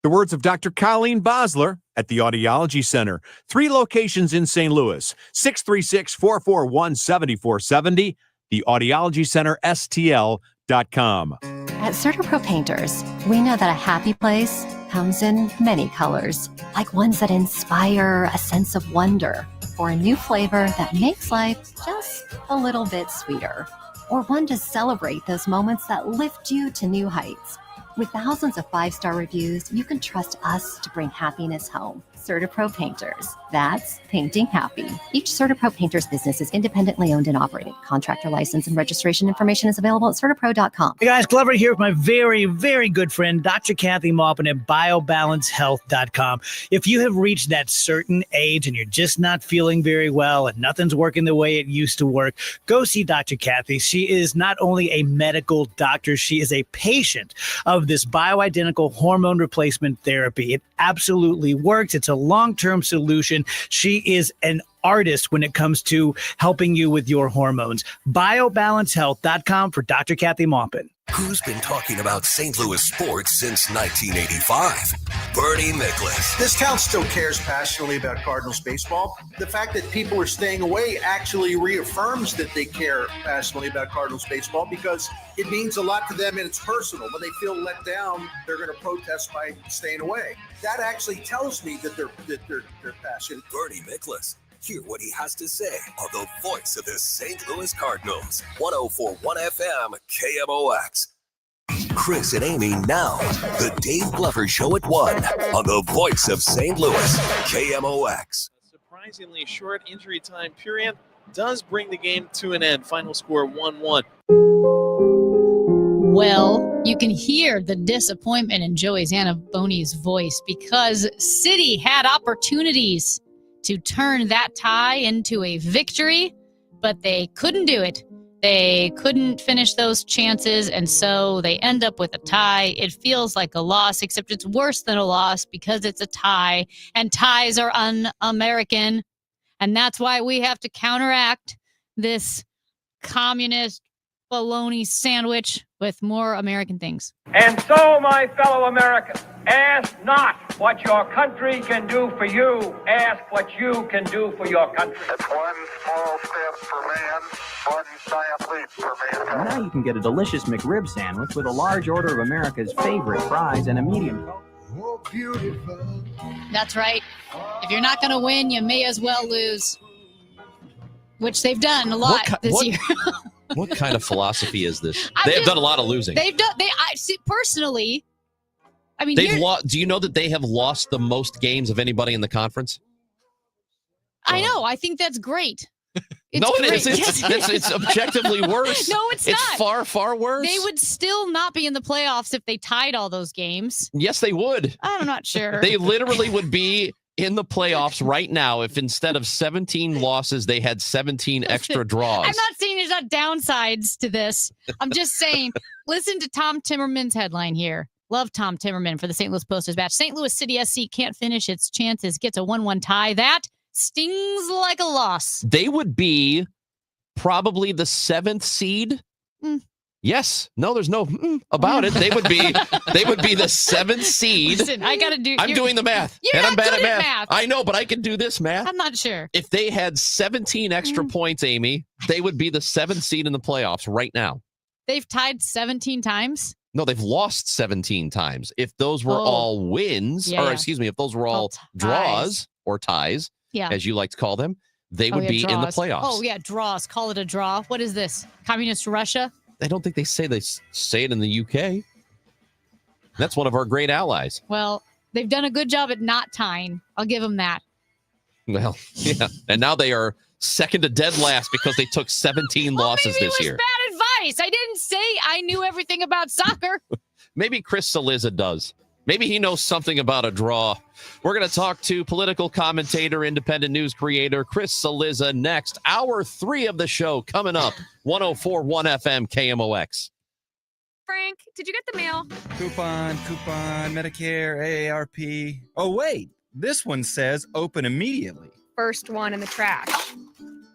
The words of Dr. Colleen Bosler at the Audiology Center. 3 locations in St. Louis, 636-441-7470, the Audiology Center, STL.com. At CertaPro Painters, we know that a happy place comes in many colors, like ones that inspire a sense of wonder, or a new flavor that makes life just a little bit sweeter, or one to celebrate those moments that lift you to new heights. With thousands of 5-star reviews, you can trust us to bring happiness home. CertaPro Painters. That's painting happy. Each CertaPro Painters business is independently owned and operated. Contractor license and registration information is available at CertaPro.com. Hey guys, Glover here with my very, very good friend, Dr. Kathy Maupin at BioBalanceHealth.com. If you have reached that certain age and you're just not feeling very well and nothing's working the way it used to work, go see Dr. Kathy. She is not only a medical doctor, she is a patient of this bioidentical hormone replacement therapy. It absolutely works. It's It's a long-term solution. She is an artist when it comes to helping you with your hormones. BioBalanceHealth.com for Dr. Kathy Maupin. Who's been talking about St. Louis sports since 1985? Bernie Miklasz. This town still cares passionately about Cardinals baseball. The fact that people are staying away actually reaffirms that they care passionately about Cardinals baseball because it means a lot to them and it's personal. When they feel let down, they're going to protest by staying away. That actually tells me that they're passionate. Bernie Miklasz. Hear what he has to say on the voice of the St. Louis Cardinals. 104.1 FM KMOX. Chris and Amy now. The Dave Glover Show at 1 on the voice of St. Louis KMOX. Surprisingly short injury time period does bring the game to an end. Final score 1-1. Well, you can hear the disappointment in Joey Zanaboni's voice because City had opportunities to turn that tie into a victory, but they couldn't do it. They couldn't finish those chances, and so they end up with a tie. It feels like a loss, except it's worse than a loss because it's a tie, and ties are un-American, and that's why we have to counteract this communist bologna sandwich with more American things. And so, my fellow Americans, ask not what your country can do for you. Ask what you can do for your country. It's one small step for man, one giant leap for mankind. Now you can get a delicious McRib sandwich with a large order of America's favorite fries and a medium. Oh, beautiful. That's right. If you're not going to win, you may as well lose, which they've done a lot this year. What kind of philosophy is this? They've done a lot of losing. They've done. I see personally. I mean, They've lost. Do you know that they have lost the most games of anybody in the conference? I know. I think that's great. No, it isn't. It's objectively worse. No, it's not. It's far, far worse. They would still not be in the playoffs if they tied all those games. Yes, they would. I'm not sure. They literally would be in the playoffs right now if instead of 17 losses, they had 17 extra draws. I'm not saying there's not downsides to this. I'm just saying, listen to Tom Timmerman's headline here. Love Tom Timmerman for the St. Louis Post-Dispatch. St. Louis City SC can't finish its chances, gets a 1-1 tie. That stings like a loss. They would be probably the 7th seed. Yes. No, there's no about it. They would be the 7th seed. Listen, I'm doing the math. You're and not I'm bad good at at math. I know, but I can do this math. I'm not sure. If they had 17 extra points, Amy, they would be the 7th seed in the playoffs right now. They've tied 17 times. No, they've lost 17 times. If those were all wins, if those were all draws or ties, as you like to call them, they would be in the playoffs. Oh, yeah, draws. Call it a draw. What is this? Communist Russia? I don't think they say it in the UK. That's one of our great allies. Well, they've done a good job at not tying. I'll give them that. Well, yeah. And now they are second to dead last because they took 17 losses this year. Bad advice. I didn't say I knew everything about soccer. Maybe Chris Cillizza does. Maybe he knows something about a draw. We're going to talk to political commentator, independent news creator Chris Cillizza next. Hour 3 of the show coming up. 104.1 FM KMOX. Frank, did you get the mail? Coupon, Medicare, AARP. Oh, wait. This one says open immediately. First one in the trash.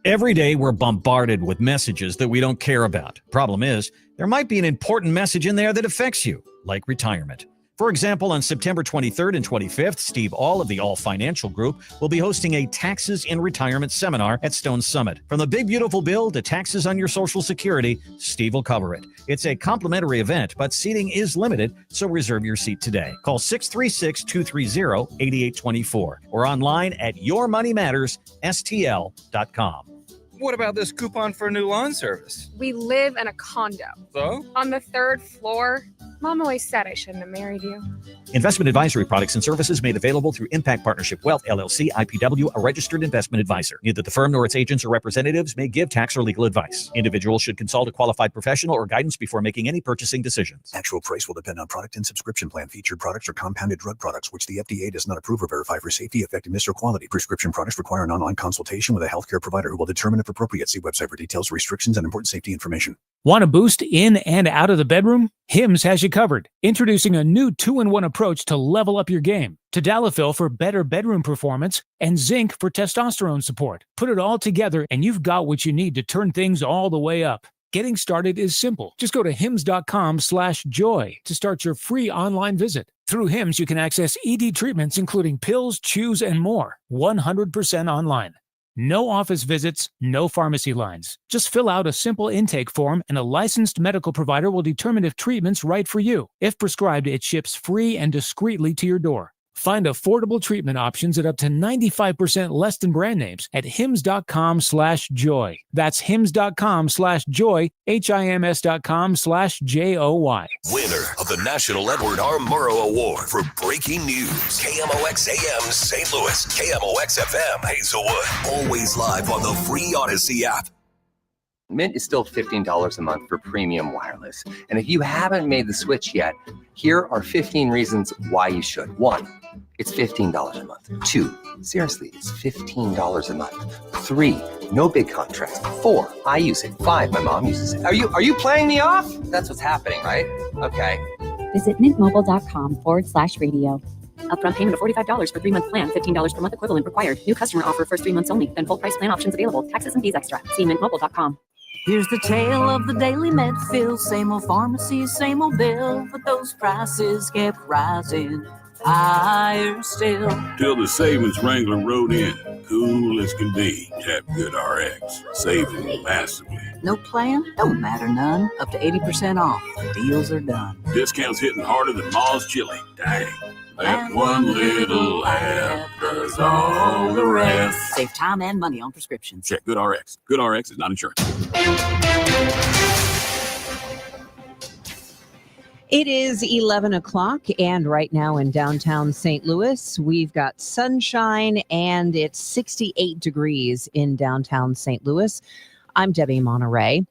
Every day we're bombarded with messages that we don't care about. Problem is, there might be an important message in there that affects you, like retirement. For example, on September 23rd and 25th, Steve All of the All Financial Group will be hosting a Taxes in Retirement seminar at Stone Summit. From the big beautiful bill to taxes on your Social Security, Steve will cover it. It's a complimentary event, but seating is limited, so reserve your seat today. Call 636-230-8824 or online at yourmoneymattersstl.com. What about this coupon for a new lawn service? We live in a condo. So? On the 3rd floor. Mom always said I shouldn't have married you. Investment advisory products and services made available through Impact Partnership Wealth, LLC, IPW, a registered investment advisor. Neither the firm nor its agents or representatives may give tax or legal advice. Individuals should consult a qualified professional or guidance before making any purchasing decisions. Actual price will depend on product and subscription plan. Featured products or compounded drug products, which the FDA does not approve or verify for safety, effectiveness, or quality. Prescription products require an online consultation with a healthcare provider who will determine if appropriate. See website for details, restrictions, and important safety information. Want a boost in and out of the bedroom? Hims has you covered. Introducing a new 2-in-1 approach to level up your game. Tadalafil for better bedroom performance and zinc for testosterone support. Put it all together and you've got what you need to turn things all the way up. Getting started is simple. Just go to hims.com/joy to start your free online visit. Through Hims, you can access ED treatments including pills, chews, and more. 100% online. No office visits, no pharmacy lines. Just fill out a simple intake form and a licensed medical provider will determine if treatment's right for you. If prescribed, it ships free and discreetly to your door. Find affordable treatment options at up to 95% less than brand names at hims.com/joy. That's hims.com/joy, HIMS.com/JOY. Winner of the National Edward R. Murrow Award for Breaking News. KMOX AM St. Louis, KMOX FM Hazelwood. Always live on the free Odyssey app. Mint is still $15 a month for premium wireless. And if you haven't made the switch yet, here are 15 reasons why you should. 1, it's $15 a month. 2, seriously, it's $15 a month. 3, no big contracts. 4, I use it. 5, my mom uses it. Are you playing me off? That's what's happening, right? Okay. Visit mintmobile.com/radio. Upfront payment of $45 for 3-month plan. $15 per month equivalent required. New customer offer first 3 months only. Then full price plan options available. Taxes and fees extra. See mintmobile.com. Here's the tale of the daily med fill. Same old pharmacy, same old bill, but those prices kept rising higher still. Till the savings wrangler rode in, cool as can be. Tap Good RX, saving massively. No plan? Don't matter none. Up to 80% off. The deals are done. Discounts hitting harder than Ma's chili. Dang. That one little app does all the rest. Save time and money on prescriptions. Check Good RX. Good RX is not insurance. It is 11 o'clock, and right now in downtown St. Louis, we've got sunshine, and it's 68 degrees in downtown St. Louis. I'm Debbie Monterey,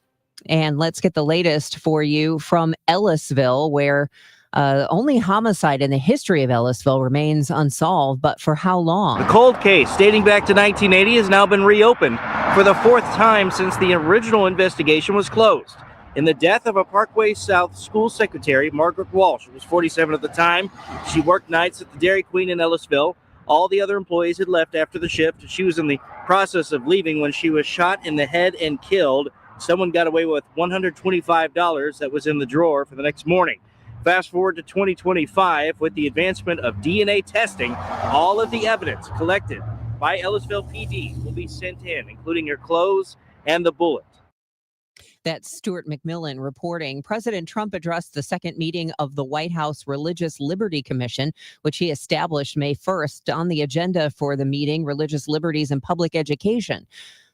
and let's get the latest for you from Ellisville, where only homicide in the history of Ellisville remains unsolved, but for how long? The cold case dating back to 1980 has now been reopened for the 4th time since the original investigation was closed. In the death of a Parkway South school secretary, Margaret Walsh, who was 47 at the time. She worked nights at the Dairy Queen in Ellisville. All the other employees had left after the shift. She was in the process of leaving when she was shot in the head and killed. Someone got away with $125 that was in the drawer for the next morning. Fast forward to 2025, with the advancement of DNA testing, all of the evidence collected by Ellisville PD will be sent in, including your clothes and the bullet. That's Stuart McMillan reporting. President Trump addressed the second meeting of the White House Religious Liberty Commission, which he established May 1st. On the agenda for the meeting, religious liberties and public education.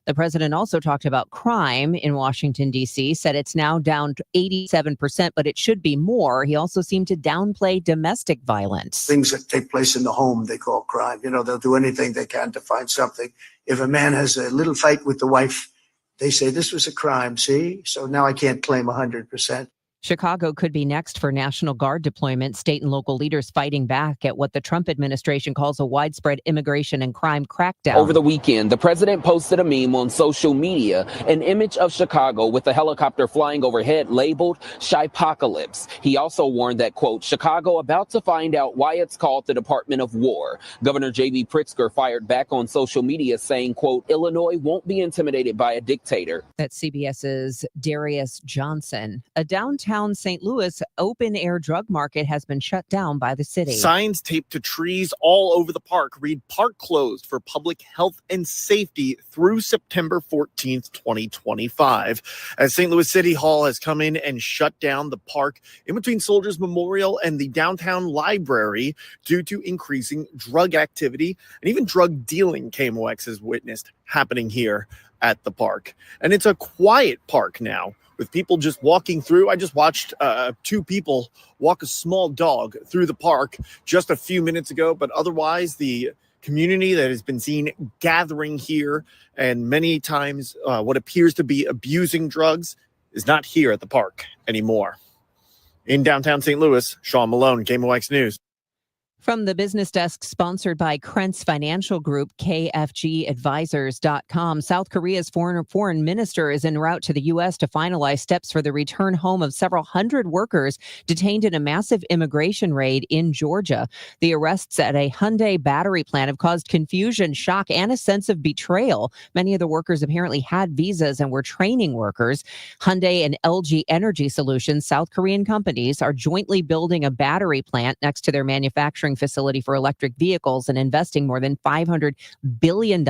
The president also talked about crime in Washington, D.C., said it's now down to 87%, but it should be more. He also seemed to downplay domestic violence. Things that take place in the home, they call crime. You know, they'll do anything they can to find something. If a man has a little fight with the wife, they say this was a crime, see? So now I can't claim 100%. Chicago could be next for National Guard deployment. State and local leaders fighting back at what the Trump administration calls a widespread immigration and crime crackdown. Over the weekend, the president posted a meme on social media, an image of Chicago with a helicopter flying overhead labeled Shypocalypse. He also warned that, quote, Chicago about to find out why it's called the Department of War. Governor J.B. Pritzker fired back on social media saying, quote, Illinois won't be intimidated by a dictator. That's CBS's Darius Johnson. A downtown St. Louis open-air drug market has been shut down by the city. Signs taped to trees all over the park read "Park closed for public health and safety through September 14th, 2025." As St. Louis City Hall has come in and shut down the park in between Soldiers Memorial and the downtown library due to increasing drug activity and even drug dealing, KMOX has witnessed happening here at the park. And it's a quiet park now, with people just walking through. I just watched 2 people walk a small dog through the park just a few minutes ago, but otherwise the community that has been seen gathering here and many times what appears to be abusing drugs is not here at the park anymore. In downtown St. Louis, Sean Malone, KMOX News. From the business desk sponsored by Krentz Financial Group, KFGadvisors.com, South Korea's foreign minister is en route to the U.S. to finalize steps for the return home of several hundred workers detained in a massive immigration raid in Georgia. The arrests at a Hyundai battery plant have caused confusion, shock, and a sense of betrayal. Many of the workers apparently had visas and were training workers. Hyundai and LG Energy Solutions, South Korean companies, are jointly building a battery plant next to their manufacturing facility for electric vehicles and investing more than $500 billion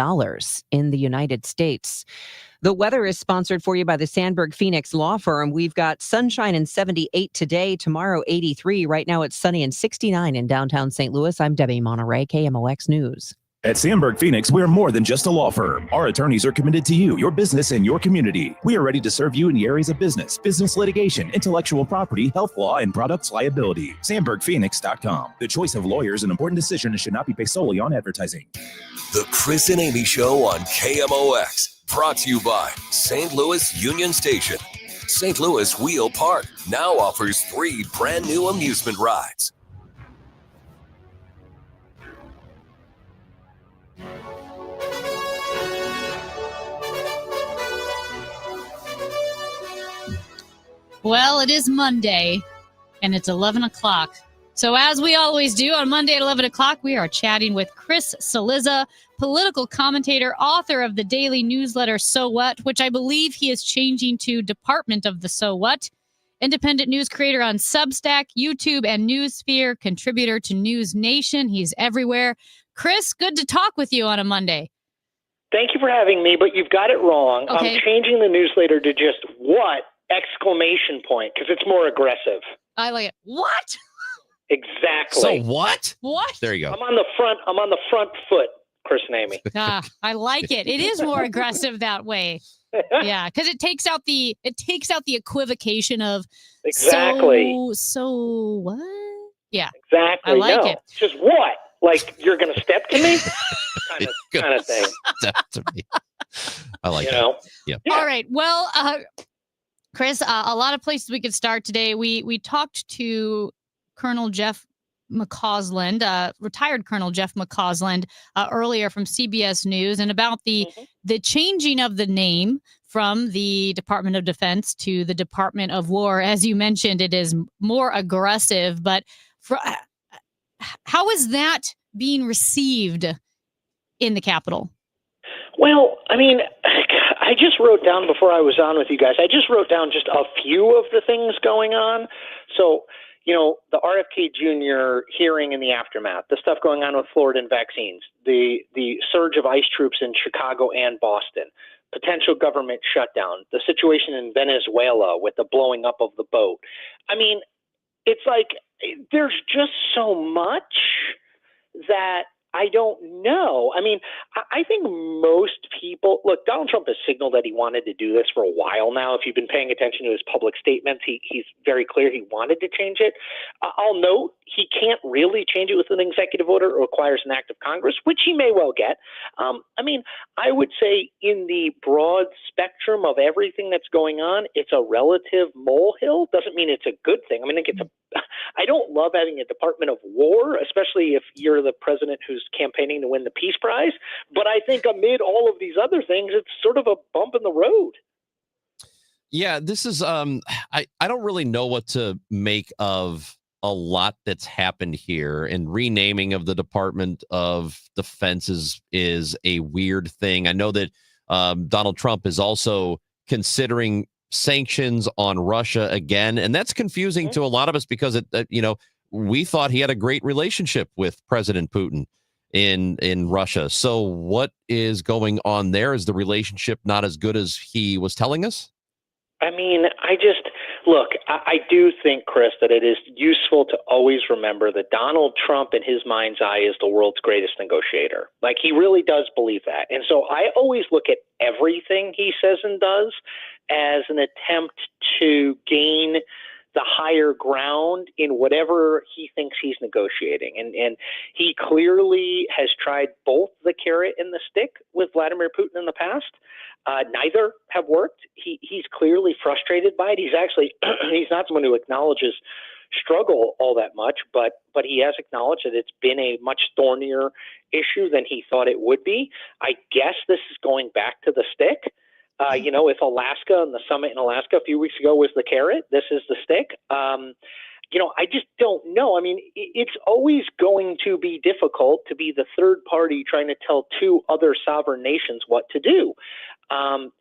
in the United States. The weather is sponsored for you by the Sandberg Phoenix Law Firm. We've got sunshine and 78 today, tomorrow 83. Right now it's sunny and 69 in downtown St. Louis. I'm Debbie Monterey, KMOX News. At Sandberg Phoenix, we're more than just a law firm. Our attorneys are committed to you, your business, and your community. We are ready to serve you in the areas of business litigation, intellectual property, health law, and products liability. SandbergPhoenix.com. The choice of lawyers is an important decision and should not be based solely on advertising. The Chris and Amy Show on KMOX, brought to you by St. Louis Union Station. St. Louis Wheel Park now offers 3 brand new amusement rides. Well, it is Monday, and it's 11 o'clock. So as we always do on Monday at 11 o'clock, we are chatting with Chris Cillizza, political commentator, author of the daily newsletter So What, which I believe he is changing to Department of the So What, independent news creator on Substack, YouTube, and Newsphere, contributor to News Nation. He's everywhere. Chris, good to talk with you on a Monday. Thank you for having me, but you've got it wrong. Okay. I'm changing the newsletter to just what! Exclamation point, because it's more aggressive. I like it. What? Exactly. So what? What? There you go. I'm on the front foot, Chris and Amy. I like it. It is more aggressive that way. Yeah, because it takes out the equivocation of Exactly. So what? Yeah. Exactly. I like no. it. Just what? Like you're gonna step to me? kind of thing. Step to me. I like You that. know? Yeah. All right. Well, Chris, a lot of places we could start today. We talked to Colonel Jeff McCausland, retired Colonel Jeff McCausland, earlier from CBS News, and about the changing of the name from the Department of Defense to the Department of War. As you mentioned, it is more aggressive, but how is that being received in the Capitol? Well, I mean, I just wrote down before I was on with you guys, I just wrote down just a few of the things going on. So, you know, the RFK Jr. hearing in the aftermath, the stuff going on with Florida and vaccines, the surge of ICE troops in Chicago and Boston, potential government shutdown, the situation in Venezuela with the blowing up of the boat. I mean, it's like there's just so much that I don't know. I mean, I think most people look. Donald Trump has signaled that he wanted to do this for a while now. If you've been paying attention to his public statements, he's very clear he wanted to change it. I'll note he can't really change it with an executive order. It requires an act of Congress, which he may well get. I mean, I would say in the broad spectrum of everything that's going on, it's a relative molehill. Doesn't mean it's a good thing. I mean, I don't love having a Department of War, especially if you're the president who's campaigning to win the Peace Prize. But I think amid all of these other things, it's sort of a bump in the road. Yeah, this is I don't really know what to make of a lot that's happened here, and renaming of the Department of Defense is a weird thing. I know that Donald Trump is also considering sanctions on Russia again, and that's confusing to a lot of us because we thought he had a great relationship with President Putin in Russia. So what is going on there? Is the relationship not as good as he was telling us? I mean, I do think, Chris, that it is useful to always remember that Donald Trump, in his mind's eye, is the world's greatest negotiator. Like, he really does believe that. And so I always look at everything he says and does as an attempt to gain the higher ground in whatever he thinks he's negotiating. And he clearly has tried both the carrot and the stick with Vladimir Putin in the past. Neither have worked. He's clearly frustrated by it. He's actually he's not someone who acknowledges struggle all that much, but he has acknowledged that it's been a much thornier issue than he thought it would be. I guess this is going back to the stick. If Alaska and the summit in Alaska a few weeks ago was the carrot, this is the stick. I just don't know. I mean, it's always going to be difficult to be the third party trying to tell two other sovereign nations what to do.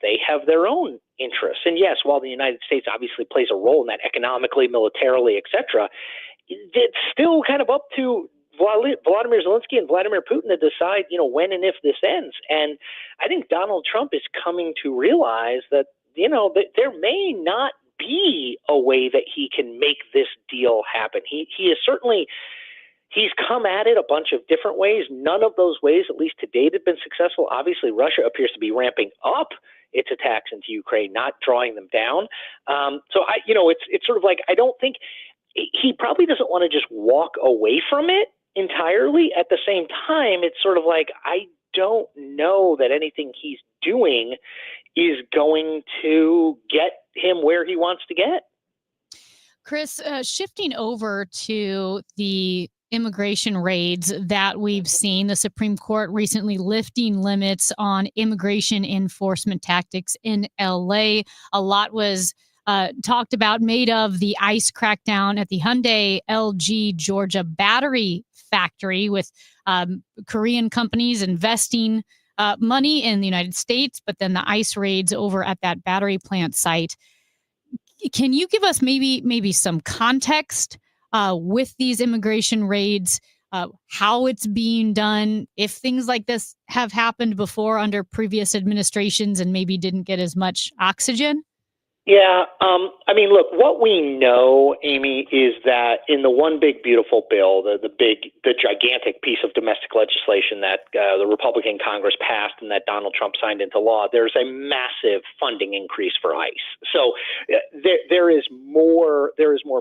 They have their own interests. And yes, while the United States obviously plays a role in that economically, militarily, etc., it's still kind of up to Vladimir Zelensky and Vladimir Putin to decide, when and if this ends. And I think Donald Trump is coming to realize that, that there may not be a way that he can make this deal happen. He is certainly, he's come at it a bunch of different ways. None of those ways, at least to date, have been successful. Obviously, Russia appears to be ramping up its attacks into Ukraine, not drawing them down. It's sort of like, I don't think he probably doesn't want to just walk away from it entirely. At the same time, it's sort of like, I don't know that anything he's doing is going to get him where he wants to get. Chris, shifting over to the immigration raids that we've seen, the Supreme Court recently lifting limits on immigration enforcement tactics in LA. A lot was talked about, made of the ICE crackdown at the Hyundai LG Georgia battery factory, with Korean companies investing money in the United States, but then the ICE raids over at that battery plant site. Can you give us maybe some context with these immigration raids, how it's being done, if things like this have happened before under previous administrations and maybe didn't get as much oxygen? Yeah. Look, what we know, Amy, is that in the One Big Beautiful Bill, the gigantic piece of domestic legislation that the Republican Congress passed and that Donald Trump signed into law, there's a massive funding increase for ICE. So there is more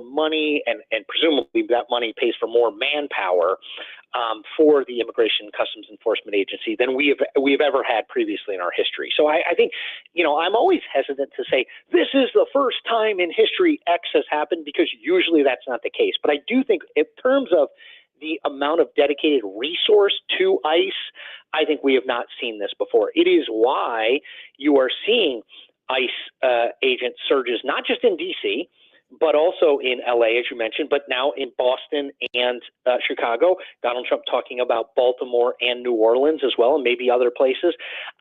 money, and presumably that money pays for more manpower for the Immigration and Customs Enforcement Agency than we have ever had previously in our history. So I think, I'm always hesitant to say this is the first time in history X has happened, because usually that's not the case. But I do think in terms of the amount of dedicated resource to ICE, I think we have not seen this before. It is why you are seeing ICE agent surges, not just in D.C., but also in LA, as you mentioned, but now in Boston and Chicago. Donald Trump talking about Baltimore and New Orleans as well, and maybe other places.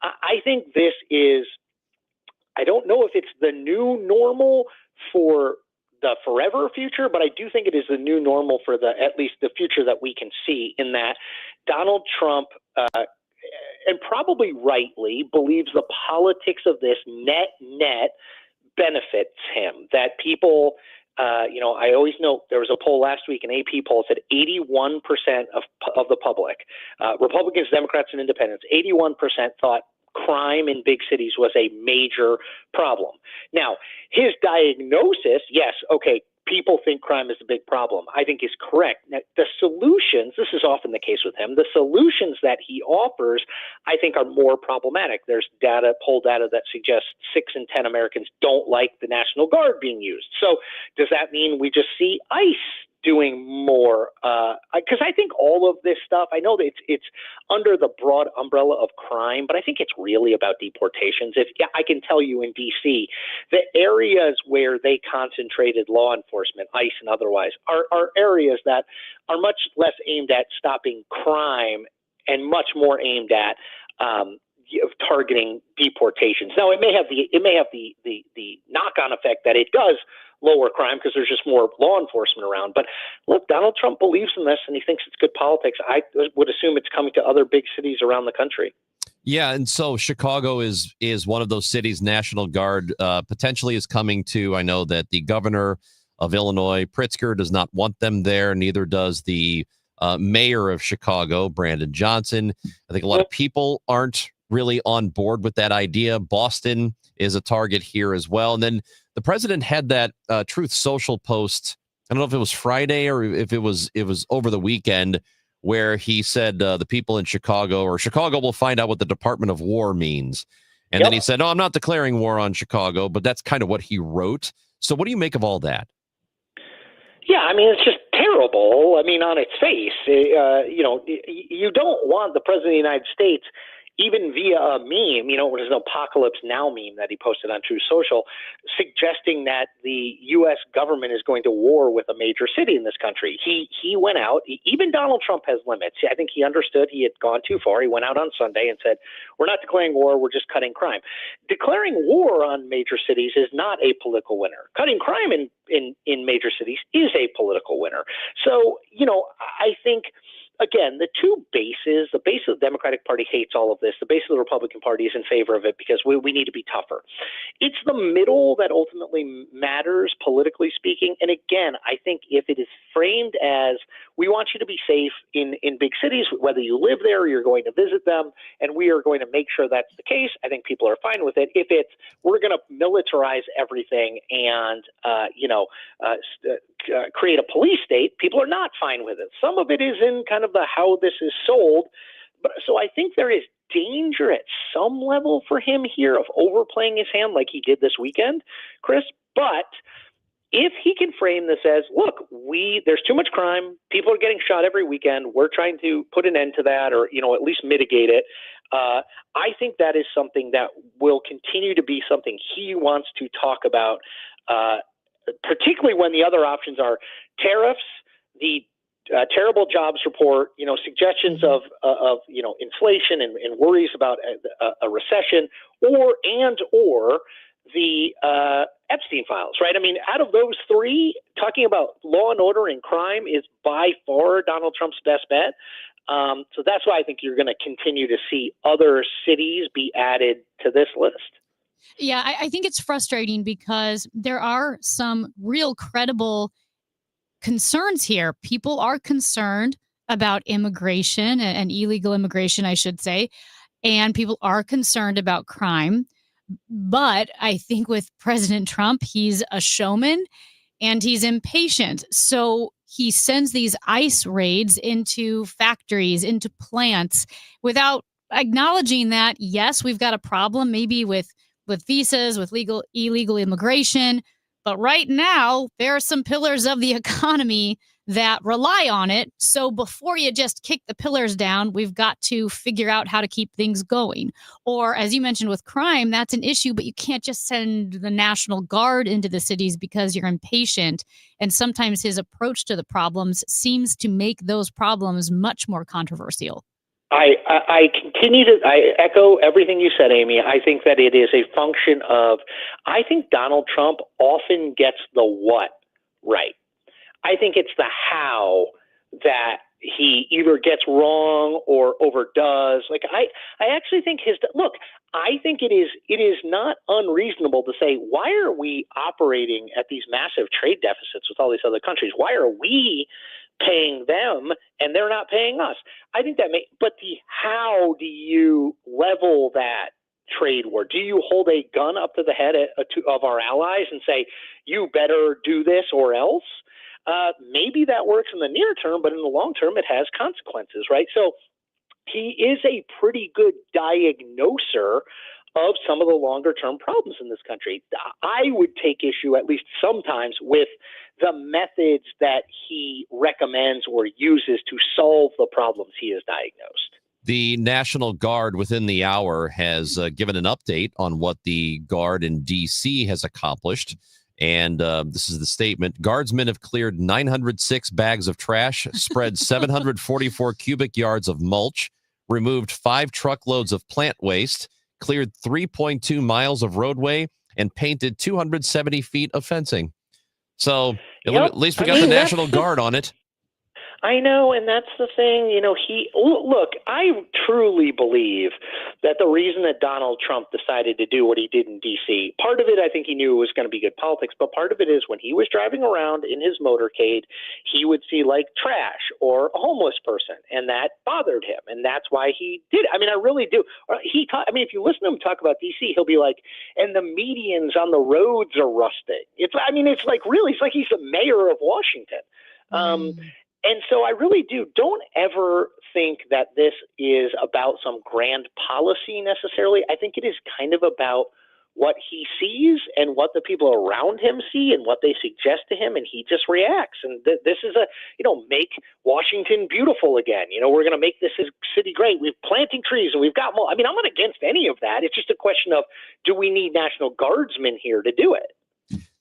I think this is, I don't know if it's the new normal for the forever future, but I do think it is the new normal for at least the future that we can see, in that Donald Trump, and probably rightly, believes the politics of this net benefits him, that people, I always note there was a poll last week, an AP poll said 81% of the public, Republicans, Democrats, and Independents, 81% thought crime in big cities was a major problem. Now, his diagnosis, yes, okay, people think crime is a big problem, I think is correct. Now, the solutions, this is often the case with him, the solutions that he offers, I think, are more problematic. There's poll data that suggests 6 in 10 Americans don't like the National Guard being used. So does that mean we just see ICE doing more? Because I think all of this stuff, I know that it's under the broad umbrella of crime, but I think it's really about deportations. I can tell you in D.C., the areas where they concentrated law enforcement, ICE and otherwise, are areas that are much less aimed at stopping crime and much more aimed at targeting deportations. Now, it may have the knock-on effect that it does lower crime because there's just more law enforcement around. But look, Donald Trump believes in this and he thinks it's good politics. I would assume it's coming to other big cities around the country. Yeah, and so Chicago is one of those cities. National Guard potentially is coming to. I know that the governor of Illinois, Pritzker, does not want them there. Neither does the mayor of Chicago, Brandon Johnson. I think a lot of people aren't really on board with that idea. Boston is a target here as well. And then the president had that Truth Social post. I don't know if it was Friday or if it was over the weekend, where he said the people in Chicago will find out what the Department of War means. And then he said, no, I'm not declaring war on Chicago, but that's kind of what he wrote. So what do you make of all that? Yeah, I mean, it's just terrible. I mean, on its face, you don't want the president of the United States, even via a meme, there's an Apocalypse Now meme that he posted on Truth Social, suggesting that the U.S. government is going to war with a major city in this country. He went out. Even Donald Trump has limits. I think he understood he had gone too far. He went out on Sunday and said, we're not declaring war, we're just cutting crime. Declaring war on major cities is not a political winner. Cutting crime in major cities is a political winner. So, I think, again, the two bases, the base of the Democratic Party hates all of this. The base of the Republican Party is in favor of it because we need to be tougher. It's the middle that ultimately matters, politically speaking. And again, I think if it is framed as we want you to be safe in big cities, whether you live there or you're going to visit them, and we are going to make sure that's the case, I think people are fine with it. If it's we're going to militarize everything and create a police state, people are not fine with it. Some of it is in kind of the how this is sold. But so I think there is danger at some level for him here of overplaying his hand like he did this weekend, Chris. But if he can frame this as, look, there's too much crime, people are getting shot every weekend, we're trying to put an end to that or, at least mitigate it. I think that is something that will continue to be something he wants to talk about, particularly when the other options are tariffs, the terrible jobs report, suggestions of inflation and worries about a recession, or the Epstein files, right? I mean, out of those three, talking about law and order and crime is by far Donald Trump's best bet. So that's why I think you're going to continue to see other cities be added to this list. Yeah, I think it's frustrating because there are some real credible concerns here. People are concerned about immigration and illegal immigration, I should say, and people are concerned about crime. But I think with President Trump, he's a showman and he's impatient. So he sends these ICE raids into factories, into plants, without acknowledging that, yes, we've got a problem maybe with visas, with illegal immigration. But right now, there are some pillars of the economy that rely on it. So before you just kick the pillars down, we've got to figure out how to keep things going. Or as you mentioned with crime, that's an issue, but you can't just send the National Guard into the cities because you're impatient. And sometimes his approach to the problems seems to make those problems much more controversial. I continue to echo everything you said, Amy. I think that it is a function of, I think Donald Trump often gets the what right. I think it's the how that he either gets wrong or overdoes. Like I actually think I think it is not unreasonable to say, why are we operating at these massive trade deficits with all these other countries? Why are we paying them and they're not paying us? I think but how do you level that trade war? Do you hold a gun up to the head of our allies and say, you better do this or else? Maybe that works in the near term, but in the long term, it has consequences, right? So he is a pretty good diagnoser of some of the longer term problems in this country. I would take issue, at least sometimes, with the methods that he recommends or uses to solve the problems he has diagnosed. The National Guard within the hour has given an update on what the Guard in D.C. has accomplished. And this is the statement. Guardsmen have cleared 906 bags of trash, spread 744 cubic yards of mulch, removed 5 truckloads of plant waste, cleared 3.2 miles of roadway, and painted 270 feet of fencing. So at least we got the National Guard on it. I know, and that's the thing. Look, I truly believe that the reason that Donald Trump decided to do what he did in D.C., part of it, I think he knew it was going to be good politics, but part of it is when he was driving around in his motorcade, he would see like trash or a homeless person, and that bothered him, and that's why he did it. I mean, I really do. If you listen to him talk about D.C., he'll be like, and the medians on the roads are rusting. It's like he's the mayor of Washington. And so I really don't ever think that this is about some grand policy necessarily. I think it is kind of about what he sees and what the people around him see and what they suggest to him, and he just reacts. And this is make Washington beautiful again. We're going to make this city great. We're planting trees and we've got more. I mean, I'm not against any of that. It's just a question of, do we need National Guardsmen here to do it?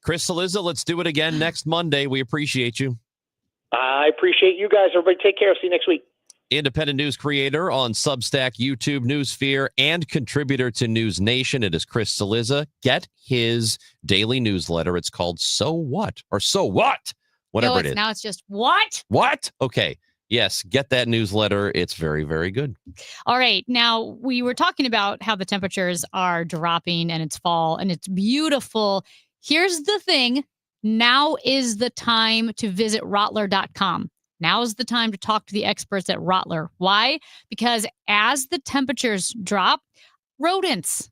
Chris Cillizza, let's do it again next Monday. We appreciate you. I appreciate you guys. Everybody take care. See you next week. Independent news creator on Substack, YouTube, Newsfear, and contributor to News Nation. It is Chris Cillizza. Get his daily newsletter. It's called So What? Or So What? Whatever it is. Now it's just what? What? Okay. Yes, get that newsletter. It's very, very good. All right. Now, we were talking about how the temperatures are dropping and it's fall and it's beautiful. Here's the thing. Now is the time to visit Rottler.com. Now is the time to talk to the experts at Rottler. Why? Because as the temperatures drop, rodents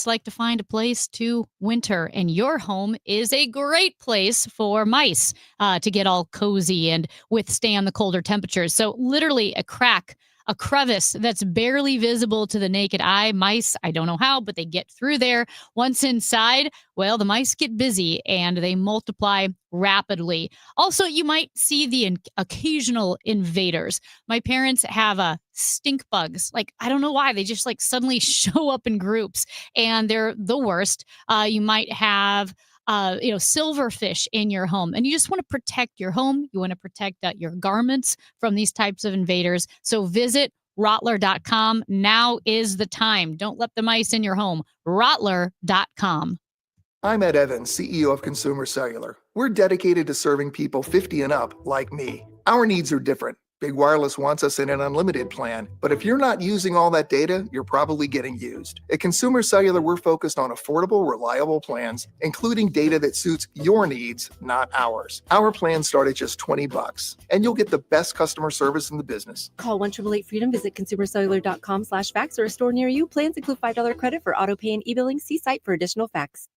like to find a place to winter, and your home is a great place for mice to get all cozy and withstand the colder temperatures. So literally a crevice that's barely visible to the naked eye. Mice, I don't know how, but they get through there. Once inside, well, the mice get busy and they multiply rapidly. Also, you might see the occasional invaders. My parents have stink bugs. Like, I don't know why. They just suddenly show up in groups and they're the worst. You might have silverfish in your home, and you just want to protect your home. You want to protect your garments from these types of invaders. So visit Rottler.com. Now is the time. Don't let the mice in your home. Rottler.com. I'm Ed Evans, CEO of Consumer Cellular. We're dedicated to serving people 50 and up like me. Our needs are different. Big Wireless wants us in an unlimited plan, but if you're not using all that data, you're probably getting used. At Consumer Cellular, we're focused on affordable, reliable plans, including data that suits your needs, not ours. Our plans start at just $20, and you'll get the best customer service in the business. Call 1-888-FREEDOM, visit consumercellular.com/facts or a store near you. Plans include $5 credit for auto pay and e-billing. See site for additional facts.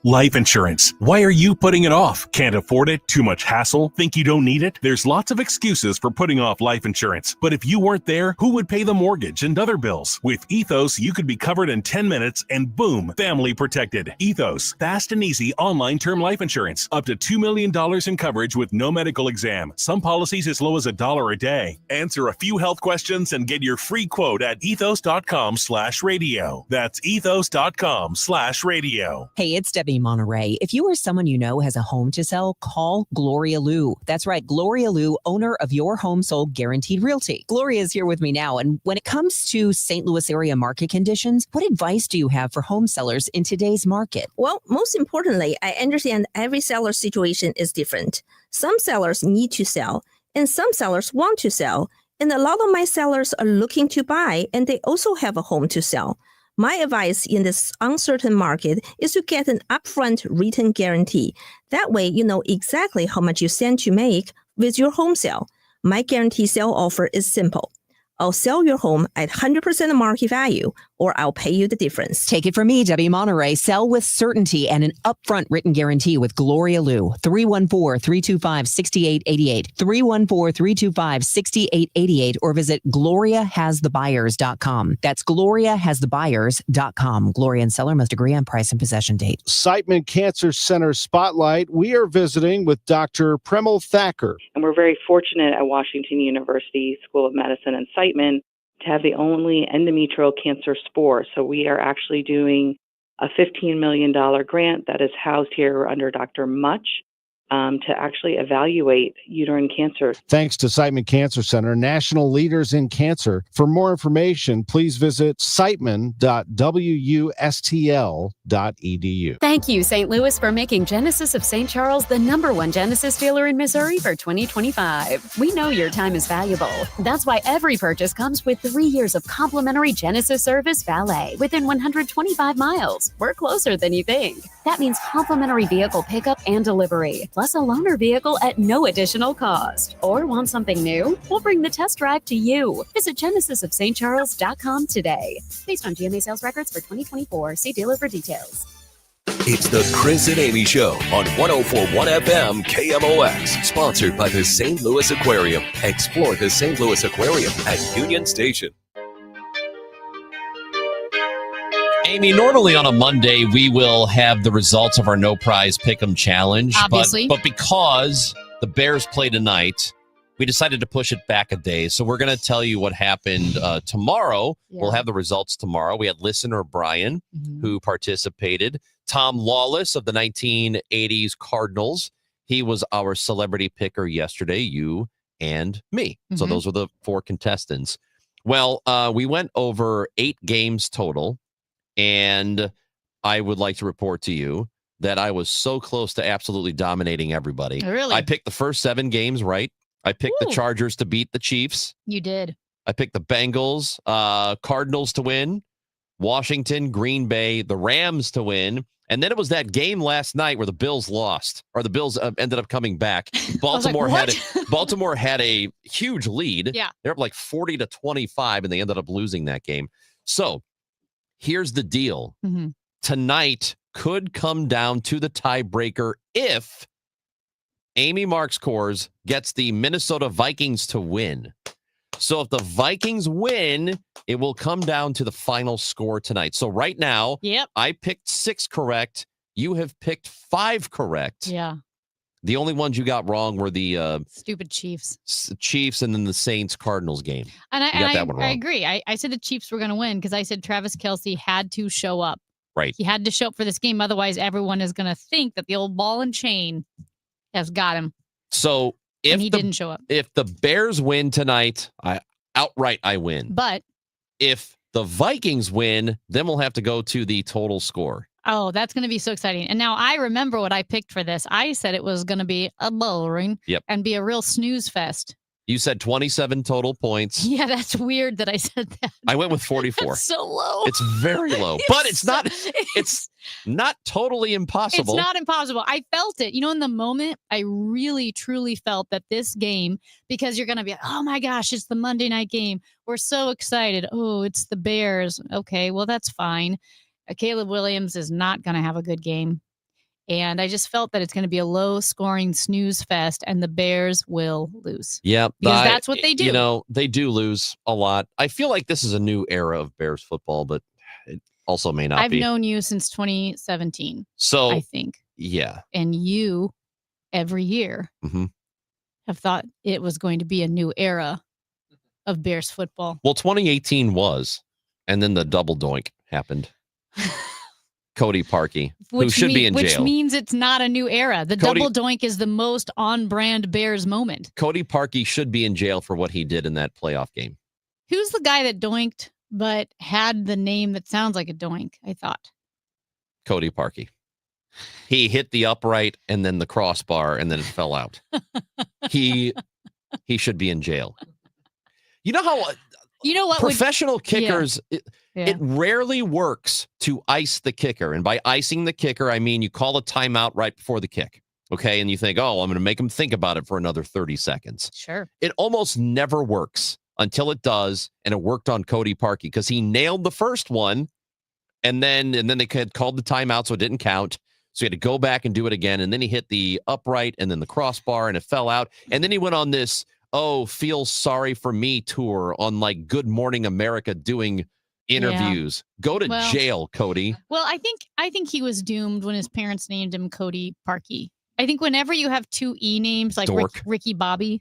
Life insurance. Why are you putting it off? Can't afford it? Too much hassle? Think you don't need it? There's lots of excuses for putting off life insurance. But if you weren't there, who would pay the mortgage and other bills? With Ethos, you could be covered in 10 minutes and boom, family protected. Ethos, fast and easy online term life insurance. Up to $2 million in coverage with no medical exam. Some policies as low as $1 a day. Answer a few health questions and get your free quote at ethos.com/radio. That's ethos.com/radio. Hey, it's Debbie Monterey. If you or someone you know has a home to sell, call Gloria Liu. That's right, Gloria Liu, owner of Your Home Sold Guaranteed Realty. Gloria is here with me now. And when it comes to St. Louis area market conditions, what advice do you have for home sellers in today's market? Well, most importantly, I understand every seller's situation is different. Some sellers need to sell, and some sellers want to sell. And a lot of my sellers are looking to buy, and they also have a home to sell. My advice in this uncertain market is to get an upfront written guarantee. That way, you know exactly how much you stand to make with your home sale. My guarantee sale offer is simple. I'll sell your home at 100% of market value, or I'll pay you the difference. Take it from me, Debbie Monterey. Sell with certainty and an upfront written guarantee with Gloria Liu. 314-325-6888. 314-325-6888, or visit GloriaHasTheBuyers.com. That's GloriaHasTheBuyers.com. Gloria and seller must agree on price and possession date. Siteman Cancer Center Spotlight. We are visiting with Dr. Premal Thacker. And we're very fortunate at Washington University School of Medicine and Siteman to have the only endometrial cancer spore. So we are actually doing a $15 million grant that is housed here under Dr. Much. to actually evaluate uterine cancer. Thanks to Siteman Cancer Center, national leaders in cancer. For more information, please visit siteman.wustl.edu. Thank you, St. Louis, for making Genesis of St. Charles the #1 Genesis dealer in Missouri for 2025. We know your time is valuable. That's why every purchase comes with 3 years of complimentary Genesis service valet within 125 miles. We're closer than you think. That means complimentary vehicle pickup and delivery, plus a loaner vehicle at no additional cost. Or want something new? We'll bring the test drive to you. Visit genesisofstcharles.com today. Based on GMA sales records for 2024. See dealer for details. It's the Chris and Amy Show on 104.1 FM KMOX, sponsored by the St. Louis Aquarium. Explore the St. Louis Aquarium at Union Station. Amy, normally on a Monday, we will have the results of our No Prize Pick'em Challenge. Obviously. But because the Bears play tonight, we decided to push it back a day. So we're going to tell you what happened tomorrow. Yeah. We'll have the results tomorrow. We had listener Brian, who participated. Tom Lawless of the 1980s Cardinals. He was our celebrity picker yesterday, you and me. So Mhm. those were the 4 contestants. Well, we went over 8 games total. And I would like to report to you that I was so close to absolutely dominating everybody. Really? I picked the first 7 games right. I picked the Ooh. Chargers to beat the Chiefs. You did. I picked the Bengals, Cardinals to win, Washington, Green Bay, the Rams to win. And then it was that game last night where the Bills lost, or the Bills ended up coming back. Baltimore Baltimore had a huge lead. Yeah. They're up like 40-25, and they ended up losing that game. So here's the deal. Mhm. Tonight could come down to the tiebreaker if Amy Marks Kors gets the Minnesota Vikings to win. So if the Vikings win, it will come down to the final score tonight. So right now, Yep. I picked 6 correct. You have picked 5 correct. Yeah. The only ones you got wrong were the Stupid Chiefs. Chiefs and then the Saints-Cardinals game. And You got that one I wrong. agree. I said the Chiefs were going to win because I said Travis Kelce had to show up. Right. He had to show up for this game. Otherwise, everyone is going to think that the old ball and chain has got him. So if And he didn't show up. If the Bears win tonight, I win. But, If the Vikings win, then we'll have to go to the total score. oh, that's going to be so exciting. And now I remember what I picked for this. I said it was going to be a boring Yep. and be a real snooze fest. You said 27 total points. Yeah, that's weird that I said that. I went with 44. That's so low. It's very low, but it's not totally impossible. It's not impossible. I felt it. You know, in the moment, I really, truly felt that this game, because you're going to be like, oh my gosh, it's the Monday night game. We're so excited. Oh, it's the Bears. Okay, well, that's fine. Caleb Williams is not going to have a good game. And I just felt that it's going to be a low scoring snooze fest and the Bears will lose. Yeah, Because that's what they do. You know, they do lose a lot. I feel like this is a new era of Bears football, but it also may not I've be. known you since 2017, So, I think. yeah. And you, every year, Mhm. have thought it was going to be a new era of Bears football. Well, 2018 was, and then the double doink happened. Cody Parkey, who should be in Which jail. means it's not a new era. The Cody- double doink is the most on-brand Bears moment. Cody Parkey should be in jail for what he did in that playoff game. Who's the guy that doinked but had the name that sounds like a doink, I thought? Cody Parkey. He hit the upright and then the crossbar and then it fell out. He should be in jail. You know how You know what? would- professional kickers, Yeah. it rarely works to ice the kicker. And by icing the kicker, I mean you call a timeout right before the kick. Okay. And you think, oh, I'm going to make him think about it for another 30 seconds. Sure. It almost never works until it does. And it worked on Cody Parkey because he nailed the first one. And then they had called the timeout, so it didn't count. So he had to go back and do it again. And then he hit the upright and then the crossbar and it fell out. And then he went on this, feel sorry for me tour on like Good Morning America doing interviews. Go to Well- jail, Cody. Well, I think he was doomed when his parents named him Cody Parkey. I think whenever you have two E names like Dork. Ricky Bobby,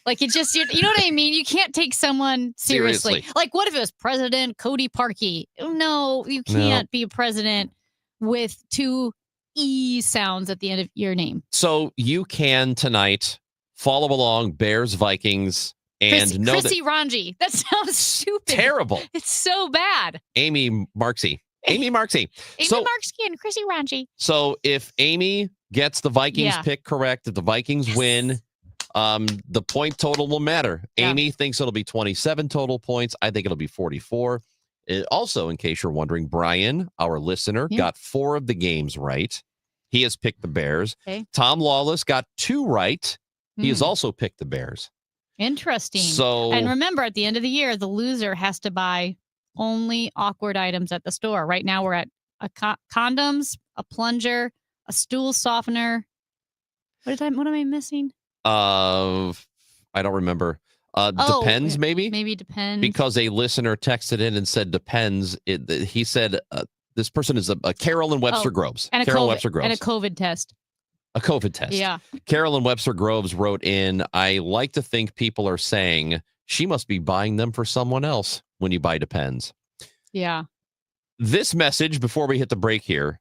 like it just, you know what I mean? You can't take someone seriously. Seriously. Like what if it was President Cody Parkey? No, you can't be a president with two E sounds at the end of your name. So you can tonight follow along Bears Vikings and know Chrissy Ranji. That sounds stupid. Terrible. It's so bad. Amy Marksy. Amy So- Marksky and Chrissy Ranji. So if Amy gets the Vikings Yeah. pick correct, if the Vikings win, the point total will matter. Yeah. Amy thinks it'll be 27 total points. I think it'll be 44. Also, in case you're wondering, Brian, our listener, Yeah. got 4 of the games right. He has picked the Bears. Okay. Tom Lawless got 2 right. He has Hmm. also picked the Bears. Interesting. So- and remember, at the end of the year, the loser has to buy only awkward items at the store. Right now, we're at condoms, a plunger, a stool softener. What am I missing? I don't remember. Depends, maybe? Maybe depends. Because a listener texted in and said depends. He said this person is a Carolyn Webster Groves. And a Carolyn COVID, Webster Groves. and a COVID test. A COVID test. Yeah. Carolyn Webster Groves wrote in, I like to think people are saying she must be buying them for someone else when you buy Depends. Yeah. This message before we hit the break here.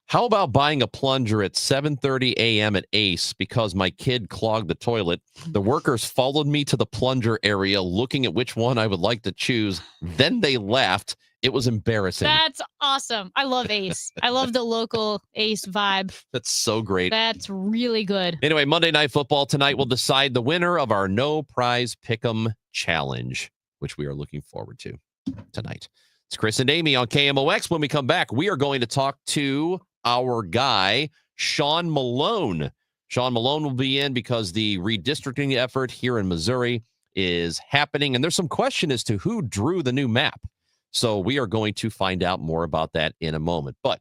How about buying a plunger at 7:30 a.m. at Ace because my kid clogged the toilet? The workers followed me to the plunger area looking at which one I would like to choose. Then they laughed. It was embarrassing. That's awesome. I love Ace. I love the local Ace vibe. That's so great. That's really good. Anyway, Monday Night Football tonight will decide the winner of our No Prize Pick'em Challenge, which we are looking forward to tonight. It's Chris and Amy on KMOX. When we come back, we are going to talk to our guy, Sean Malone. Sean Malone will be in because the redistricting effort here in Missouri is happening, and there's some question as to who drew the new map. So we are going to find out more about that in a moment. But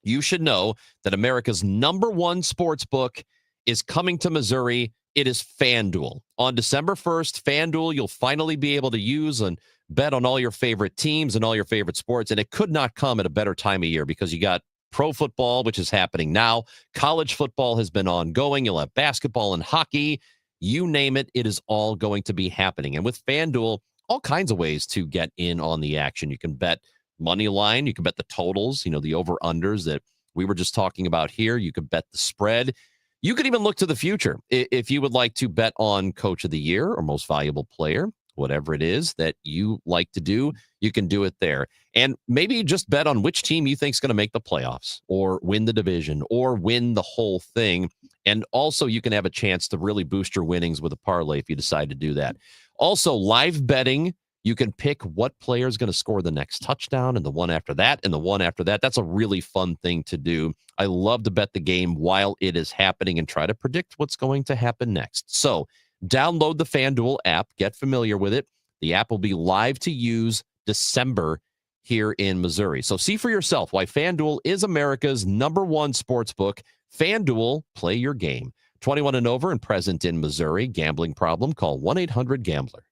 you should know that America's #1 sports book is coming to Missouri. It is FanDuel. On December 1st, FanDuel, you'll finally be able to use and bet on all your favorite teams and all your favorite sports. And it could not come at a better time of year because you got pro football, which is happening now. College football has been ongoing. You'll have basketball and hockey. You name it, it is all going to be happening. And with FanDuel, all kinds of ways to get in on the action. You can bet money line. You can bet the totals, the over-unders that we were just talking about here. You could bet the spread. You could even look to the future. If you would like to bet on Coach of the Year or Most Valuable Player, whatever it is that you like to do, you can do it there. And maybe just bet on which team you think is going to make the playoffs or win the division or win the whole thing. And also you can have a chance to really boost your winnings with a parlay if you decide to do that. Also, live betting, you can pick what player is going to score the next touchdown and the one after that and the one after that. That's a really fun thing to do. I love to bet the game while it is happening and try to predict what's going to happen next. So download the FanDuel app, get familiar with it. The app will be live to use December here in Missouri. So see for yourself why FanDuel is America's #1 sports book. FanDuel, play your game. 21 and over and present in Missouri. Gambling problem? Call 1-800-GAMBLER.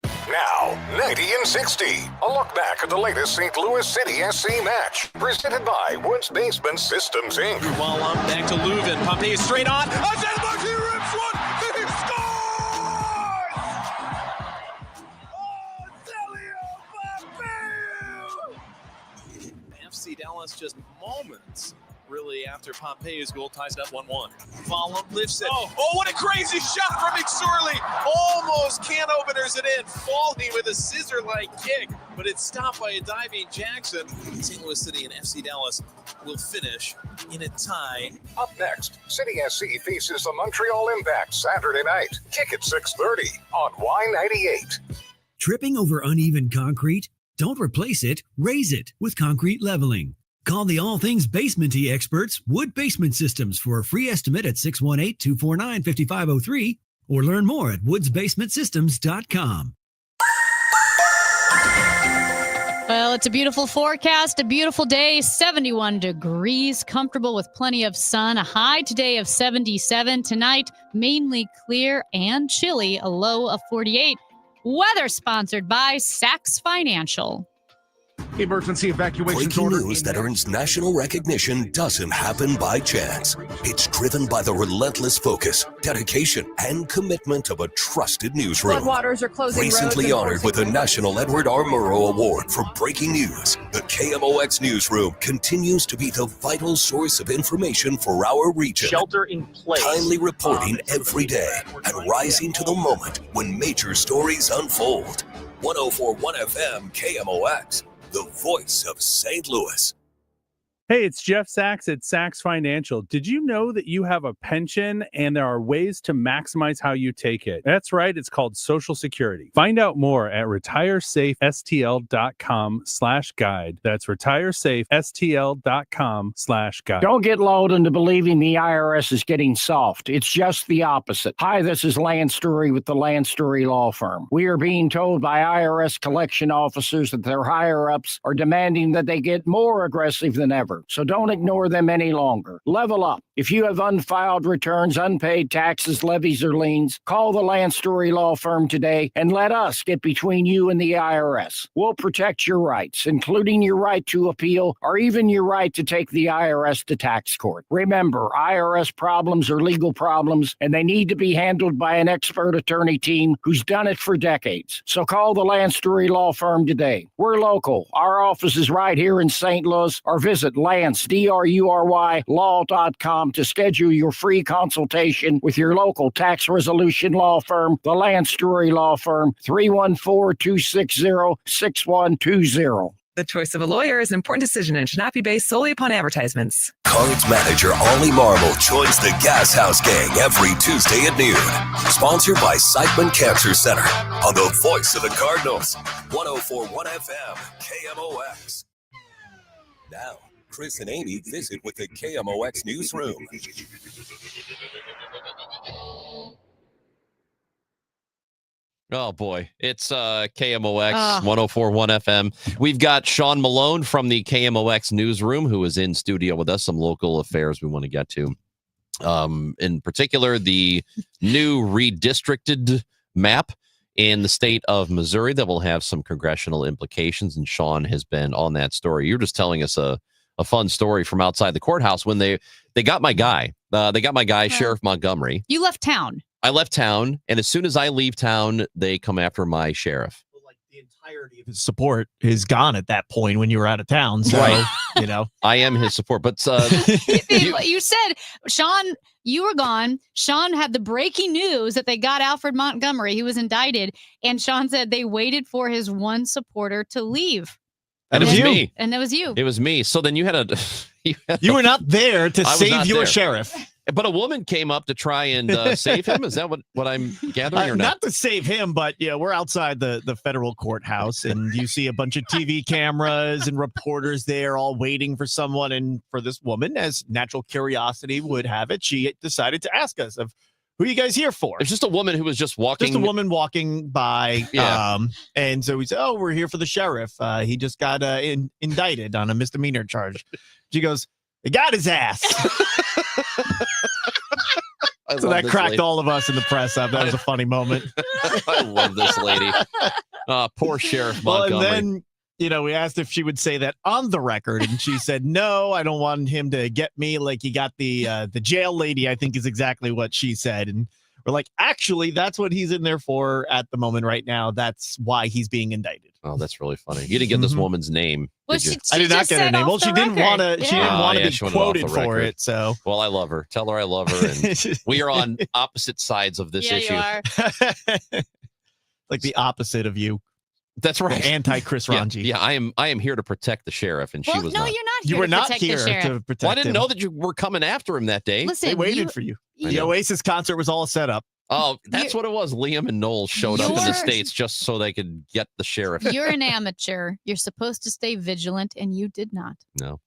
Now, 90 and 60. A look back at the latest St. Louis City SC match. Presented by Woods Basement Systems, Inc. While I'm back to Leuven. Pompey straight on. He rips one. He scores! FC Dallas just moments really after Pompey's goal ties it up 1-1. Follow lifts it. Oh, what a crazy shot from McSorley. Almost can openers it in. Falling with a scissor-like kick, but it's stopped by a diving Jackson. St. Louis City and FC Dallas will finish in a tie. Up next, City SC faces the Montreal Impact Saturday night. Kick at 6:30 on Y98. Tripping over uneven concrete? Don't replace it, raise it with concrete leveling. Call the all things basement-y experts, Wood Basement Systems, for a free estimate at 618-249-5503 or learn more at woodsbasementsystems.com. Well, it's a beautiful forecast, a beautiful day, 71 degrees, comfortable with plenty of sun, a high today of 77. Tonight, mainly clear and chilly, a low of 48. Weather sponsored by Saks Financial. Emergency evacuation Breaking order. news that earns national recognition doesn't happen by chance. It's driven by the relentless focus, dedication, and commitment of a trusted newsroom. Floodwaters are closing Recently roads and honored with a National Edward R. Murrow Award for breaking news, the KMOX newsroom continues to be the vital source of information for our region. Shelter in place. Timely reporting every day and rising to the moment when major stories unfold. 104.1 FM KMOX, the voice of St. Louis. Hey, it's Jeff Sachs at Sachs Financial. Did you know that you have a pension and there are ways to maximize how you take it? That's right. It's called Social Security. Find out more at retiresafestl.com/guide. That's retiresafestl.com/guide. Don't get lulled into believing the IRS is getting soft. It's just the opposite. Hi, this is Lance Story with the Lance Story Law Firm. We are being told by IRS collection officers that their higher-ups are demanding that they get more aggressive than ever. So don't ignore them any longer. Level up. If you have unfiled returns, unpaid taxes, levies, or liens, call the Lance Story Law Firm today and let us get between you and the IRS. We'll protect your rights, including your right to appeal or even your right to take the IRS to tax court. Remember, IRS problems are legal problems, and they need to be handled by an expert attorney team who's done it for decades. So call the Lance Story Law Firm today. We're local. Our office is right here in St. Louis, or visit Lance, DRURY, law.com to schedule your free consultation with your local tax resolution law firm, the Lance Story Law Firm, 314-260-6120. The choice of a lawyer is an important decision and should not be based solely upon advertisements. Cards manager Ollie Marble joins the Gas House Gang every Tuesday at noon. Sponsored by Siteman Cancer Center on the voice of the Cardinals. 104.1 FM KMOX. Now, Chris and Amy visit with the KMOX newsroom. Oh, boy. It's KMOX 104.1 FM. We've got Sean Malone from the KMOX newsroom who is in studio with us. Some local affairs we want to get to. In particular, the new redistricted map in the state of Missouri that will have some congressional implications. And Sean has been on that story. You're just telling us a fun story from outside the courthouse when they got my guy. Sheriff Montgomery. You left town. I left town, and as soon as I leave town, they come after my sheriff. His support is gone at that point when you were out of town. So, Right. you know, I am his support, but You said, Sean, you were gone. Sean had the breaking news that they got Alfred Montgomery. He was indicted. And Sean said they waited for his one supporter to leave. And it was me. And that was you. It was me. So then you had you were not there to I was save not your there. sheriff. But a woman came up to try and save him. Is that what I'm gathering or not? Not to save him, but yeah, we're outside the federal courthouse, and you see a bunch of TV cameras and reporters there, all waiting for someone. And for this woman, as natural curiosity would have it, she decided to ask us of who are you guys here for? It's just a woman who was just walking. Just a woman walking by. Yeah. And so we said, "Oh, we're here for the sheriff. He just got indicted on a misdemeanor charge." She goes, "They got his ass." So that cracked all of us in the press up. That was a funny moment. I love this lady. Poor Sheriff Well, Montgomery. and then, we asked if she would say that on the record, and she said, "No, I don't want him to get me like he got the jail lady," I think is exactly what she said. And we're like, actually, that's what he's in there for at the moment right now. That's why he's being indicted. Oh, that's really funny. You didn't get this woman's name. Well, did you? I did not get her name. Well, she didn't want to. She didn't want to be she wanted it off quoted the for record. it. So, well, I love her. Tell her I love her. And we are on opposite sides of this issue. like the opposite of you. That's right. Anti Chris Ranji. Yeah, I am here to protect the sheriff, and she Well, was no, not. you're not You here were to not protect the here sheriff. to protect Well, I didn't him. know that you were coming after him that day. Listen, They waited for you. I The know. Oasis concert was all set up. Oh, that's what it was. Liam and Noel showed up in the You're- States just so they could get the sheriff. You're an amateur. You're supposed to stay vigilant, and you did not. No.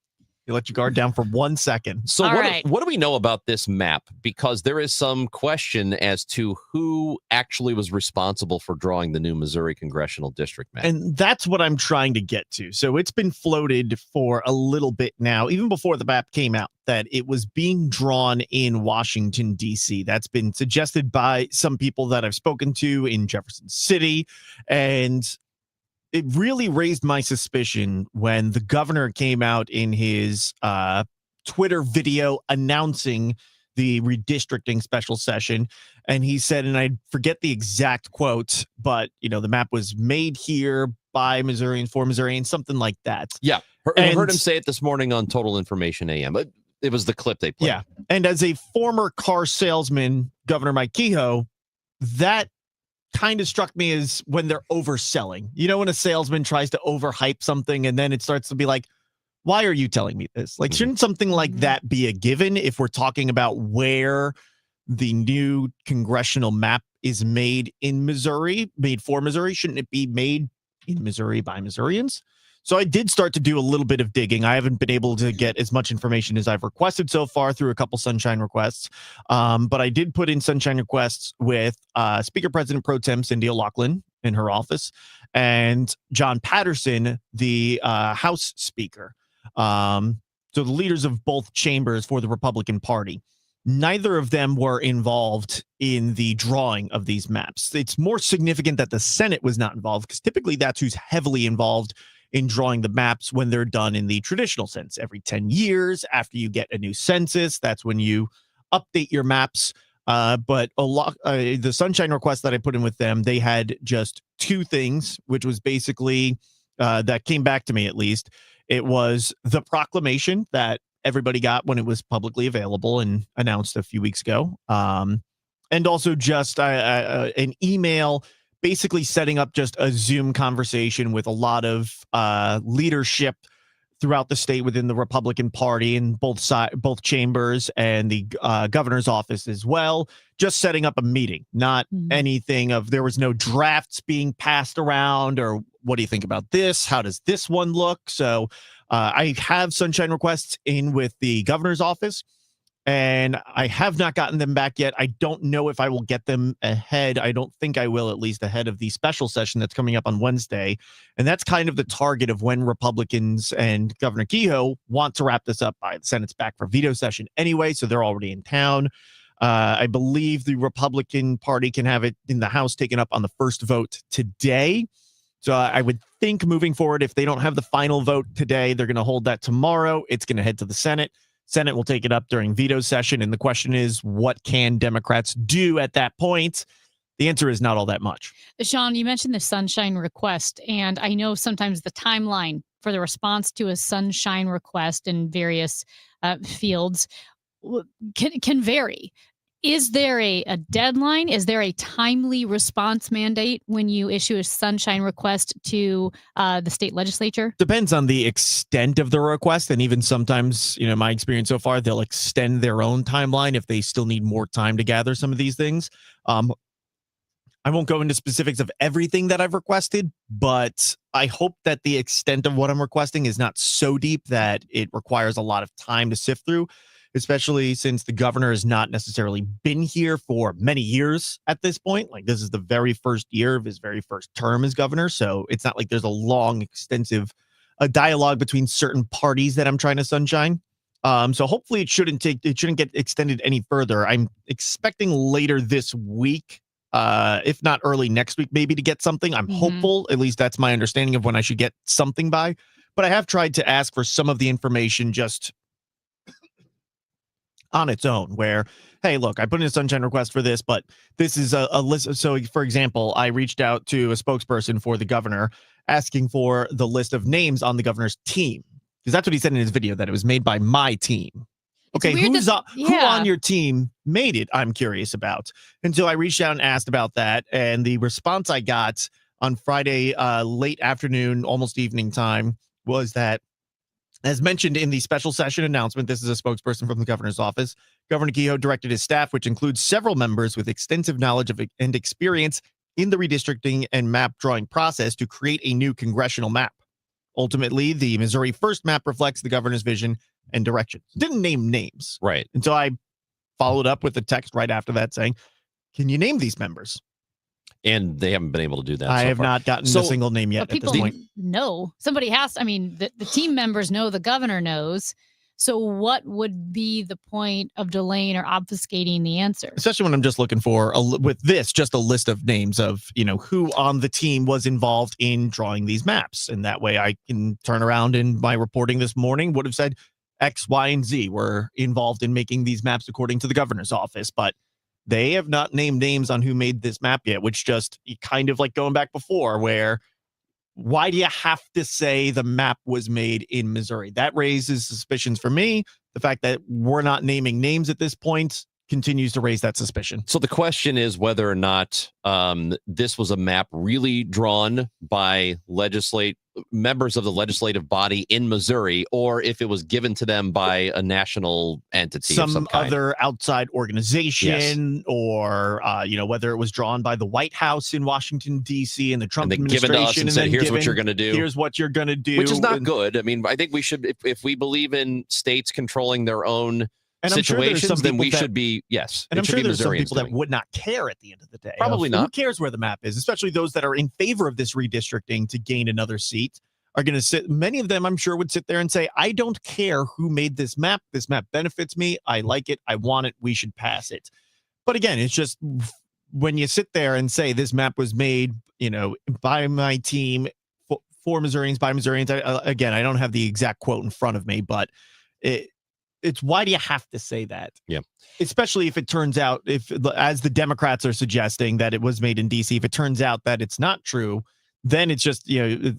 You let your guard down for 1 second. So All what, right. what do we know about this map? Because there is some question as to who actually was responsible for drawing the new Missouri congressional district map. And that's what I'm trying to get to. So it's been floated for a little bit now, even before the map came out, that it was being drawn in Washington, D.C. That's been suggested by some people that I've spoken to in Jefferson City. And it really raised my suspicion when the governor came out in his Twitter video announcing the redistricting special session. And he said, and I forget the exact quote, but, the map was made here by Missourians for Missourians, something like that. Yeah. I heard him say it this morning on Total Information AM. It was the clip they played. Yeah. And as a former car salesman, Governor Mike Kehoe, that kind of struck me as when they're overselling. When a salesman tries to overhype something and then it starts to be like, why are you telling me this? Like, shouldn't something like that be a given if we're talking about where the new congressional map is made in Missouri, made for Missouri? Shouldn't it be made in Missouri by Missourians? So I did start to do a little bit of digging. I haven't been able to get as much information as I've requested so far through a couple sunshine requests. But I did put in sunshine requests with Speaker President Pro Tem Cindy O'Loughlin in her office and John Patterson, the House Speaker. So the leaders of both chambers for the Republican Party. Neither of them were involved in the drawing of these maps. It's more significant that the Senate was not involved because typically that's who's heavily involved in drawing the maps when they're done in the traditional sense. Every 10 years after you get a new census, that's when you update your maps. But the sunshine request that I put in with them, they had just two things, which was basically that came back to me at least. It was the proclamation that everybody got when it was publicly available and announced a few weeks ago. And also just an email basically setting up just a Zoom conversation with a lot of leadership throughout the state within the Republican Party in both chambers and the governor's office as well. Just setting up a meeting, not anything of there was no drafts being passed around or what do you think about this? How does this one look? So I have sunshine requests in with the governor's office. And I have not gotten them back yet. I don't know if I will get them ahead. I don't think I will, at least ahead of the special session that's coming up on Wednesday. And that's kind of the target of when Republicans and Governor Kehoe want to wrap this up by. The Senate's back for veto session anyway, so they're already in town. I believe the Republican Party can have it in the House taken up on the first vote today. So I would think moving forward, if they don't have the final vote today, they're going to hold that tomorrow. It's going to head to the Senate. Senate will take it up during veto session. And the question is, what can Democrats do at that point? The answer is not all that much. Sean, you mentioned the sunshine request, and I know sometimes the timeline for the response to a sunshine request in various fields can vary. Is there a deadline? Is there a timely response mandate when you issue a sunshine request to the state legislature? Depends on the extent of the request. And even sometimes, my experience so far, they'll extend their own timeline if they still need more time to gather some of these things. I won't go into specifics of everything that I've requested, but I hope that the extent of what I'm requesting is not so deep that it requires a lot of time to sift through, especially since the governor has not necessarily been here for many years at this point. Like, this is the very first year of his very first term as governor. So it's not like there's a long, extensive dialogue between certain parties that I'm trying to sunshine. So hopefully it shouldn't get extended any further. I'm expecting later this week, if not early next week, maybe to get something. I'm hopeful, at least that's my understanding of when I should get something by. But I have tried to ask for some of the information just on its own, where, hey, look, I put in a sunshine request for this, but this is a list. So, for example, I reached out to a spokesperson for the governor asking for the list of names on the governor's team, because that's what he said in his video, that it was made by my team. Okay, who on your team made it? I'm curious about. And so I reached out and asked about that. And the response I got on Friday, late afternoon, almost evening time, was that, as mentioned in the special session announcement, this is a spokesperson from the governor's office. Governor Kehoe directed his staff, which includes several members with extensive knowledge of and experience in the redistricting and map drawing process, to create a new congressional map. Ultimately, the Missouri First map reflects the governor's vision and direction. Didn't name names. Right. And so I followed up with a text right after that saying, can you name these members? And they haven't been able to do that. I so have far. not gotten a single name yet at this point. No, somebody has. I mean, the team members know, the governor knows. So what would be the point of delaying or obfuscating the answer? Especially when I'm just looking for, with this, just a list of names of, who on the team was involved in drawing these maps. And that way I can turn around in my reporting this morning would have said X, Y, and Z were involved in making these maps according to the governor's office. But they have not named names on who made this map yet, which just kind of like going back before where why do you have to say the map was made in Missouri? That raises suspicions for me. The fact that we're not naming names at this point continues to raise that suspicion. So the question is whether or not this was a map really drawn by members of the legislative body in Missouri, or if it was given to them by a national entity, some other outside organization, or whether it was drawn by the White House in Washington D.C. and the Trump administration, given to us and said, "Here's what you're going to do. Here's what you're going to do," which is not good. I mean, I think we should, if we believe in states controlling their own situations, then we should be, yes. And I'm sure there's some people that would not care at the end of the day. Probably not. Who cares where the map is? Especially those that are in favor of this redistricting to gain another seat are going to sit. Many of them, I'm sure, would sit there and say, I don't care who made this map. This map benefits me. I like it. I want it. We should pass it. But again, it's just when you sit there and say this map was made, by my team, for Missourians, by Missourians. Again, I don't have the exact quote in front of me, but it's why do you have to say that? Yeah. Especially if it turns out, as the Democrats are suggesting that it was made in DC, if it turns out that it's not true, then it's just,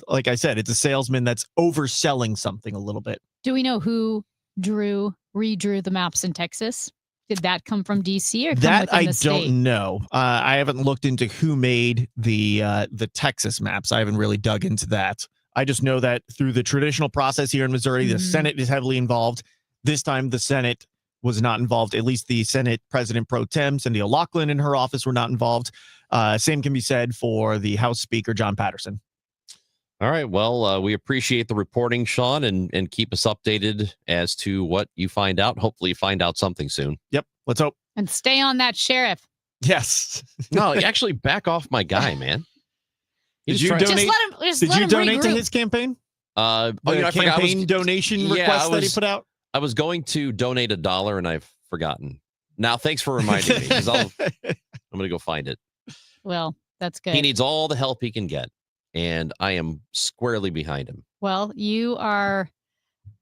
like I said, it's a salesman that's overselling something a little bit. Do we know who redrew the maps in Texas? Did that come from DC or that I the state? Don't know. I haven't looked into who made the Texas maps. I haven't really dug into that. I just know that through the traditional process here in Missouri, the Senate is heavily involved. This time, the Senate was not involved. At least the Senate President Pro Tem, Cindy O'Loughlin, and her office were not involved. Same can be said for the House Speaker, John Patterson. All right. Well, we appreciate the reporting, Sean, and keep us updated as to what you find out. Hopefully you find out something soon. Yep. Let's hope. And stay on that sheriff. Yes. No, actually back off my guy, man. Did you donate? Did you donate to his campaign? I forgot. Campaign donation request that he put out? I was going to donate $1 and I've forgotten. Now, thanks for reminding me, because I'm going to go find it. Well, that's good. He needs all the help he can get, and I am squarely behind him. Well, you are.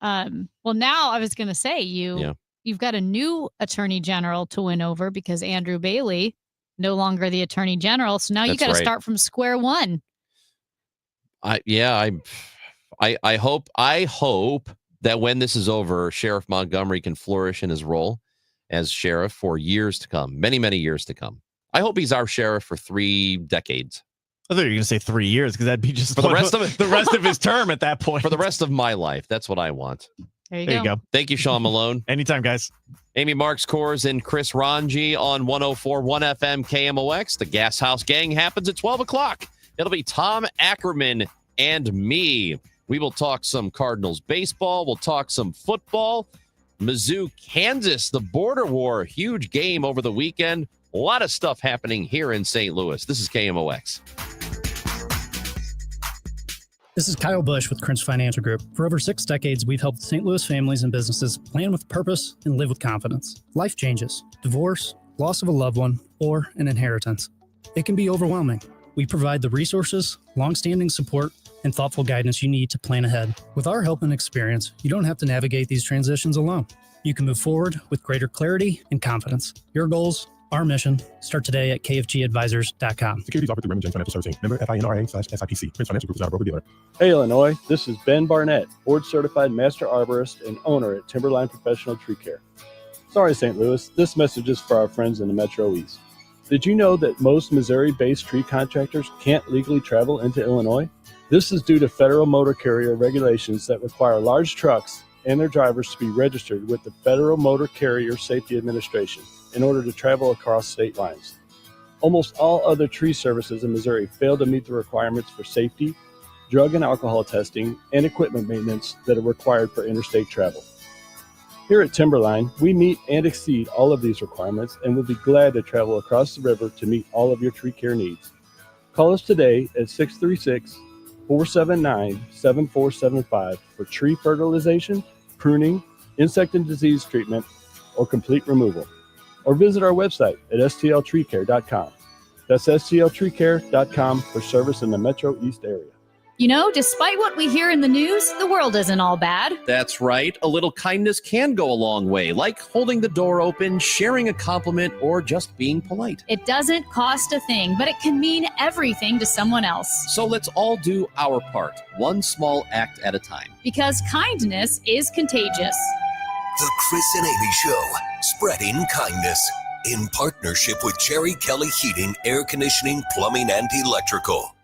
Now I was going to say you've got a new attorney general to win over because Andrew Bailey no longer the attorney general. So now you got to start from square one. I hope that when this is over, Sheriff Montgomery can flourish in his role as sheriff for years to come, many, many years to come. I hope he's our sheriff for 3 decades. I thought you were going to say 3 years, because that'd be just for the rest of it, the rest of his term at that point. For the rest of my life. That's what I want. There you go. Thank you, Sean Malone. Anytime, guys. Amy Marks Kors and Chris Ranji on 104.1 FM KMOX. The Gas House Gang happens at 12 o'clock. It'll be Tom Ackerman and me. We will talk some Cardinals baseball. We'll talk some football. Mizzou, Kansas, the border war. Huge game over the weekend. A lot of stuff happening here in St. Louis. This is KMOX. This is Kyle Bush with Krentz Financial Group. For over 6 decades, we've helped St. Louis families and businesses plan with purpose and live with confidence. Life changes, divorce, loss of a loved one, or an inheritance. It can be overwhelming. We provide the resources, long-standing support, and thoughtful guidance you need to plan ahead. With our help and experience, you don't have to navigate these transitions alone. You can move forward with greater clarity and confidence. Your goals, our mission. Start today at kfgadvisors.com. Securities offered through Raymond James Financial Servicing. Member FINRA/SIPC. Krentz Financial Group is not a broker-dealer. Hey, Illinois. This is Ben Barnett, board-certified master arborist and owner at Timberline Professional Tree Care. Sorry, St. Louis. This message is for our friends in the Metro East. Did you know that most Missouri-based tree contractors can't legally travel into Illinois? This is due to federal motor carrier regulations that require large trucks and their drivers to be registered with the Federal Motor Carrier Safety Administration in order to travel across state lines. Almost all other tree services in Missouri fail to meet the requirements for safety, drug and alcohol testing, and equipment maintenance that are required for interstate travel. Here at Timberline, we meet and exceed all of these requirements and will be glad to travel across the river to meet all of your tree care needs. Call us today at 636-479-7475 for tree fertilization, pruning, insect and disease treatment, or complete removal. Or visit our website at stltreecare.com. That's stltreecare.com for service in the Metro East area. You know, despite what we hear in the news, the world isn't all bad. That's right. A little kindness can go a long way, like holding the door open, sharing a compliment, or just being polite. It doesn't cost a thing, but it can mean everything to someone else. So let's all do our part, one small act at a time. Because kindness is contagious. The Chris and Amy Show, spreading kindness. In partnership with Jerry Kelly Heating, Air Conditioning, Plumbing, and Electrical.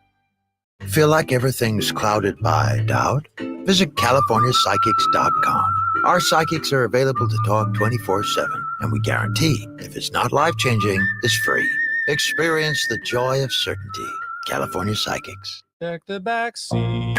Feel like everything's clouded by doubt? Visit CaliforniaPsychics.com. Our psychics are available to talk 24/7, and we guarantee if it's not life-changing, it's free. Experience the joy of certainty. California Psychics. Check the back seat.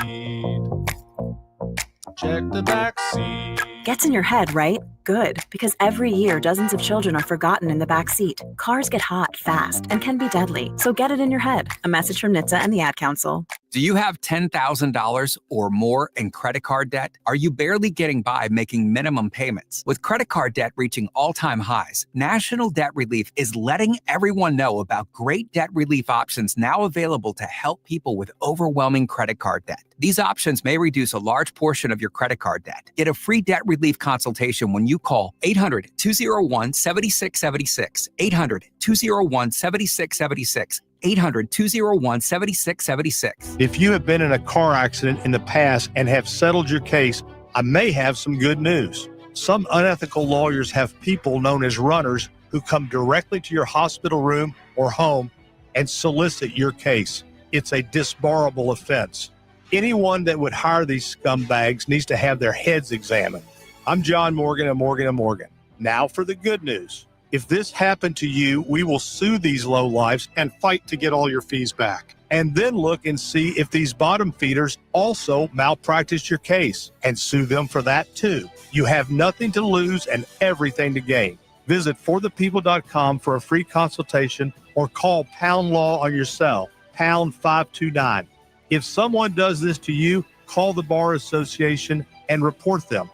Check the back seat. Gets in your head, right? Good, because every year dozens of children are forgotten in the back seat. Cars get hot fast and can be deadly, so get it in your head. A message from NHTSA and the Ad Council. Do you have $10,000 or more in credit card debt? Are you barely getting by making minimum payments? With credit card debt reaching all-time highs, National Debt Relief is letting everyone know about great debt relief options now available to help people with overwhelming credit card debt. These options may reduce a large portion of your credit card debt. Get a free debt relief consultation when you call 800-201-7676, 800-201-7676, 800-201-7676. If you have been in a car accident in the past and have settled your case, I may have some good news. Some unethical lawyers have people known as runners who come directly to your hospital room or home and solicit your case. It's a disbarable offense. Anyone that would hire these scumbags needs to have their heads examined. I'm John Morgan of Morgan & Morgan. Now for the good news. If this happened to you, we will sue these lowlifes and fight to get all your fees back. And then look and see if these bottom feeders also malpracticed your case and sue them for that too. You have nothing to lose and everything to gain. Visit forthepeople.com for a free consultation or call Pound Law on your cell, pound 529. If someone does this to you, call the Bar Association and report them.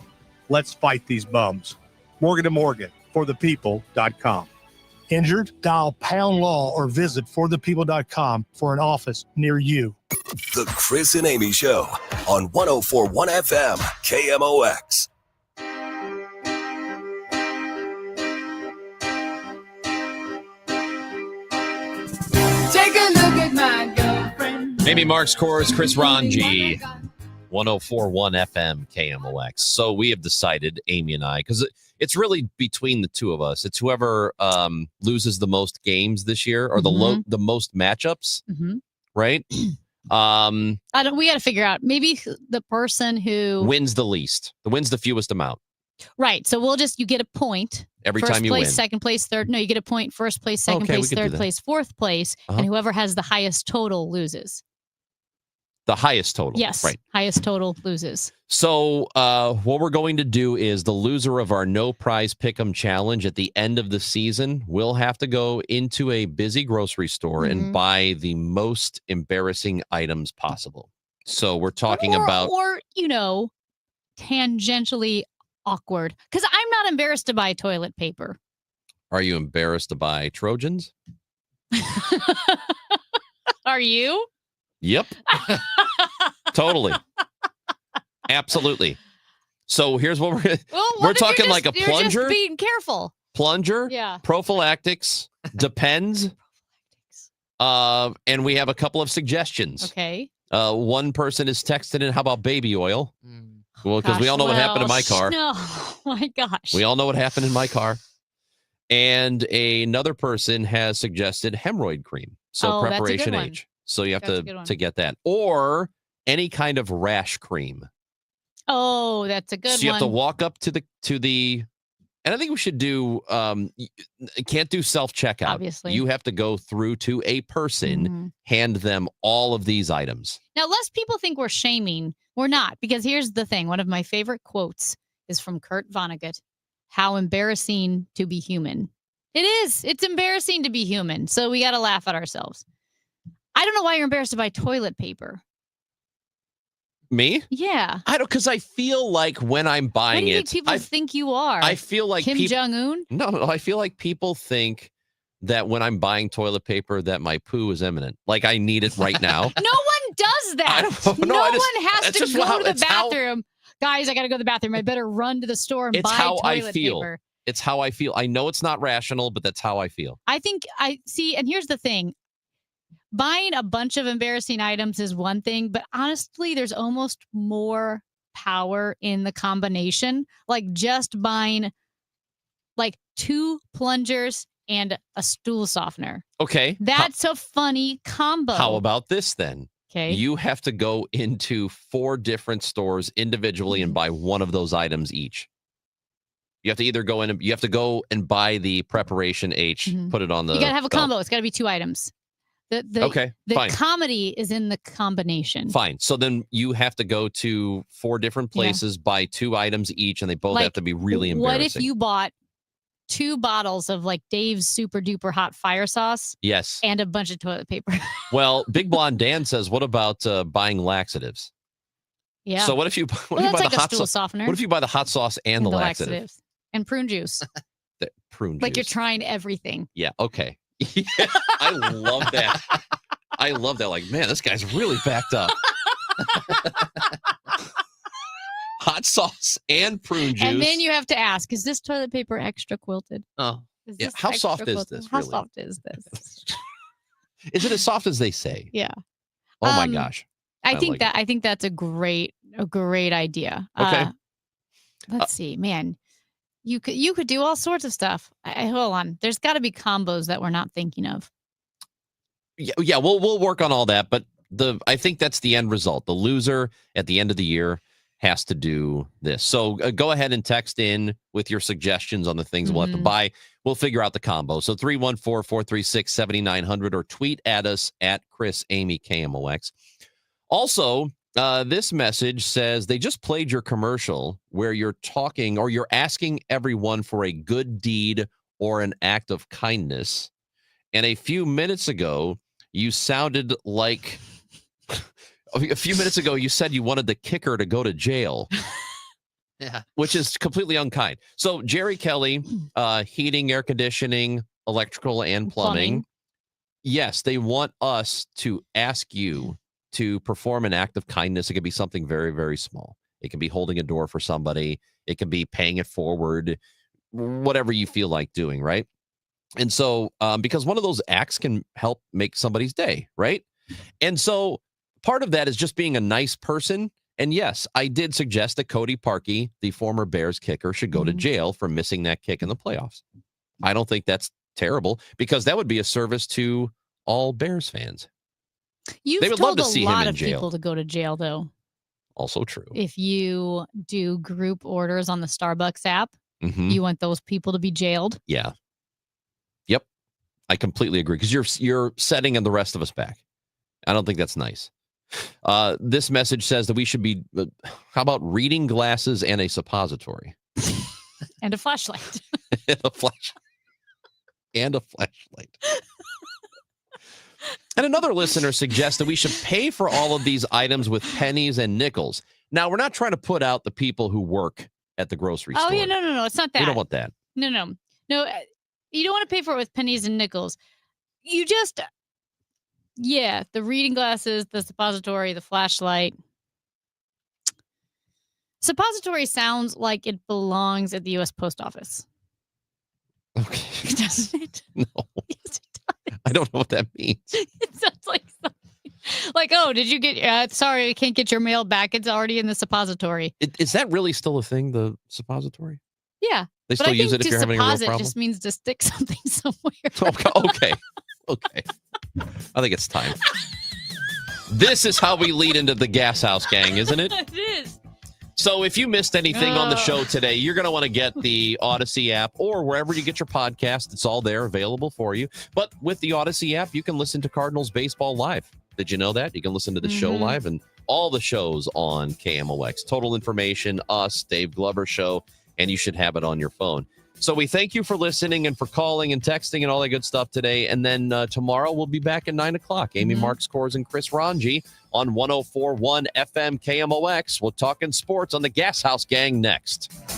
Let's fight these bums. Morgan & Morgan, forthepeople.com. Injured? Dial Pound Law or visit forthepeople.com for an office near you. The Chris and Amy Show on 104.1 FM, KMOX. Take a look at my girlfriend. Amy Marks Kors, Chris Ranji, 104.1 FM, KMOX. So we have decided, Amy and I, because it's really between the two of us. It's whoever loses the most games this year or the most matchups, right? We got to figure out maybe the person who wins the least, wins the fewest amount. Right. So you get a point every first time you place, win. Second place, third. No, you get a point, first place, second place, third place, fourth place, and whoever has the highest total loses. The highest total. Yes. Right. Highest total loses. So what we're going to do is the loser of our no prize pick'em challenge at the end of the season will have to go into a busy grocery store and buy the most embarrassing items possible. So we're talking about tangentially awkward, because I'm not embarrassed to buy toilet paper. Are you embarrassed to buy Trojans? Are you? Yep. Totally. Absolutely. So here's what we're talking like a plunger. You're just being careful. Plunger. Yeah. Prophylactics. Depends. And we have a couple of suggestions. Okay. One person is texting in. How about baby oil? Well, because we all know what happened in my car. No, oh my gosh. We all know what happened in my car. And another person has suggested hemorrhoid cream. So preparation H. So you have to get that. Or any kind of rash cream. Oh, that's a good one. So you have to walk up to the and I think we should do can't do self-checkout. Obviously. You have to go through to a person, hand them all of these items. Now, lest people think we're shaming, we're not, because here's the thing. One of my favorite quotes is from Kurt Vonnegut. How embarrassing to be human. It is. It's embarrassing to be human. So we got to laugh at ourselves. I don't know why you're embarrassed to buy toilet paper. Me? Yeah. I don't, because I feel like when I'm What buying do you it, think people think you are? I feel like Kim Jong-un? No, I feel like people think that when I'm buying toilet paper that my poo is imminent. Like I need it right now. No one does that. No one has to go to the bathroom. Guys, I got to go to the bathroom. I better run to the store and It's buy how I toilet feel. paper. It's how I feel. I know it's not rational, but that's how I feel. I think and here's the thing. Buying a bunch of embarrassing items is one thing, but honestly, there's almost more power in the combination. Like just buying like 2 plungers and a stool softener. Okay. That's a funny combo. How about this then? Okay. You have to go into 4 different stores individually and buy one of those items each. You have to either go in and you have to go and buy the preparation H, put it on the. You got to have a belt. combo. It's got to be 2 items. Okay, The fine. comedy is in the combination. Fine. So then you have to go to 4 different places, buy 2 items each, and they both have to be really embarrassing. What if you bought 2 bottles of like Dave's super duper hot fire sauce? Yes. And a bunch of toilet paper. Well, Big Blonde Dan says, what about buying laxatives? Yeah. So what if you, Well, you that's buy like the a hot stool sauce? softener. What if you buy the hot sauce and the laxative? laxatives. And prune juice. The prune Like you're juice. trying everything. Yeah. Okay. Yeah, I love that. I love that. Like, man, this guy's really backed up. Hot sauce and prune juice. And then you have to ask, is this toilet paper extra quilted? Oh, Is yeah. this How extra soft is quilted? this? How Really? soft is this? Is it as soft as they say? Yeah. Oh my gosh. I think like I think that's a great idea. Okay. Let's see, man. You could do all sorts of stuff. Hold on. There's got to be combos that we're not thinking of. Yeah, we'll work on all that, but I think that's the end result. The loser at the end of the year has to do this. So go ahead and text in with your suggestions on the things we'll have to buy. We'll figure out the combo. So 314-436-7900 or tweet at us at Chris Amy KMOX. Also, this message says they just played your commercial where you're talking or you're asking everyone for a good deed or an act of kindness. And a few minutes ago, you sounded like a few minutes ago, you said you wanted the kicker to go to jail. Yeah. Which is completely unkind. So Jerry Kelly, heating, air conditioning, electrical, and plumbing. Yes, they want us to ask you to perform an act of kindness. It could be something very, very small. It can be holding a door for somebody. It can be paying it forward, whatever you feel like doing, right? And so, because one of those acts can help make somebody's day, right? And so part of that is just being a nice person. And yes, I did suggest that Cody Parkey, the former Bears kicker, should go to jail for missing that kick in the playoffs. I don't think that's terrible because that would be a service to all Bears fans. You've They would love told to see a him lot in of jail. people to go to jail, though. Also true. If you do group orders on the Starbucks app, Mhm. you want those people to be jailed. Yeah. Yep. I completely agree because you're setting the rest of us back. I don't think that's nice. This message says that we should be, how about reading glasses and a suppository? And a flashlight. And a flashlight. And another listener suggests that we should pay for all of these items with pennies and nickels. Now, we're not trying to put out the people who work at the grocery Oh, store. yeah, no. It's not that. We don't want that. No. You don't want to pay for it with pennies and nickels. You just, the reading glasses, the suppository, the flashlight. Suppository sounds like it belongs at the U.S. Post Office. Okay. Doesn't it? No. Yes, it does. I don't know what that means. It sounds like something. Like, oh, did you get, sorry, I can't get your mail back. It's already in the suppository. Is that really still a thing, the suppository? Yeah. They But still I use think it if to you're having a real supposit problem? just means to stick something somewhere. Okay. I think it's time. This is how we lead into the Gas House Gang, isn't it? It is. So if you missed anything on the show today, you're going to want to get the Odyssey app or wherever you get your podcast. It's all there available for you. But with the Odyssey app, you can listen to Cardinals baseball live. Did you know that? You can listen to the show live and all the shows on KMOX. Total Information, us, Dave Glover Show, and you should have it on your phone. So we thank you for listening and for calling and texting and all that good stuff today. And then tomorrow we'll be back at 9 o'clock. Amy Marks Kors and Chris Ranji on 104.1 FM KMOX. We'll talk in sports on the Gas House Gang next.